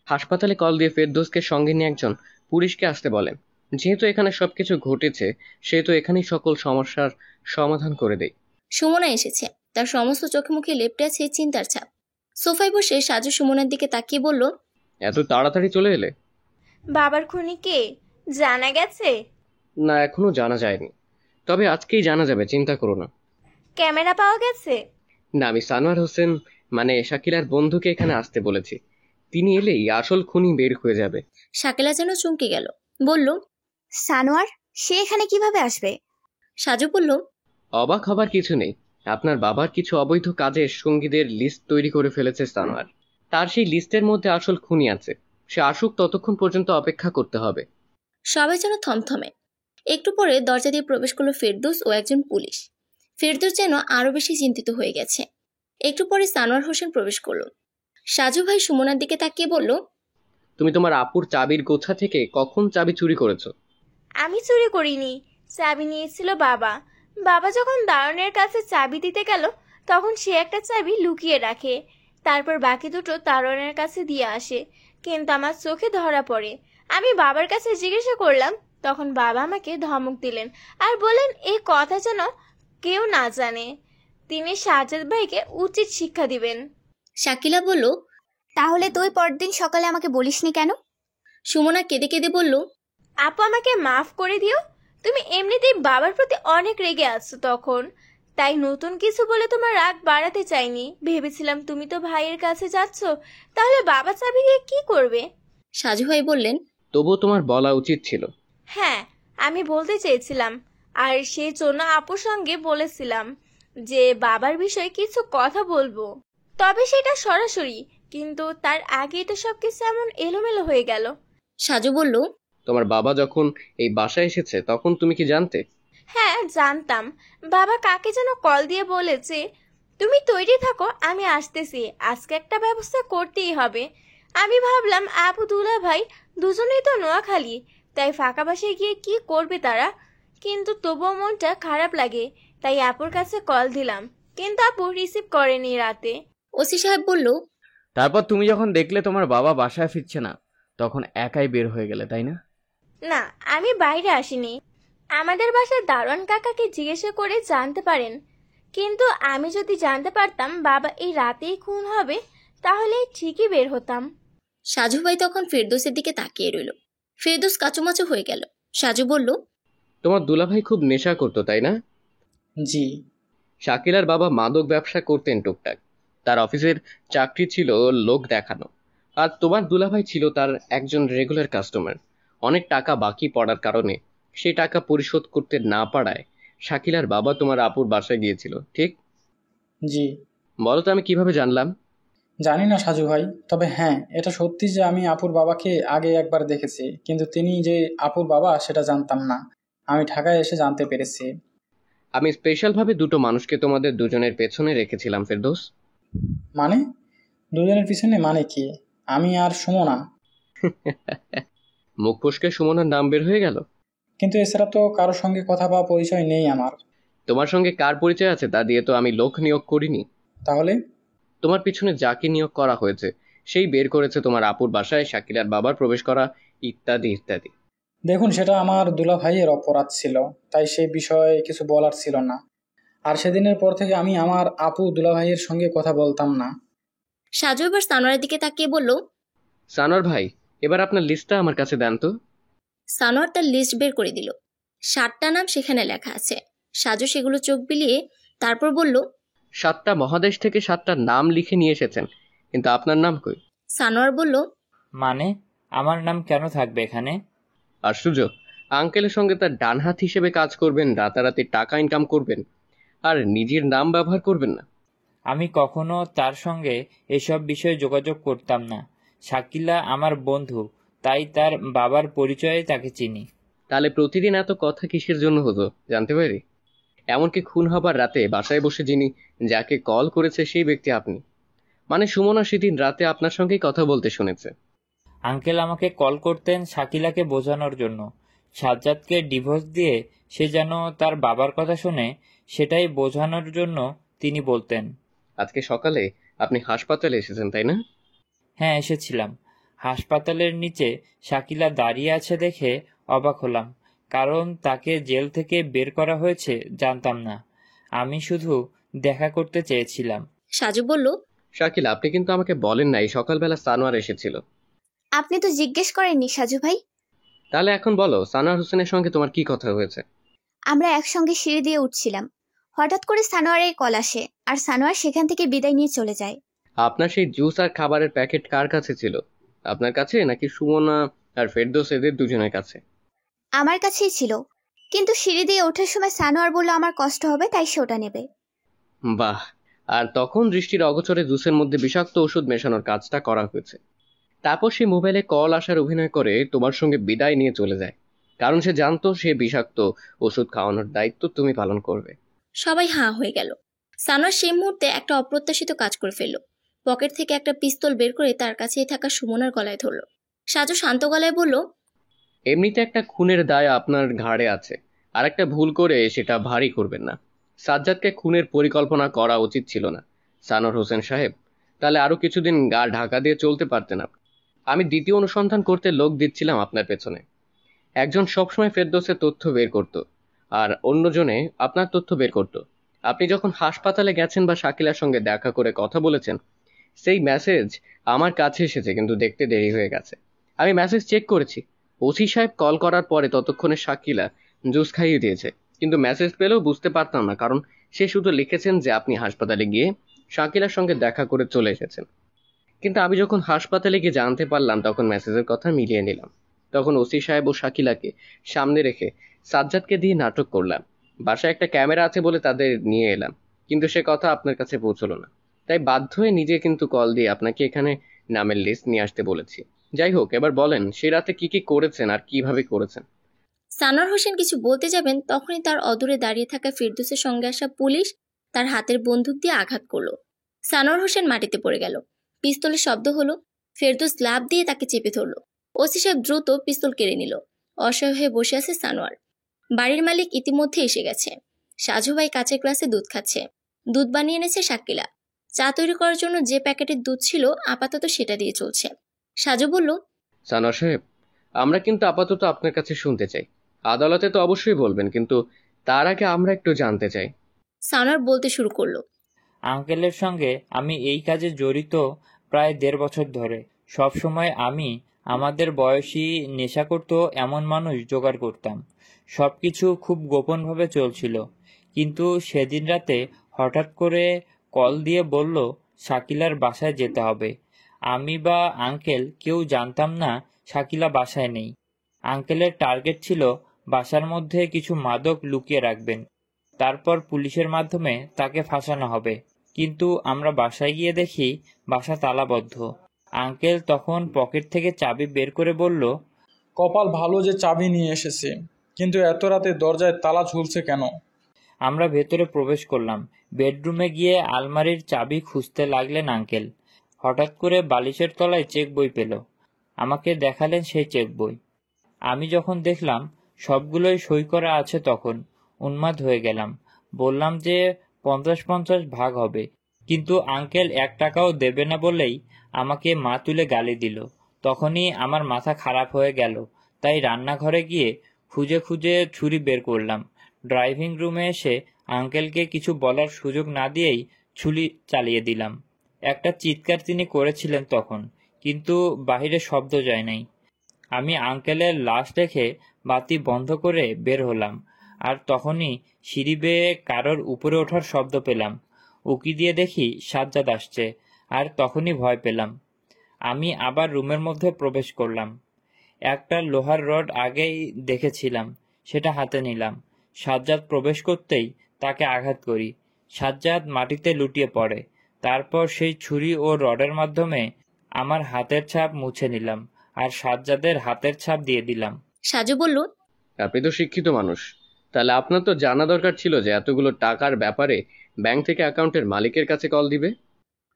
হাসপাতালে কল দিয়ে ফেরদৌসকে সঙ্গে নিয়ে একজন পুলিশকে আসতে বলেন। যেহেতু এখানে সবকিছু ঘটেছে, সেহেতু এখানেই সকল সমস্যার সমাধান করে দেয়। সুমনা এসেছে। তার সমস্ত চোখে মুখে লেপ্টে আছে চিন্তার ছাপ। সোফায় বসে সাজু সুমনার দিকে তাকিয়ে বলল, এত তাড়াতাড়ি চলে এলে? বাবার খুনি কে জানা গেছে? না, এখনো জানা যায়নি, তবে আজকেই জানা যাবে, চিন্তা করো না। ক্যামেরা পাওয়া গেছে? না, আমি সানোয়ার হোসেন মানে শাকিলার বন্ধুকে এখানে আসতে বলেছি। তিনি এলেই আসল খুনি বের হয়ে যাবে। শাকিলা যেন চমকে গেল, বলল, সানোয়ার সে এখানে কিভাবে আসবে? সাজু বলল, অবাক হবার কিছু নেই। আপনার বাবার কিছু অবৈধ কাজের সঙ্গীদের লিস্ট তৈরি করে ফেলেছে সানোয়ার। তার সেই লিস্টের মধ্যে আসল খুনি আছে। সে আসুক, ততক্ষণ পর্যন্ত অপেক্ষা করতে হবে। সবাই যেন থমথমে। একটু পরে দরজা দিয়ে প্রবেশ করলো ফেরদৌস ও একজন পুলিশ। ফেরদৌস যেন আরো বেশি চিন্তিত হয়ে গেছে। একটু পরে সানোয়ার হোসেন প্রবেশ করলো। সাজু ভাই সুমনার দিকে তাকিয়ে বলল, তুমি তোমার আপুর চাবির গোছা থেকে কখন চাবি চুরি করেছো? আমি চুরি করিনি, চাবি নিয়েছিল বাবা। বাবা যখন দারোয়ানের কাছে চাবি দিতে গেল তখন সে একটা চাবি লুকিয়ে রাখে, তারপর বাকি দুটো দারোয়ানের কাছে দিয়ে আসে। কিন্তু আমার চোখে ধরা পড়ে। আমি বাবার কাছে জিজ্ঞাসা করলাম, তখন বাবা আমাকে ধমক দিলেন আর বললেন এই কথা যেন কেউ না জানে। তিনি সাজ্জাদ ভাইকে উচিত শিক্ষা দিবেন। শাকিলা বলল, তাহলে তুই পরদিন সকালে আমাকে বলিসনি কেন? সুমনা কেঁদে কেঁদে বলল, আপু আমাকে মাফ করে দিও, তুমি এমনিতেই বাবার প্রতি অনেক রেগে আছো তখন, তাই নতুন কিছু বলে তোমার রাগ বাড়াতে চাইনি। ভেবেছিলাম তুমি তো ভাইয়ের কাছে যাচ্ছ, তাহলে বাবা চাবি দিয়ে কি করবে? সাজু ভাই বললেন, তবুও তোমার বলা উচিত ছিল। হ্যাঁ, আমি বলতে চেয়েছিলাম, আর সেই জন্য আপুর সঙ্গে বলেছিলাম যে বাবার বিষয়ে কিছু কথা বলবো, তবে সেটা সরাসরি। কিন্তু তার আগেই তো সবকিছু এমন এলোমেলো হয়ে গেল। সাজু বলল, তোমার বাবা যখন এই বাসায় এসেছে তখন তুমি কি জানতে? হ্যাঁ জানতাম। বাবা কাকে যেন কল দিয়ে বলেছে, তুমি তৈরি থাকো আমি আসতেছি, আজকে একটা ব্যবস্থা করতেই হবে। আমি ভাবলাম আপু দুলা ভাই দুজনেই তো নোয়াখালী, তাই ফাঁকা বাসায় গিয়ে কি করবে তারা। কিন্তু তবুও মনটা খারাপ লাগে, তাই আপুর কাছে কল দিলাম, কিন্তু আপু রিসিভ করেনি রাতে। ওসি সাহেব বলল, তারপর তুমি যখন দেখলে তোমার বাবা বাসায় ফিরছে না, তখন একাই বের হয়ে গেলে, তাই না? না, আমি বাইরে আসিনি। আমাদের বাসার দারোয়ান কাকাকে জিজ্ঞাসা করে জানতে পারেন। কিন্তু আমি যদি জানতে পারতাম বাবা এই রাতেই খুন হবে, তাহলে ঠিকই বের হতাম। সাজু ভাই তখন ফেরদৌসের দিকে তাকিয়ে রইল। ফেরদৌস কাচুমাচু হয়ে গেল। সাজু বলল, তোমার দুলাভাই খুব নেশা করতো, তাই না? জি। শাকিলার বাবা মাদক ব্যবসা করতেন টুকটাক। তার অফিসের চাকরি ছিল লোক দেখানো। আর তোমার দুলাভাই ছিল তার একজন রেগুলার কাস্টমার। অনেক টাকা বাকি পড়ার কারণে সেই টাকা পরিশোধ করতে না পারায় শাকিলার বাবা তোমার আপুর বাসায় গিয়েছিল, ঠিক? জি। বলো তো আমি কিভাবে জানলাম? জানি না সাজু ভাই, তবে হ্যাঁ এটা সত্যি যে আমি আপুর বাবাকে আগে একবার দেখেছি, কিন্তু তিনি যে আপুর বাবা সেটা জানতাম না। আমি ঢাকায় এসে জানতে পেরেছি। আমি স্পেশালভাবে দুটো মানুষকে তোমাদের দুজনের পেছনে রেখেছিলাম ফেরদৌস। মানে? দুজনের পিছনে মানে কি? আমি আর সুমনা? মুখ ফসকে সুমনার নাম বের হয়ে গেল। কিন্তু এছাড়া তো কারোর সঙ্গে কথা বা পরিচয় নেই আমার। তোমার সঙ্গে কার পরিচয় আছে তা দিয়ে তো আমি লোক নিয়োগ করিনি। তাহলে? তোমার পিছনে যাকে নিয়োগ করা হয়েছে সেই বের করেছে তোমার আপুর বাসায় শাকিলার বাবার প্রবেশ করা, ইত্যাদি ইত্যাদি। দেখুন, সেটা আমার দুলা ভাইয়ের অপরাধ ছিল, তাই সেই বিষয়ে কিছু বলার ছিল না। আর সেদিনের পর থেকে আমি আমার আপু দুলা ভাইয়ের সঙ্গে কথা বলতাম না। সাজু এবার সানোয়ারের দিকে তাকিয়ে বলল, সানোয়ার ভাই, এবার আপনার লিস্টটা আমার কাছে দেন তো। সানোয়ার তার লিস্ট বের করে দিল। 7টা নাম সেখানে লেখা আছে। সাজু সেগুলো চোখ বিলিয়ে তারপর বলল, 7টা মহাদেশ থেকে 7টা নাম লিখে নিয়ে এসেছেন, কিন্তু আপনার নাম কই? সানোয়ার বলল, মানে আমার নাম কেন থাকবে এখানে? আশ্চর্য, আঙ্কেলের সঙ্গে তার ডানহাত হিসেবে কাজ করবেন, রাতারাতি টাকা ইনকাম করবেন, আর নিজের নাম ব্যবহার করবেন না? আমি কখনো তার সঙ্গে এসব বিষয়ে যোগাযোগ করতাম না। শাকিলা আমার বন্ধু, তাই তার বাবার পরিচয়ে তাকে চিনি। তাহলে প্রতিদিন এত কথা কিসের জন্য হতো জানতে পারি? এমনকি খুন হবার রাতে বাসায় বসে যিনি যাকে কল করেছে সেই ব্যক্তি আপনি। মানে সুমনা সেদিন রাতে আপনার সঙ্গেই কথা বলতে শুনেছে। আঙ্কেল আমাকে কল করতেন শাকিলাকে বোঝানোর জন্য। সাজ্জাদকে ডিভোর্স দিয়ে সে যেন তার বাবার কথা শুনে, সেটাই বোঝানোর জন্য তিনি বলতেন। আজকে সকালে আপনি হাসপাতালে এসেছেন তাই না? হ্যাঁ, এসেছিলাম। হাসপাতালের নিচে শাকিলা দাঁড়িয়ে আছে দেখে অবাক হলাম, কারণ তাকে জেল থেকে বের করা হয়েছে জানতাম না। আমি শুধু দেখা করতে চেয়েছিলাম। সাজু বলল, শাকিলা, আপনি কিন্তু আমাকে বলেন নাই সকালবেলা সানোয়ার এসেছিল। আপনি তো জিজ্ঞেস করেননি সাজু ভাই। তাহলে এখন বলো, সানোয়ার হোসেনের সঙ্গে তোমার কি কথা হয়েছে? আমরা একসঙ্গে সিঁড়ি দিয়ে উঠছিলাম, হঠাৎ করে সানোয়ারের কল আসে, আর সানোয়ার সেখান থেকে বিদায় নিয়ে চলে যায়। আপনার সেই জুস আর খাবারের প্যাকেট কার কাছে ছিল? আপনার কাছে নাকি সুমনা আর ফেরদৌস এদের দুজনের কাছে? আমার কাছেই ছিল, কিন্তু সিঁড়ি দিয়ে ওঠার সময় সানোয়ার বলল আমার কষ্ট হবে, তাই সে ওটা নেবে। বাহ, আর তখন দৃষ্টির অগোচরে জুসের মধ্যে বিষাক্ত ওষুধ মেশানোর কাজটা করা হয়েছে। তারপর সে মোবাইলে কল আসার অভিনয় করে তোমার সঙ্গে বিদায় নিয়ে চলে যায়, কারণ সে জানতো সে বিষাক্ত ওষুধ খাওয়ানোর দায়িত্ব তুমি পালন করবে। সবাই হাঁ হয়ে গেল। সানোয়ার সেই মুহূর্তে একটা অপ্রত্যাশিত কাজ করে ফেলল। পকেট থেকে একটা পিস্তল বের করে তার কাছেই থাকা সুমনার গলায় ধরল। সাজু শান্ত গলায় বলল, এমনিতে একটা খুনের দায় আপনার ঘাড়ে আছে, আর একটা ভুল করে সেটা ভারী করবেন না। সাজ্জাদকে খুনের পরিকল্পনা করা উচিত ছিল না সানোয়ার হোসেন সাহেব, তাহলে আরো কিছুদিন গা ঢাকা দিয়ে চলতে পারতেন আপনি। আমি দ্বিতীয় অনুসন্ধান করতে লোক দিচ্ছিলাম আপনার পেছনে। একজন সবসময় ফেরদৌসের তথ্য বের করত, আর অন্যজনে আপনার তথ্য বের করত। আপনি যখন হাসপাতালে গেছেন বা শাকিলার সঙ্গে দেখা করে কথা বলেছেন, সেই মেসেজ আমার কাছে এসেছে, কিন্তু দেখতে দেরি হয়ে গেছে। আমি মেসেজ চেক করেছি। ওসি সাহেব কল করার পরে ততক্ষণে শাকিলা জুস খাইয়ে দিয়েছে, কিন্তু মেসেজ পেলেও বুঝতে পারতাম না, কারণ সে শুধু লিখেছেন যে আপনি হাসপাতালে গিয়ে শাকিলার সঙ্গে দেখা করে চলে এসেছেন। কিন্তু আমি যখন হাসপাতালে গিয়ে জানতে পারলাম, তখন মেসেজের কথা মিলিয়ে নিলাম। তখন ওসি সাহেব ও শাকিলাকে সামনে রেখে সাজ্জাদকে দিয়ে নাটক করলাম। বাসায় একটা ক্যামেরা আছে বলে তাদের নিয়ে এলাম, কিন্তু সে কথা আপনার কাছে পৌঁছলো না, তাই বাধ্য হয়ে নিজে কিন্তু কল দিয়ে আপনাকে এখানে নামের লিস্ট নিয়ে আসতে বলেছি। যাই হোক, এবার বলেন সে রাতে কি কি করেছেন আর কিভাবে করেছেন? সানোয়ার হোসেন কিছু বলতে যাবেন, তখনই তার অদূরে দাঁড়িয়ে থাকা ফেরদৌসের সঙ্গে আসা পুলিশ তার হাতের বন্দুক দিয়ে আঘাত করলো। সানোয়ার হোসেন মাটিতে পড়ে গেল। পিস্তলের শব্দ হলো। ফেরদৌস লাফ দিয়ে তাকে চেপে ধরলো। ওসি সাহেব দ্রুত পিস্তল কেড়ে নিল। অসহায় হয়ে বসে আছে সানোয়ার। বাড়ির মালিক ইতিমধ্যে এসে গেছে। সাজু ভাই কাচের গ্লাসে দুধ খাচ্ছে। দুধ বানিয়ে এনেছে শাকিলা। চা তৈরি করার জন্য যে প্যাকেটের দুধ ছিল আপাতত সেটা দিয়ে চলছে। সাজু বলল, সানোয়ার সাহেব, আমরা কিন্তু আপাতত আপনার কাছে শুনতে চাই। আদালতে তো অবশ্যই বলবেন, কিন্তু তার আগে আমরা একটু জানতে চাই। সানোয়ার বলতে শুরু করলো, আঙ্কেলের সঙ্গে আমি এই কাজে জড়িত প্রায় 1.5 বছর ধরে। সব সময় আমি আমাদের বয়সী নেশা করত এমন মানুষ জোগাড় করতাম। সব কিছু খুব গোপনভাবে চলছিল, কিন্তু সেদিন রাতে হঠাৎ করে কল দিয়ে বলল শাকিলার বাসায় যেতে হবে। আমি বা আঙ্কেল কেউ জানতাম না শাকিলা বাসায় নেই। আঙ্কেলের টার্গেট ছিল বাসার মধ্যে কিছু মাদক লুকিয়ে রাখবেন, তারপর পুলিশের মাধ্যমে তাকে ফাঁসানো হবে। কিন্তু আমরা বাসায় গিয়ে দেখি বাসা তালাবদ্ধ। আঙ্কেল তখন পকেট থেকে চাবি বের করে বলল, কপাল ভালো যে চাবি নিয়ে এসেছে, কিন্তু এত রাতে দরজায় তালা ঝুলছে কেন? আমরা ভেতরে প্রবেশ করলাম। বেডরুমে গিয়ে আলমারির চাবি খুঁজতে লাগলেন আঙ্কেল। হঠাৎ করে বালিশের তলায় চেক বই পেল। আমাকে দেখালেন সেই চেক বই। আমি যখন দেখলাম সবগুলোই সই করা আছে, তখন উন্মাদ হয়ে গেলাম। বললাম যে 50-50 ভাগ হবে, কিন্তু আঙ্কেল 1 টাকাও দেবে না বলেই আমাকে মা তুলে গালি দিল। তখনই আমার মাথা খারাপ হয়ে গেল, তাই রান্নাঘরে গিয়ে খুঁজে খুঁজে ছুরি বের করলাম। ড্রাইভিং রুমে এসে আঙ্কেলকে কিছু বলার সুযোগ না দিয়েই ছুরি চালিয়ে দিলাম। একটা চিৎকার তিনি করেছিলেন তখন, কিন্তু বাহিরে শব্দ যায় নাই। আমি আঙ্কেলের লাশ দেখে বাতি বন্ধ করে বের হলাম, আর তখনই সিঁড়ি বেয়ে কারোর উপরে ওঠার শব্দ পেলাম। উকি দিয়ে দেখি সাজ্জাদ আসছে, আর তখনই ভয় পেলাম। আমি আবার রুমের মধ্যে প্রবেশ করলাম। একটা লোহার রড আগেই দেখেছিলাম, সেটা হাতে নিলাম। সাজ্জাদ প্রবেশ করতেই তাকে আঘাত করি। সাজ্জাদ মাটিতে লুটিয়ে পড়ে। তারপর সেই ছুরি ও রডের মাধ্যমে আমার হাতের ছাপ মুছে নিলাম, আর সাজ্জাদের হাতের ছাপ দিয়ে দিলাম। সাজু বলল, আপনি তো শিক্ষিত মানুষ, তাহলে আপনার তো জানা দরকার ছিল যে এতগুলো টাকার ব্যাপারে ব্যাংক থেকে অ্যাকাউন্টের মালিকের কাছে কল দিবে।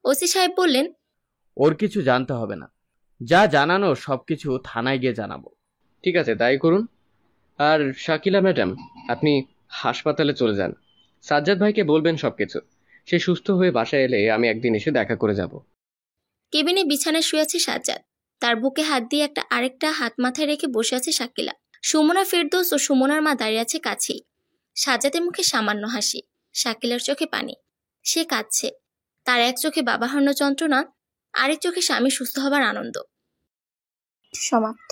ওসি সাহেব বললেন, ওর কিছু জানতে হবে না, যা জানানো সবকিছু থানায় গিয়ে জানাবো। ঠিক আছে, তাই করুন। আর শাকিলা ম্যাডাম, আপনি হাসপাতালে চলে যান। সাজ্জাদ ভাইকে বলবেন সবকিছু। সে সুস্থ হয়ে বাসায় এলে আমি একদিন এসে দেখা করে যাব। কেবিনে বিছানায় শুয়ে আছে সাজ্জাদ। তার বুকে হাত দিয়ে আরেকটা হাত মাথায় রেখে বসে আছে শাকিলা। সুমনা, ফেরদৌস ও সুমনার মা দাঁড়িয়ে আছে কাছেই। সাজ্জাদের মুখে সামান্য হাসি, শাকিলার চোখে পানি। সে কাঁদছে। তার এক চোখে বাবা হারানোর যন্ত্রণা, আরেক চোখে স্বামী সুস্থ হবার আনন্দ। সমাপ্ত।